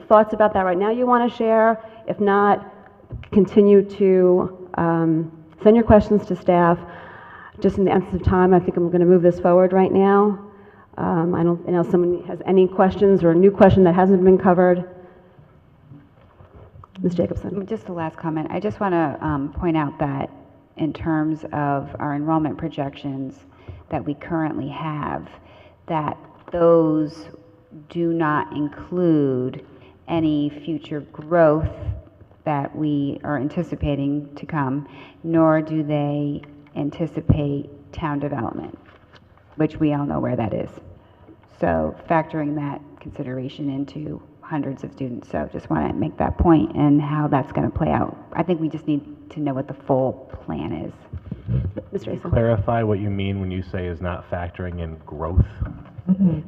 thoughts about that right now you want to share. If not, continue to send your questions to staff. Just in the essence of time, I think I'm going to move this forward right now. I don't know if someone has any questions or a new question that hasn't been covered. Ms. Jacobson. Just the last comment. I just want to point out that in terms of our enrollment projections that we currently have, that those do not include any future growth that we are anticipating to come, nor do they anticipate town development, which we all know where that is. So factoring that consideration into hundreds of students. So just want to make that point and how that's going to play out. I think we just need to know what the full plan is. Mr. Asa. Clarify what you mean when you say is not factoring in growth?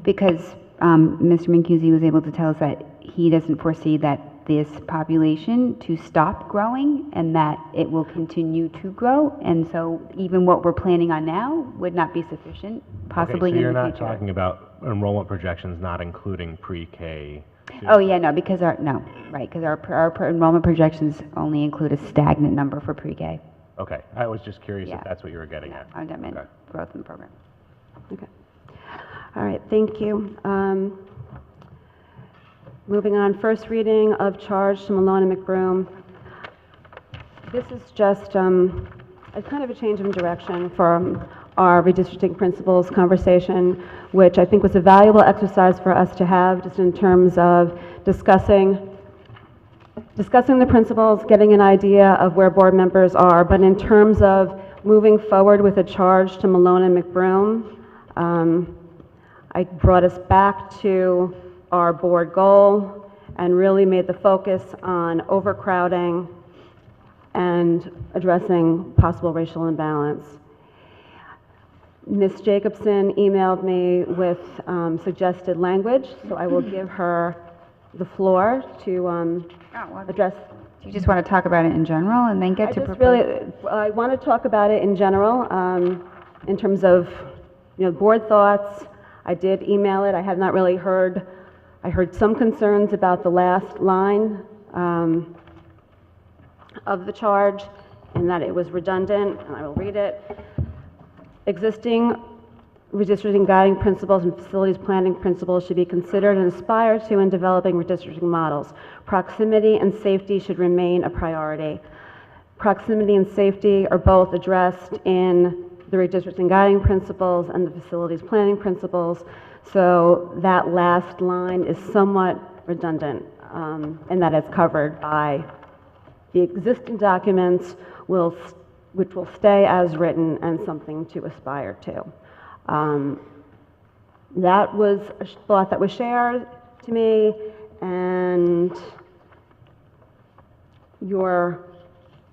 Because Mr. Mancusi was able to tell us that he doesn't foresee that this population to stop growing and that it will continue to grow. And so even what we're planning on now would not be sufficient, possibly Okay, so in the you're future. not talking about enrollment projections not including pre-K? Oh, yeah, no, because our enrollment projections only include a stagnant number for pre-K. Okay, I was just curious Yeah. if that's what you were getting at. I meant Okay. growth in the program. Okay. All right, thank you. Moving on, first reading of charge to Milone and McBroom. This is just a kind of a change of direction from our redistricting principles conversation, which I think was a valuable exercise for us to have just in terms of discussing the principles, getting an idea of where board members are, but in terms of moving forward with a charge to Milone and McBroom, I brought us back to our board goal and really made the focus on overcrowding and addressing possible racial imbalance. Ms. Jacobson emailed me with suggested language, so I will give her the floor to address. Do you just want to talk about it in general and then get to I want to talk about it in general, in terms of, board thoughts. I did email it. I have not really heard, I heard some concerns about the last line of the charge and that it was redundant, and I will read it. Existing redistricting guiding principles and facilities planning principles should be considered and aspired to in developing redistricting models. Proximity and safety should remain a priority. Proximity and safety are both addressed in the redistricting guiding principles and the facilities planning principles, so that last line is somewhat redundant, and that is covered by the existing documents, which will stay as written and something to aspire to. That was a thought that was shared to me, and your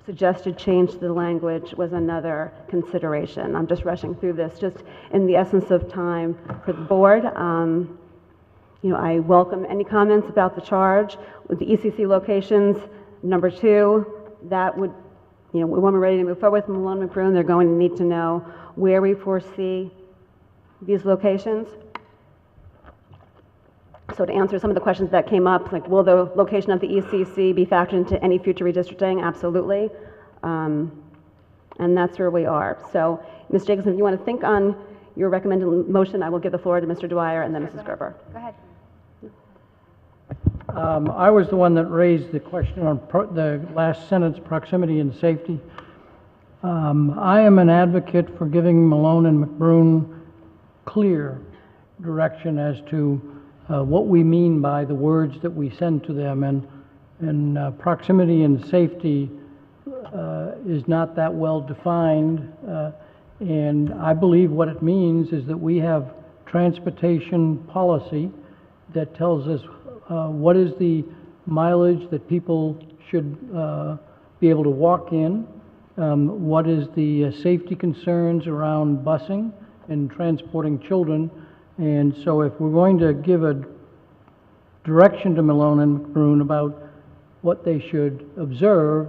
suggested change to the language was another consideration. I'm just rushing through this just in the essence of time for the board. I welcome any comments about the charge. With the ECC locations, number 2, that would, when we're ready to move forward with Milone and McBroom, they're going to need to know where we foresee these locations. So to answer some of the questions that came up, like will the location of the ECC be factored into any future redistricting? Absolutely. And that's where we are. So Ms. Jacobson, if you want to think on your recommended motion, I will give the floor to Mr. Dwyer and then Mrs. Gerber. Go ahead. I was the one that raised the question on the last sentence, proximity and safety. I am an advocate for giving Milone and McBroom clear direction as to what we mean by the words that we send to them, and proximity and safety is not that well defined, and I believe what it means is that we have transportation policy that tells us what is the mileage that people should be able to walk in, what is the safety concerns around busing and transporting children. And so if we're going to give a direction to Milone and McBroom about what they should observe,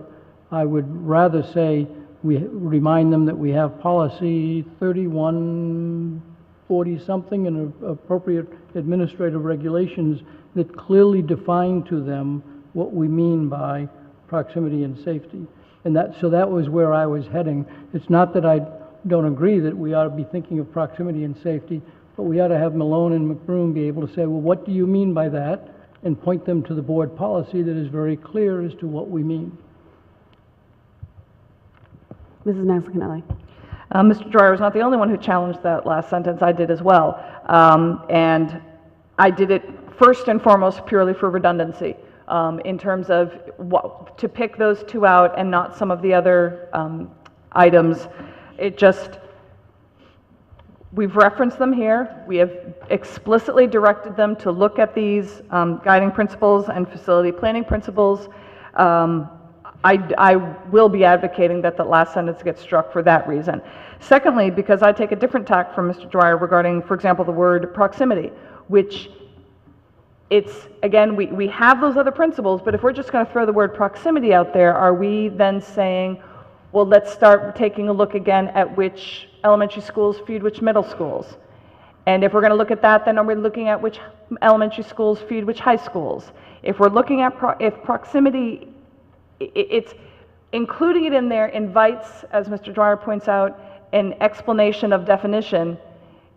I would rather say we remind them that we have policy 3140 something and appropriate administrative regulations that clearly define to them what we mean by proximity and safety. And so that was where I was heading. It's not that I don't agree that we ought to be thinking of proximity and safety, but we ought to have Milone and McBroom be able to say, well, what do you mean by that? And point them to the board policy that is very clear as to what we mean. Mrs. Mazzacanelli. Mr. Dwyer was not the only one who challenged that last sentence. I did as well. And I did it first and foremost purely for redundancy, in terms of to pick those 2 out and not some of the other items. It just, We've referenced them here. We have explicitly directed them to look at these guiding principles and facility planning principles. I will be advocating that the last sentence gets struck for that reason. Secondly, because I take a different tack from Mr. Dwyer regarding, for example, the word proximity, which it's, again, we have those other principles, but if we're just going to throw the word proximity out there, are we then saying, well, let's start taking a look again at which elementary schools feed which middle schools? And if we're going to look at that, then are we looking at which elementary schools feed which high schools? If we're looking at if proximity, it's including it in there invites, as Mr. Dwyer points out, an explanation of definition.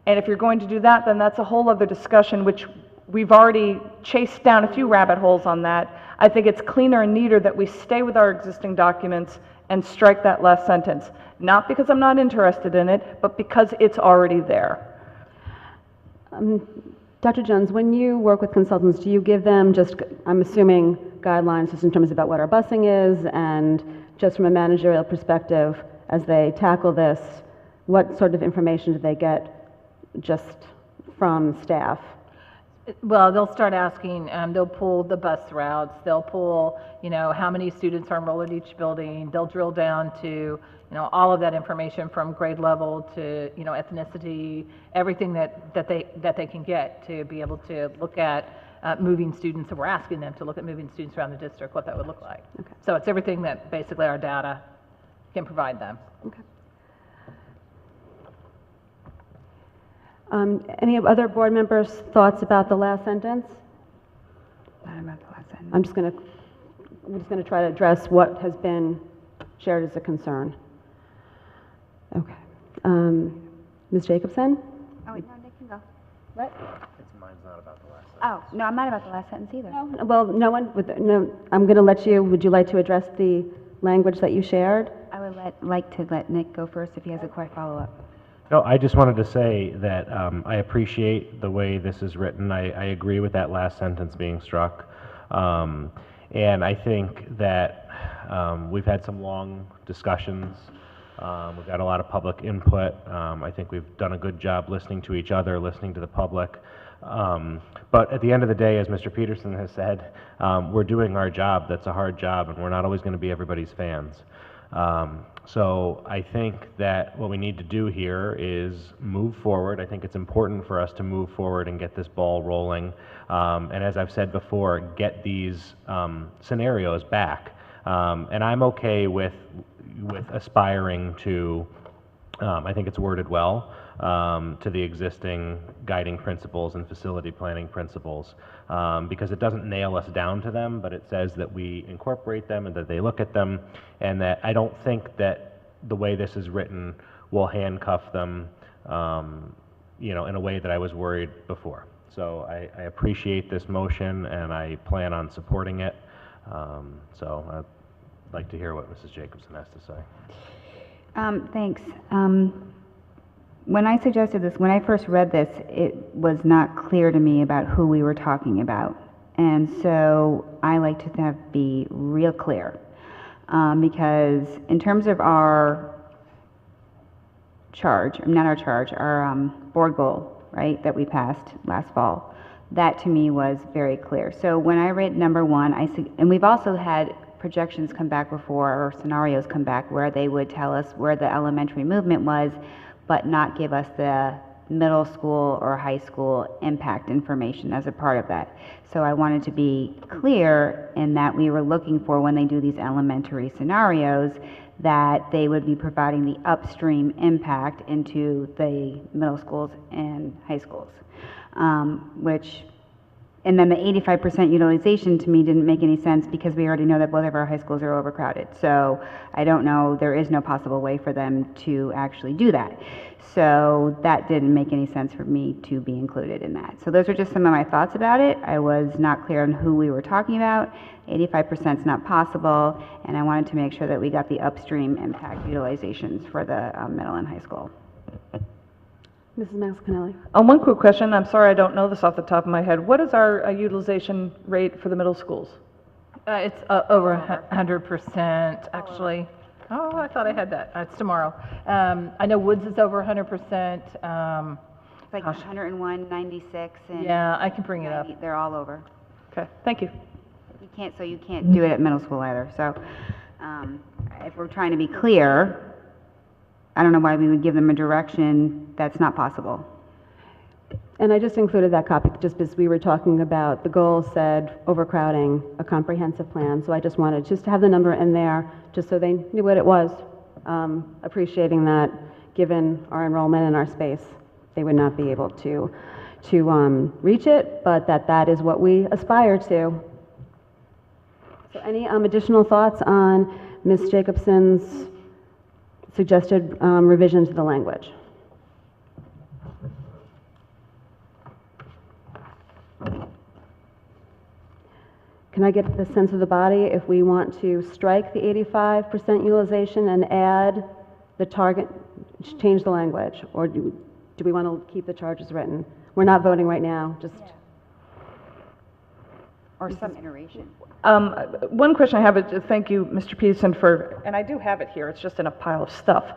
And if you're going to do that, then that's a whole other discussion, which we've already chased down a few rabbit holes on that. I think it's cleaner and neater that we stay with our existing documents and strike that last sentence. Not because I'm not interested in it, but because it's already there. Dr. Jones, when you work with consultants, do you give them just, I'm assuming, guidelines just in terms about what our busing is, and just from a managerial perspective, as they tackle this, what sort of information do they get just from staff? Well, they'll start asking, they'll pull the bus routes, they'll pull, how many students are enrolled at each building, they'll drill down to, all of that information from grade level to, ethnicity, everything that they can get to be able to look at moving students, and we're asking them to look at moving students around the district, what that would look like. Okay. So it's everything that basically our data can provide them. Okay. Any other board members' thoughts about the last sentence? Not about the last sentence. We're just going to try to address what has been shared as a concern. Okay. Ms. Jacobson? Oh, wait, no, Nick can go. What? Mine's not about the last sentence. Oh, no, I'm not about the last sentence either. No, well, no, I'm going to let you, would you like to address the language that you shared? I would like to let Nick go first if he has a quick follow-up. No, I just wanted to say that I appreciate the way this is written. I agree with that last sentence being struck. And I think that we've had some long discussions. We've got a lot of public input. I think we've done a good job listening to each other, listening to the public. But at the end of the day, as Mr. Peterson has said, we're doing our job. That's a hard job, and we're not always going to be everybody's fans. So I think that what we need to do here is move forward. I think it's important for us to move forward and get this ball rolling. And as I've said before, get these scenarios back. And I'm okay with aspiring to, I think it's worded well, to the existing guiding principles and facility planning principles, because it doesn't nail us down to them, but it says that we incorporate them and that they look at them, and that I don't think that the way this is written will handcuff them, in a way that I was worried before. So I appreciate this motion, and I plan on supporting it. So I'd like to hear what Mrs. Jacobson has to say. Thanks. When I suggested this, when I first read this, it was not clear to me about who we were talking about. And so I like to be real clear. Because in terms of our our board goal, right, that we passed last fall, that to me was very clear. So when I read number one, and we've also had projections come back before, or scenarios come back, where they would tell us where the elementary movement was, but not give us the middle school or high school impact information as a part of that. So I wanted to be clear in that we were looking for, when they do these elementary scenarios, that they would be providing the upstream impact into the middle schools and high schools, and then the 85% utilization to me didn't make any sense, because we already know that both of our high schools are overcrowded. So I don't know, there is no possible way for them to actually do that. So that didn't make any sense for me to be included in that. So those are just some of my thoughts about it. I was not clear on who we were talking about. 85% is not possible, and I wanted to make sure that we got the upstream impact utilizations for the middle and high school. Mrs. Maxcanelli. One quick question. I'm sorry, I don't know this off the top of my head. What is our utilization rate for the middle schools? It's over 100%, actually. Oh, I thought I had that. It's tomorrow. I know Woods is over 100%. It's like 101, 96, and Yeah, I can bring it up. 90. They're all over. Okay, thank you. You can't do it at middle school either. So if we're trying to be clear, I don't know why we would give them a direction that's not possible. And I just included that copy just because we were talking about, the goal said overcrowding, a comprehensive plan. So I just wanted just to have the number in there, just so they knew what it was. Appreciating that, given our enrollment and our space, they would not be able to reach it, but that is what we aspire to. So any additional thoughts on Ms. Jacobson's suggested revision to the language? Can I get the sense of the body if we want to strike the 85% utilization and add the target, change the language? Or do we want to keep the charges written? We're not voting right now, just. Or some iteration. One question I have is, thank you, Mr. Peterson, for, and I do have it here, it's just in a pile of stuff,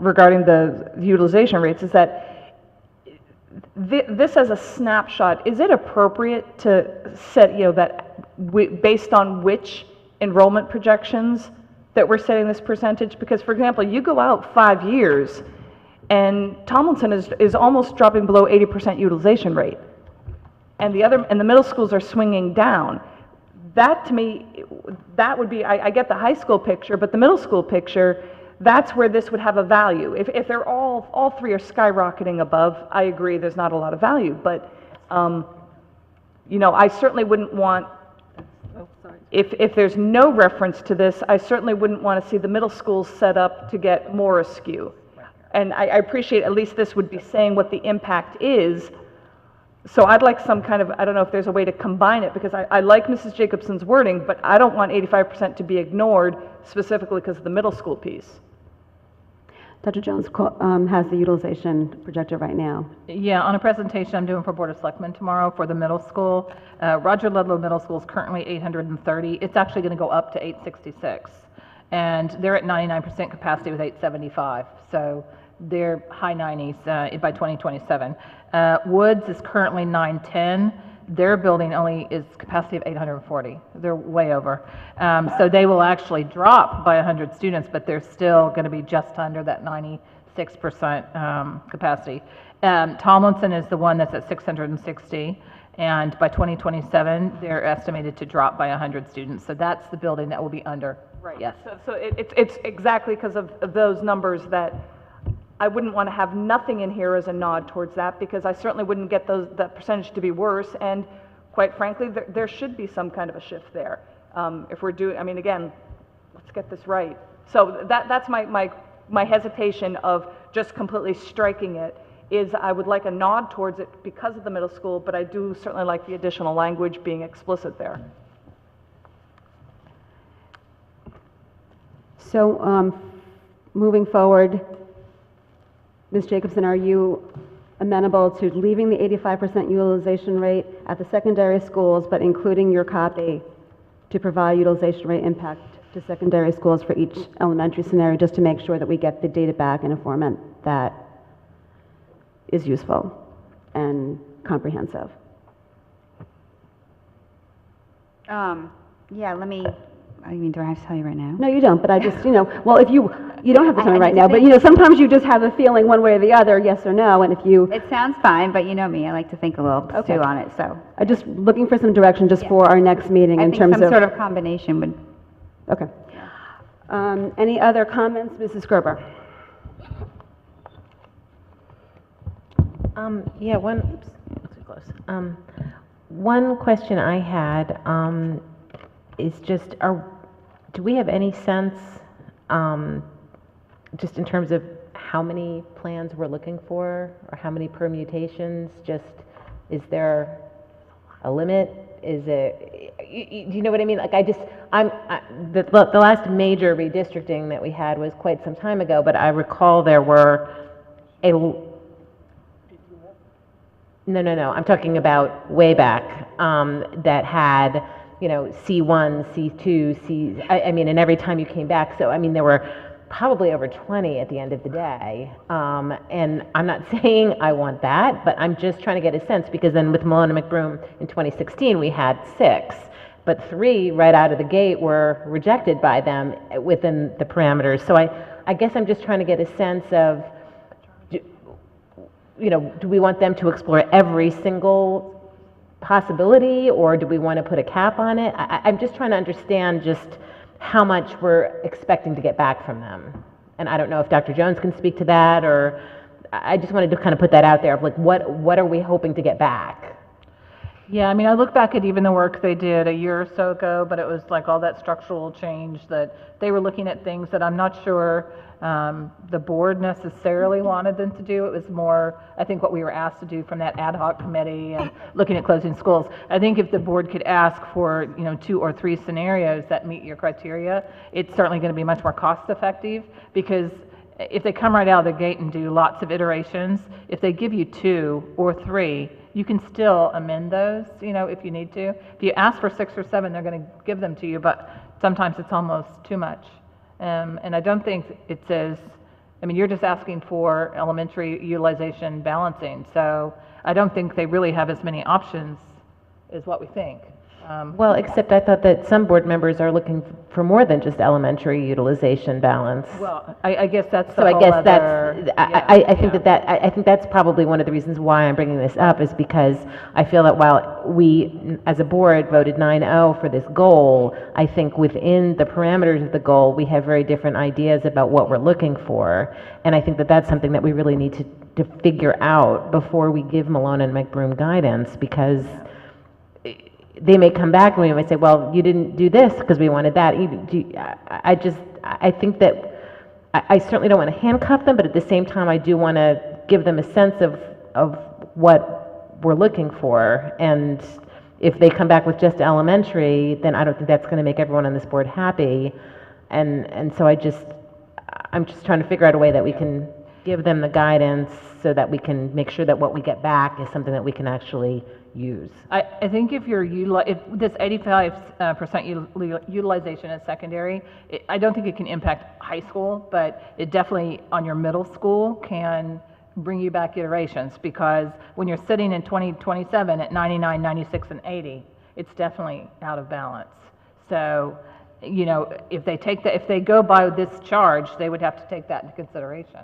regarding the utilization rates, is that this as a snapshot, is it appropriate to set, that based on which enrollment projections that we're setting this percentage? Because, for example, you go out 5 years, and Tomlinson is almost dropping below 80% utilization rate, and the middle schools are swinging down. That, to me, that would be, I get the high school picture, but the middle school picture, that's where this would have a value. If they're all three are skyrocketing above, I agree there's not a lot of value, but I certainly wouldn't want, if there's no reference to this, I certainly wouldn't want to see the middle schools set up to get more askew. And I appreciate at least this would be saying what the impact is. So I'd like some kind of, I don't know if there's a way to combine it, because I like Mrs. Jacobson's wording, but I don't want 85% to be ignored specifically because of the middle school piece. Dr. Jones has the utilization projected right now. Yeah, on a presentation I'm doing for Board of Selectmen tomorrow for the middle school. Roger Ludlow Middle School is currently 830. It's actually going to go up to 866. And they're at 99% capacity with 875. So they're high 90s by 2027. Woods is currently 910. Their building only is capacity of 840. They're way over. So they will actually drop by 100 students, but they're still going to be just under that 96% capacity. Tomlinson is the one that's at 660, and by 2027, they're estimated to drop by 100 students. So that's the building that will be under. Right. Yes. So it's exactly because of those numbers that I wouldn't want to have nothing in here as a nod towards that, because I certainly wouldn't get that percentage to be worse, and quite frankly, there should be some kind of a shift there. If we're doing, again, let's get this right. So that's my hesitation of just completely striking it, is I would like a nod towards it because of the middle school, but I do certainly like the additional language being explicit there. So moving forward, Ms. Jacobson, are you amenable to leaving the 85% utilization rate at the secondary schools, but including your copy to provide utilization rate impact to secondary schools for each elementary scenario, just to make sure that we get the data back in a format that is useful and comprehensive? Yeah, I mean, do I have to tell you right now? No, you don't, but I just, well, if you don't have to tell me right now, but, sometimes you just have a feeling one way or the other, yes or no, and if you... It sounds fine, but you know me, I like to think a little too on it, so. I'm just looking for some direction just for our next meeting in terms of... I think some sort of combination would... Okay. Any other comments, Mrs. Gerber? Yeah, one question I had is just, do we have any sense, just in terms of how many plans we're looking for, or how many permutations? Just, is there a limit? Is it, do you know what I mean? Like, the last major redistricting that we had was quite some time ago, but I recall there were No, I'm talking about way back, that had C1, C2, I mean, and every time you came back, so, I mean, there were probably over 20 at the end of the day. And I'm not saying I want that, but I'm just trying to get a sense, because then with Milone and McBroom in 2016, we had 6, but 3 right out of the gate were rejected by them within the parameters. So I guess I'm just trying to get a sense of, do we want them to explore every single possibility, or do we want to put a cap on it? I'm just trying to understand just how much we're expecting to get back from them. And I don't know if Dr. Jones can speak to that, or I just wanted to kind of put that out there of like, what are we hoping to get back? Yeah, I mean, I look back at even the work they did a year or so ago, but it was like all that structural change that they were looking at things that I'm not sure the board necessarily wanted them to do. It was more, I think, what we were asked to do from that ad hoc committee and looking at closing schools. I think if the board could ask for, 2 or 3 scenarios that meet your criteria, it's certainly going to be much more cost effective, because if they come right out of the gate and do lots of iterations, if they give you 2 or 3, you can still amend those, if you need to. If you ask for 6 or 7, they're going to give them to you, but sometimes it's almost too much. And I don't think it says, I mean, you're just asking for elementary utilization balancing, so I don't think they really have as many options as what we think. Well, except I thought that some board members are looking for more than just elementary utilization balance. Well, I guess that's So the I whole guess other, that's, I think I think that's probably one of the reasons why I'm bringing this up, is because I feel that while we, as a board, voted 9-0 for this goal, I think within the parameters of the goal, we have very different ideas about what we're looking for. And I think that that's something that we really need to figure out before we give Milone and McBroom guidance, because they may come back and we might say, well, you didn't do this because we wanted that. I think that I certainly don't want to handcuff them, but at the same time, I do want to give them a sense of what we're looking for. And if they come back with just elementary, then I don't think that's going to make everyone on this board happy. And so I'm just trying to figure out a way that we can give them the guidance so that we can make sure that what we get back is something that we can actually use. I think if this 85% utilization is secondary, I don't think it can impact high school, but it definitely on your middle school can bring you back iterations, because when you're sitting in 2027 at 99, 96, and 80, it's definitely out of balance. So, if they go by this charge, they would have to take that into consideration.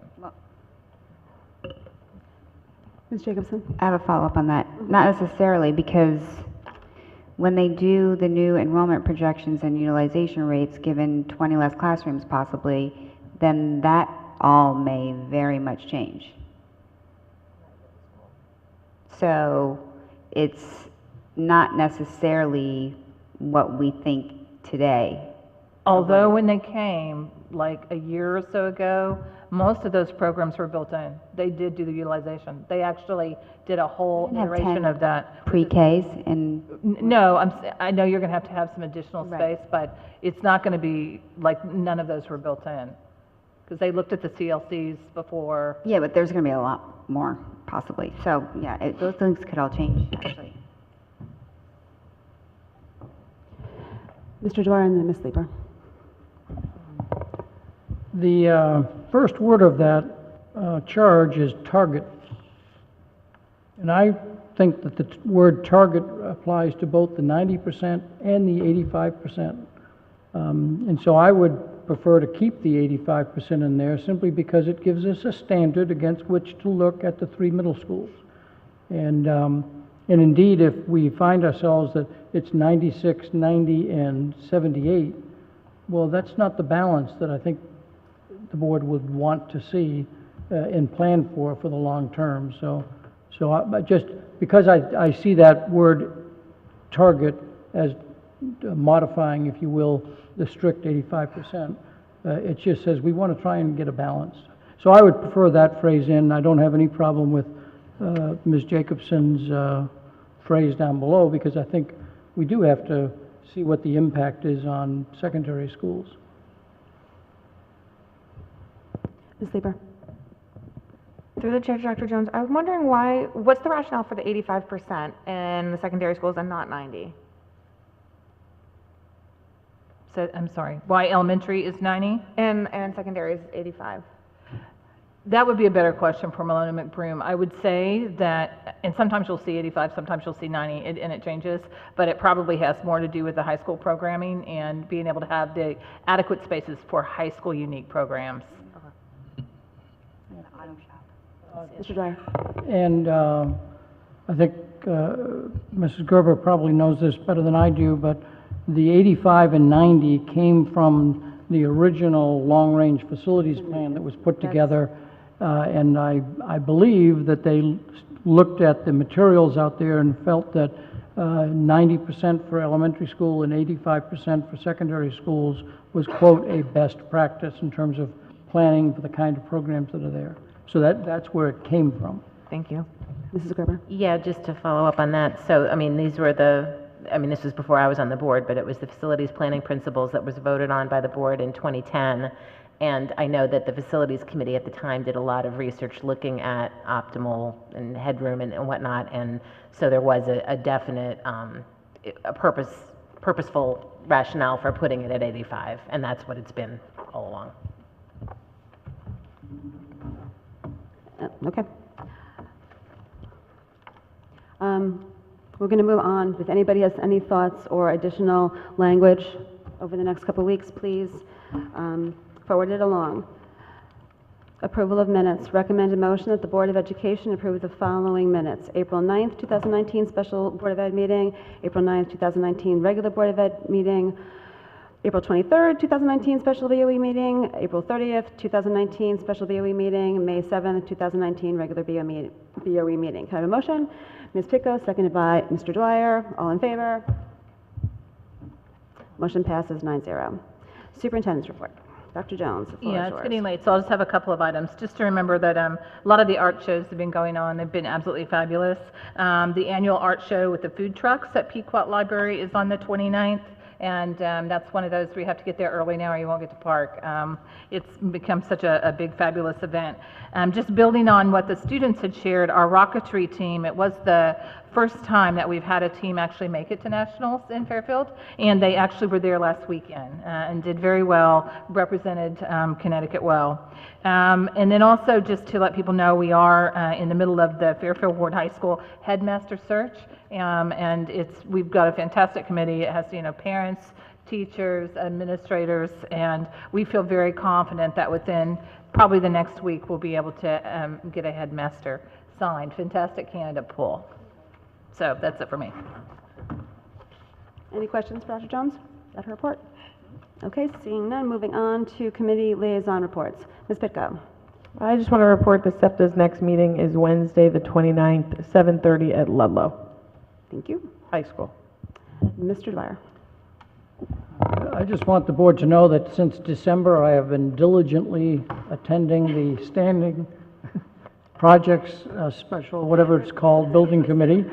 Ms. Jacobson? I have a follow-up on that. Not necessarily, because when they do the new enrollment projections and utilization rates, given 20 less classrooms possibly, then that all may very much change. So it's not necessarily what we think today. Although when they came, like a year or so ago, most of those programs were built in. They did do the utilization. They actually did a whole iteration of that. Pre-Ks and... No, I know you're going to have some additional space, but it's not going to be, like, none of those were built in. Because they looked at the CLCs before. Yeah, but there's going to be a lot more, possibly. So, yeah, those things could all change, actually. Mr. Dwyer and then Ms. Lieber. The first word of that charge is target. And I think that the word target applies to both the 90% and the 85%. And so I would prefer to keep the 85% in there, simply because it gives us a standard against which to look at the 3 middle schools. And indeed, if we find ourselves that it's 96, 90, and 78, well, that's not the balance that I think the board would want to see and plan for the long term. So just because I see that word target as modifying, if you will, the strict 85%, it just says we want to try and get a balance. So I would prefer that phrase in. I don't have any problem with Ms. Jacobson's phrase down below, because I think we do have to see what the impact is on secondary schools. Ms. Lieber. Through the chair, Dr. Jones, I was wondering what's the rationale for the 85% in the secondary schools and not 90? I'm sorry, why elementary is 90? And secondary is 85. That would be a better question for Milone and McBroom. I would say that, and sometimes you'll see 85, sometimes you'll see 90, and it changes, but it probably has more to do with the high school programming and being able to have the adequate spaces for high school unique programs. Mr. Dwyer. And I think Mrs. Gerber probably knows this better than I do, but the 85 and 90 came from the original long-range facilities plan that was put together. And I believe that they looked at the materials out there and felt that 90% for elementary school and 85% for secondary schools was, quote, a best practice in terms of planning for the kind of programs that are there. So that's where it came from. Thank you. Mrs. Gerber. Yeah, just to follow up on that. So, I mean, this was before I was on the board, but it was the facilities planning principles that was voted on by the board in 2010. And I know that the facilities committee at the time did a lot of research looking at optimal and headroom and whatnot. And so there was a definite purposeful rationale for putting it at 85. And that's what it's been all along. Okay. We're going to move on. If anybody has any thoughts or additional language over the next couple of weeks, please forward it along. Approval of minutes. Recommended motion that the Board of Education approve the following minutes. April 9th, 2019 special Board of Ed meeting, April 9th, 2019 regular Board of Ed meeting, April 23rd, 2019 special BOE meeting, April 30th, 2019 special BOE meeting, May 7th, 2019 regular BOE meeting. Can I have a motion? Ms. Picco, seconded by Mr. Dwyer. All in favor? Motion passes 9-0. Superintendent's report. Dr. Jones, the floor is Yeah, it's yours. getting late, so I'll just have a couple of items. Just to remember that a lot of the art shows have been going on. They've been absolutely fabulous. The annual art show with the food trucks at Pequot Library is on the 29th. And that's one of those where you have to get there early now or you won't get to park. It's become such a big, fabulous event. Just building on what the students had shared, our rocketry team, it was the first time that we've had a team actually make it to nationals in Fairfield, and they actually were there last weekend and did very well, represented Connecticut well. And then also just to let people know, we are in the middle of the Fairfield Ward High School headmaster search, and we've got a fantastic committee. It has, parents, teachers, administrators, and we feel very confident that within probably the next week we'll be able to get a headmaster signed. Fantastic candidate pool. So that's it for me. Any questions for Dr. Jones? Is that her report? Okay, seeing none, moving on to committee liaison reports. Ms. Pitko. I just want to report that SEPTA's next meeting is Wednesday, the 29th, 7:30 at Ludlow Thank you. High School. Mr. Dwyer. I just want the board to know that since December, I have been diligently attending the standing projects special, whatever it's called, building committee.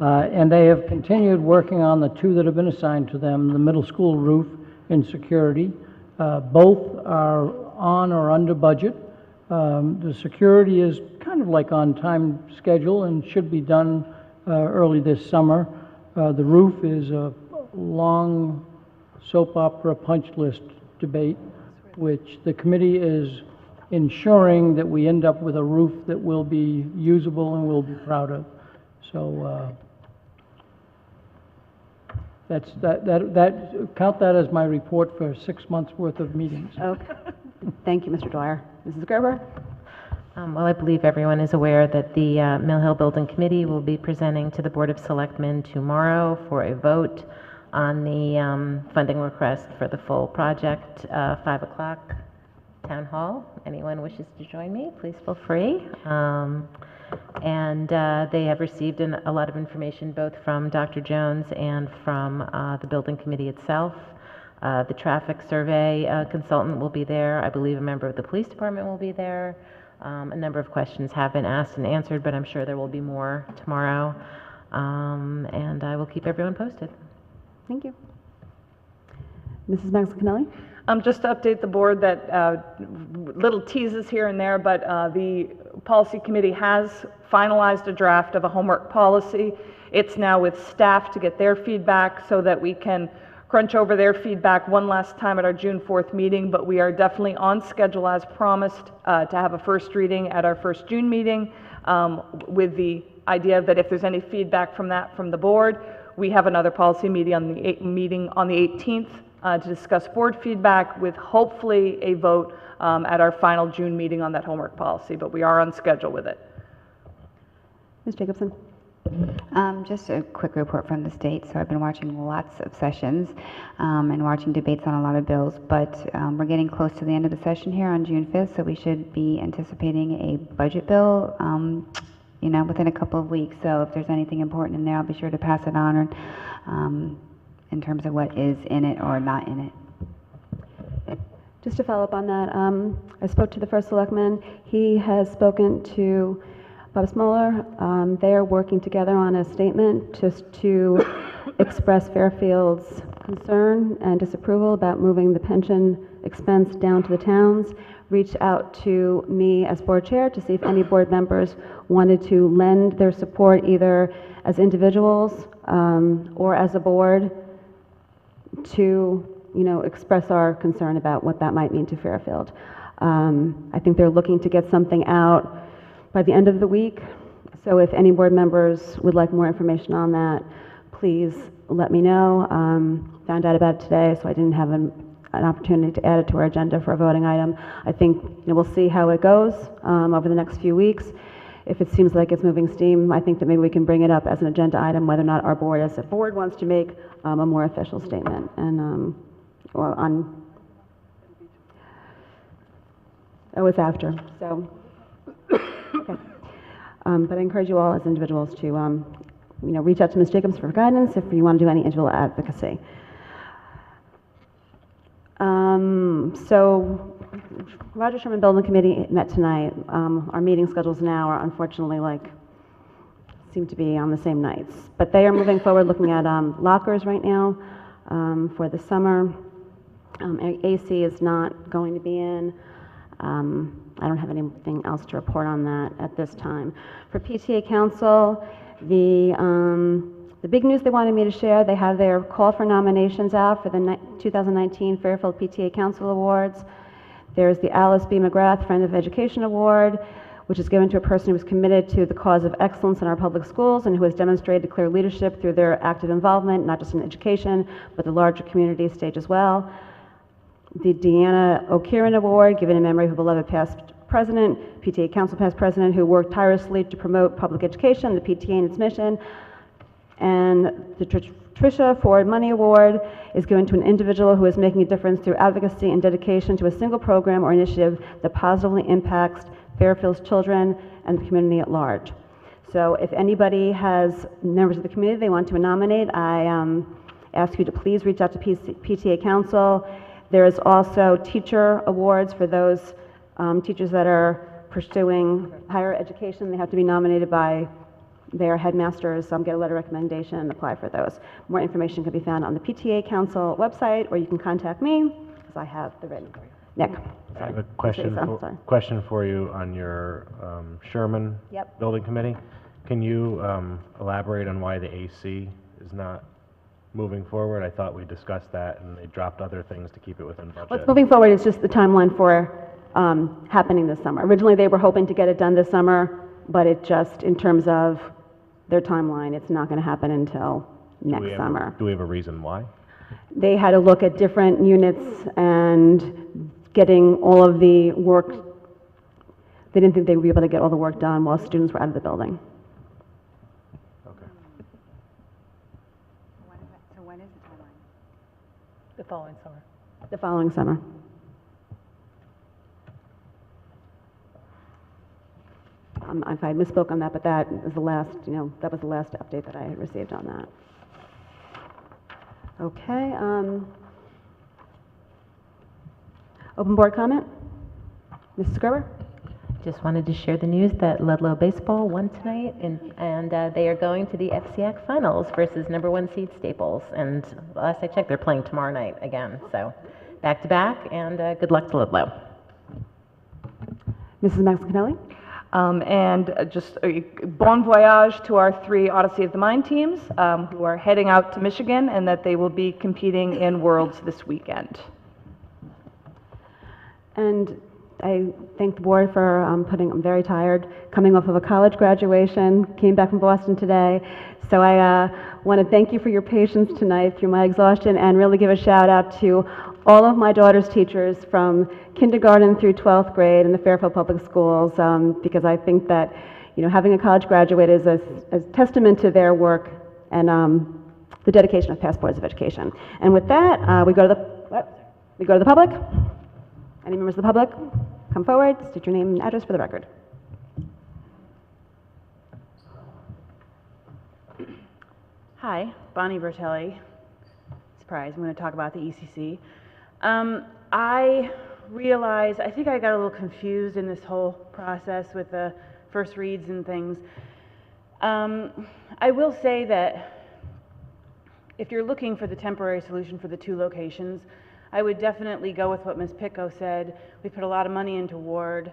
And they have continued working on the two that have been assigned to them, the middle school roof and security. Both are on or under budget. The security is kind of like on time schedule and should be done early this summer. The roof is a long soap opera punch list debate, which the committee is ensuring that we end up with a roof that will be usable and we'll be proud of. So count that as my report for 6 months worth of meetings. Okay. Thank you, Mr. Dwyer. Mrs. Gerber? Well, I believe everyone is aware that the Mill Hill Building Committee will be presenting to the Board of Selectmen tomorrow for a vote on the funding request for the full project, 5 o'clock, Town Hall. Anyone wishes to join me, please feel free. And they have received a lot of information both from Dr. Jones and from the building committee itself. The traffic survey consultant will be there. I believe a member of the police department will be there. A number of questions have been asked and answered, but I'm sure there will be more tomorrow. And I will keep everyone posted. Thank you. Mrs. Maxinelli? Just to update the board that little teases here and there, but the policy committee has finalized a draft of a homework policy. It's now with staff to get their feedback so that we can crunch over their feedback one last time at our June 4th meeting, but we are definitely on schedule as promised to have a first reading at our first June meeting, with the idea that if there's any feedback from the board, we have another policy meeting on the 18th to discuss board feedback with hopefully a vote at our final June meeting on that homework policy, but we are on schedule with it. Ms. Jacobson? Just a quick report from the state. So I've been watching lots of sessions and watching debates on a lot of bills, but we're getting close to the end of the session here on June 5th, so we should be anticipating a budget bill, within a couple of weeks. So if there's anything important in there, I'll be sure to pass it on, in terms of what is in it or not in it. Just to follow up on that, I spoke to the first selectman. He has spoken to Bob Smoller. They are working together on a statement just to express Fairfield's concern and disapproval about moving the pension expense down to the towns. Reached out to me as board chair to see if any board members wanted to lend their support either as individuals or as a board to express our concern about what that might mean to Fairfield. I think they're looking to get something out by the end of the week. So if any board members would like more information on that, please let me know. Found out about it today, so I didn't have an opportunity to add it to our agenda for a voting item. I think we'll see how it goes over the next few weeks. If it seems like it's moving steam, I think that maybe we can bring it up as an agenda item, whether or not our board as a board wants to make a more official statement. And it's after. So, okay. But I encourage you all as individuals to, reach out to Ms. Jacobs for guidance if you want to do any individual advocacy. So, Roger Sherman Building Committee met tonight. Our meeting schedules now are unfortunately seem to be on the same nights. But they are moving forward looking at lockers right now for the summer. AC is not going to be in. I don't have anything else to report on that at this time. For PTA Council, the big news they wanted me to share, they have their call for nominations out for the 2019 Fairfield PTA Council Awards. There's the Alice B. McGrath Friend of Education Award, which is given to a person who is committed to the cause of excellence in our public schools and who has demonstrated clear leadership through their active involvement, not just in education, but the larger community stage as well. The Deanna O'Kieran Award, given in memory of a beloved past president, PTA Council past president, who worked tirelessly to promote public education, the PTA and its mission. And the Tricia Ford Money Award is given to an individual who is making a difference through advocacy and dedication to a single program or initiative that positively impacts Fairfield's children and the community at large. So if anybody has members of the community they want to nominate, I ask you to please reach out to PTA Council. There is also teacher awards for those teachers that are pursuing higher education. They have to be nominated by their headmasters, get a letter of recommendation and apply for those. More information can be found on the PTA Council website, or you can contact me, because I have the written. Nick. I have a question for you on your Sherman Building Committee. Can you elaborate on why the AC is not moving forward? I thought we discussed that and they dropped other things to keep it within budget. What's moving forward is just the timeline for happening this summer. Originally, they were hoping to get it done this summer, but it just, in terms of their timeline, it's not going to happen until next summer. Do we have a reason why? They had to look at different units and getting all of the work. They didn't think they would be able to get all the work done while students were out of the building. Okay. So when is the timeline? The following summer. The following summer. If I misspoke on that, but that is the last, that was the last update that I had received on that. Okay. Open board comment? Mrs. Gerber? Just wanted to share the news that Ludlow Baseball won tonight, and they are going to the FCAC Finals versus #1 seed Staples. And last I checked, they're playing tomorrow night again. So back to back, and good luck to Ludlow. Mrs. Maxinelli? Just a bon voyage to our 3 Odyssey of the Mind teams who are heading out to Michigan, and that they will be competing in Worlds this weekend. And I thank the board for I'm very tired, coming off of a college graduation, came back from Boston today. So I want to thank you for your patience tonight through my exhaustion, and really give a shout out to all of my daughter's teachers from kindergarten through 12th grade in the Fairfield Public Schools, because I think that, having a college graduate is a testament to their work and the dedication of past boards of education. And with that, we go to the public. Any members of the public? Come forward, state your name and address for the record. Hi, Bonnie Bertelli. Surprise, I'm going to talk about the ECC. I think I got a little confused in this whole process with the first reads and things. I will say that if you're looking for the temporary solution for the 2 locations, I would definitely go with what Ms. Picco said. We put a lot of money into Ward.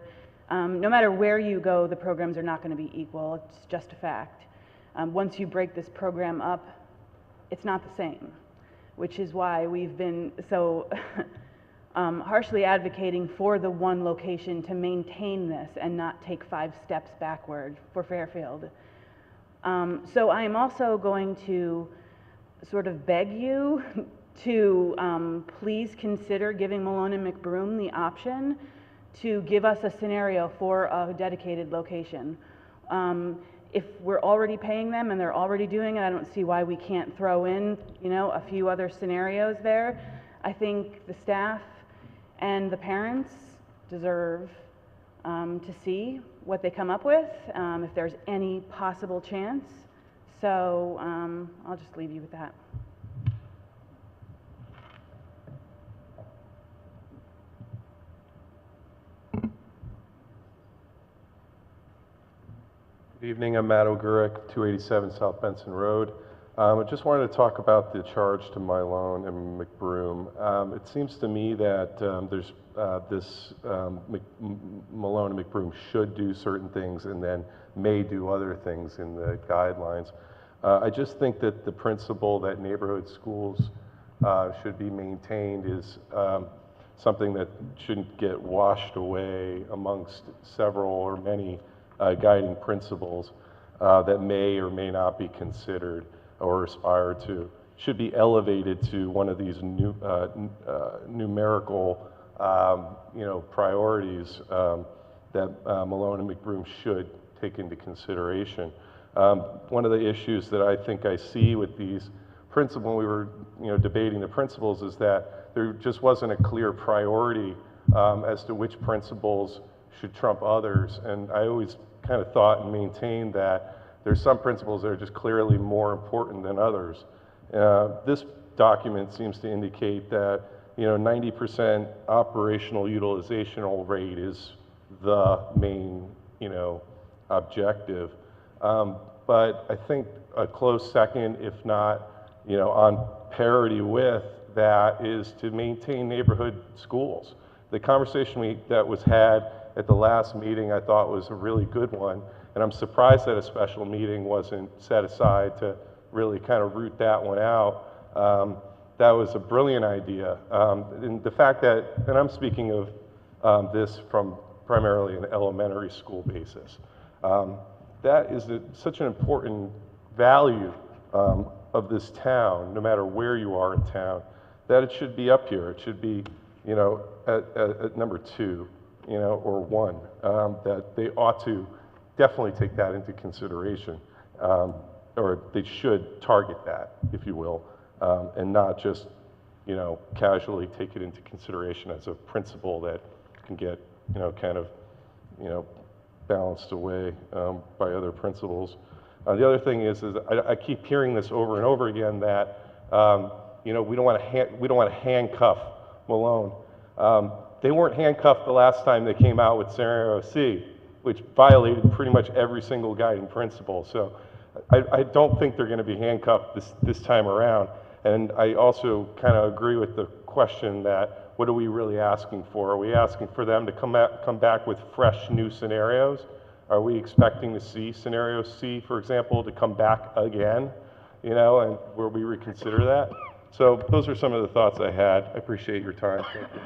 No matter where you go, the programs are not going to be equal. It's just a fact. Once you break this program up, it's not the same, which is why we've been so harshly advocating for the 1 location to maintain this and not take 5 steps backward for Fairfield. So I am also going to sort of beg you to please consider giving Milone and McBroom the option to give us a scenario for a dedicated location. If we're already paying them and they're already doing it, I don't see why we can't throw in, a few other scenarios there. I think the staff and the parents deserve to see what they come up with, if there's any possible chance. So I'll just leave you with that. Good evening, I'm Matt O'Gurick, 287 South Benson Road. I just wanted to talk about the charge to Milone and McBroom. It seems to me that there's Milone and McBroom should do certain things and then may do other things in the guidelines. I just think that the principle that neighborhood schools should be maintained is something that shouldn't get washed away amongst several or many guiding principles that may or may not be considered or aspire to. Should be elevated to one of these numerical priorities that Milone and McBroom should take into consideration. One of the issues that I think I see with these principles, when we were debating the principles, is that there just wasn't a clear priority as to which principles should trump others. And I always kind of thought and maintained that there's some principles that are just clearly more important than others. This document seems to indicate that 90% operational utilization rate is the main objective. But I think a close second, if not on parity with that, is to maintain neighborhood schools. The conversation that was had at the last meeting I thought was a really good one, and I'm surprised that a special meeting wasn't set aside to really kind of root that one out. That was a brilliant idea. And the fact that, and I'm speaking of this from primarily an elementary school basis, that is such an important value of this town, no matter where you are in town, that it should be up here. It should be, at number 2. Or 1, that they ought to definitely take that into consideration, or they should target that, if you will, and not just, casually take it into consideration as a principle that can get, kind of, balanced away by other principles. The other thing is I keep hearing this over and over again that, we don't want to handcuff Milone. They weren't handcuffed the last time they came out with scenario C, which violated pretty much every single guiding principle. So I don't think they're going to be handcuffed this time around. And I also kind of agree with the question that, what are we really asking for? Are we asking for them to come back with fresh new scenarios? Are we expecting to see scenario C, for example, to come back again? You know, and will we reconsider that? So those are some of the thoughts I had. I appreciate your time. Thank you.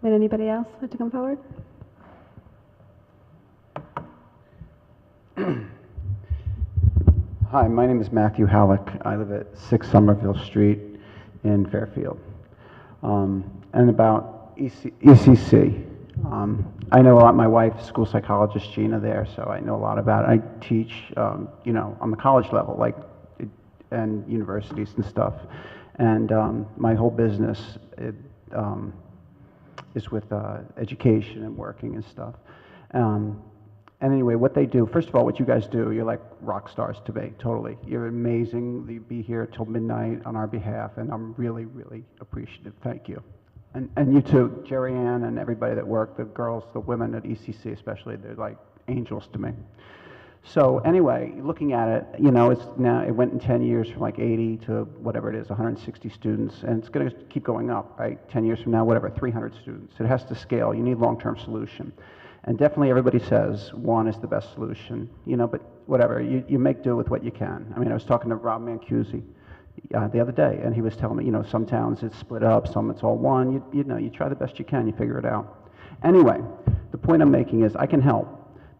Would anybody else like to come forward? Hi, my name is Matthew Halleck. I live at 6 Somerville Street in Fairfield. And about ECC, I know a lot. My wife's school psychologist, Gina, there, so I know a lot about it. I teach, you know, on the college level, like, and universities and stuff. And my whole business is with education and working and stuff. And anyway, what they do, first of all, what you guys do, you're like rock stars to me, totally. You're amazing. You be here till midnight on our behalf, and I'm really, really appreciative. Thank you. And you too, Jerry Ann and everybody that worked, the girls, the women at ECC especially, they're like angels to me. So anyway, looking at it, you know, it's now, it went in 10 years from like 80 to whatever it is, 160 students, and it's going to keep going up, right? 10 years from now, whatever, 300 students. It has to scale. You need long-term solution. And definitely everybody says one is the best solution, you know, but whatever, you make do with what you can. I mean, I was talking to Rob Mancusi the other day, and he was telling me, you know, some towns it's split up, some it's all one. You know, you try the best you can, you figure it out. Anyway, the point I'm making is I can help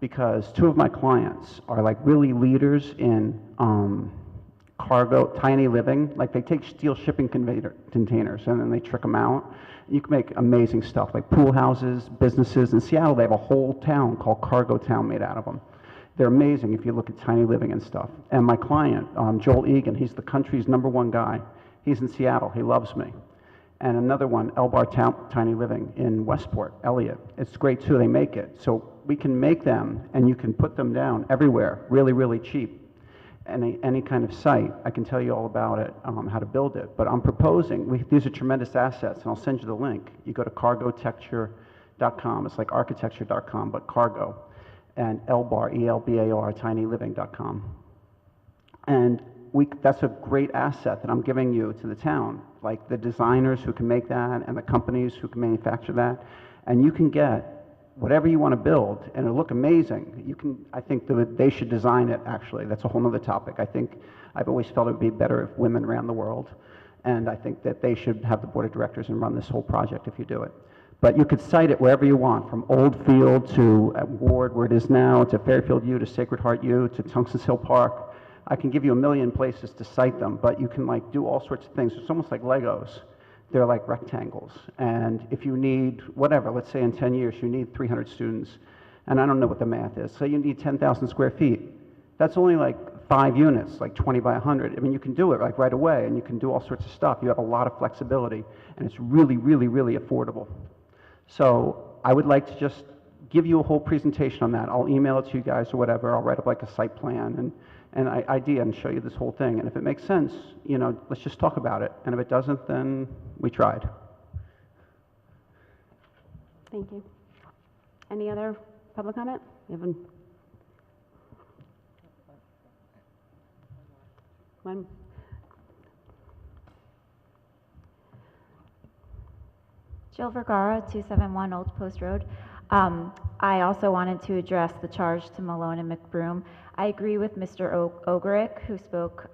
because 2 of my clients are like really leaders in cargo, tiny living. Like they take steel shipping containers and then they trick them out. You can make amazing stuff like pool houses, businesses. In Seattle, they have a whole town called Cargo Town made out of them. They're amazing if you look at tiny living and stuff. And my client, Joel Egan, he's the country's #1 guy. He's in Seattle. He loves me. And another one, Elbar Tiny Living in Westport, Elliott. It's great too. They make it. So we can make them and you can put them down everywhere, really, really cheap. Any kind of site, I can tell you all about it, how to build it. But I'm proposing, these are tremendous assets, and I'll send you the link. You go to cargotecture.com. It's like architecture.com, but cargo. And Elbar, E-L-B-A-R, tinyliving.com. And that's a great asset that I'm giving you to the town, like the designers who can make that and the companies who can manufacture that. And you can get whatever you want to build, and it'll look amazing. You can, I think they should design it, actually. That's a whole other topic. I think I've always felt it would be better if women ran the world, and I think that they should have the board of directors and run this whole project if you do it. But you could site it wherever you want, from Old Field to Ward, where it is now, to Fairfield U, to Sacred Heart U, to Tunkson's Hill Park. I can give you a million places to site them, but you can like do all sorts of things. It's almost like Legos. They're like rectangles. And if you need, whatever, let's say in 10 years, you need 300 students, and I don't know what the math is, so you need 10,000 square feet. That's only like 5 units, like 20 by 100. I mean, you can do it like right away, and you can do all sorts of stuff. You have a lot of flexibility, and it's really, really, really affordable. So I would like to just give you a whole presentation on that. I'll email it to you guys or whatever. I'll write up like a site plan and idea and show you this whole thing. And if it makes sense, you know, let's just talk about it. And if it doesn't, then we tried. Thank you. Any other public comment? We have one. Jill Vergara, 271 Old Post Road. I also wanted to address the charge to Milone and McBroom. I agree with Mr. Ogrick, who spoke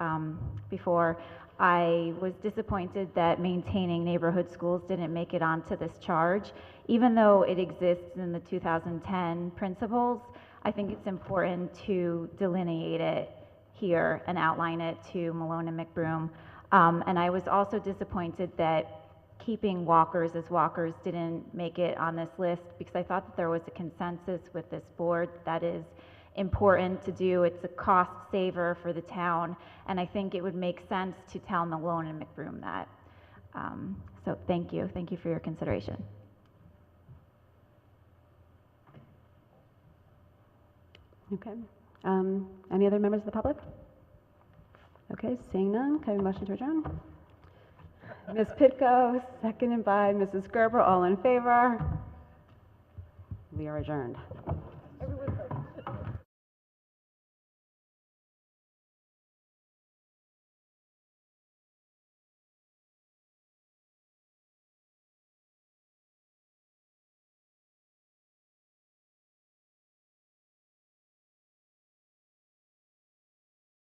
before. I was disappointed that maintaining neighborhood schools didn't make it onto this charge. Even though it exists in the 2010 principles, I think it's important to delineate it here and outline it to Milone and McBroom. And I was also disappointed that keeping walkers as walkers didn't make it on this list, because I thought that there was a consensus with this board that is important to do. It's a cost saver for the town, and I think it would make sense to tell Milone and McBroom that. So thank you for your consideration. Okay. Any other members of the public? Okay, seeing none, can I have a motion to adjourn? Ms. Pitko, seconded by Mrs. Gerber, all in favor? We are adjourned.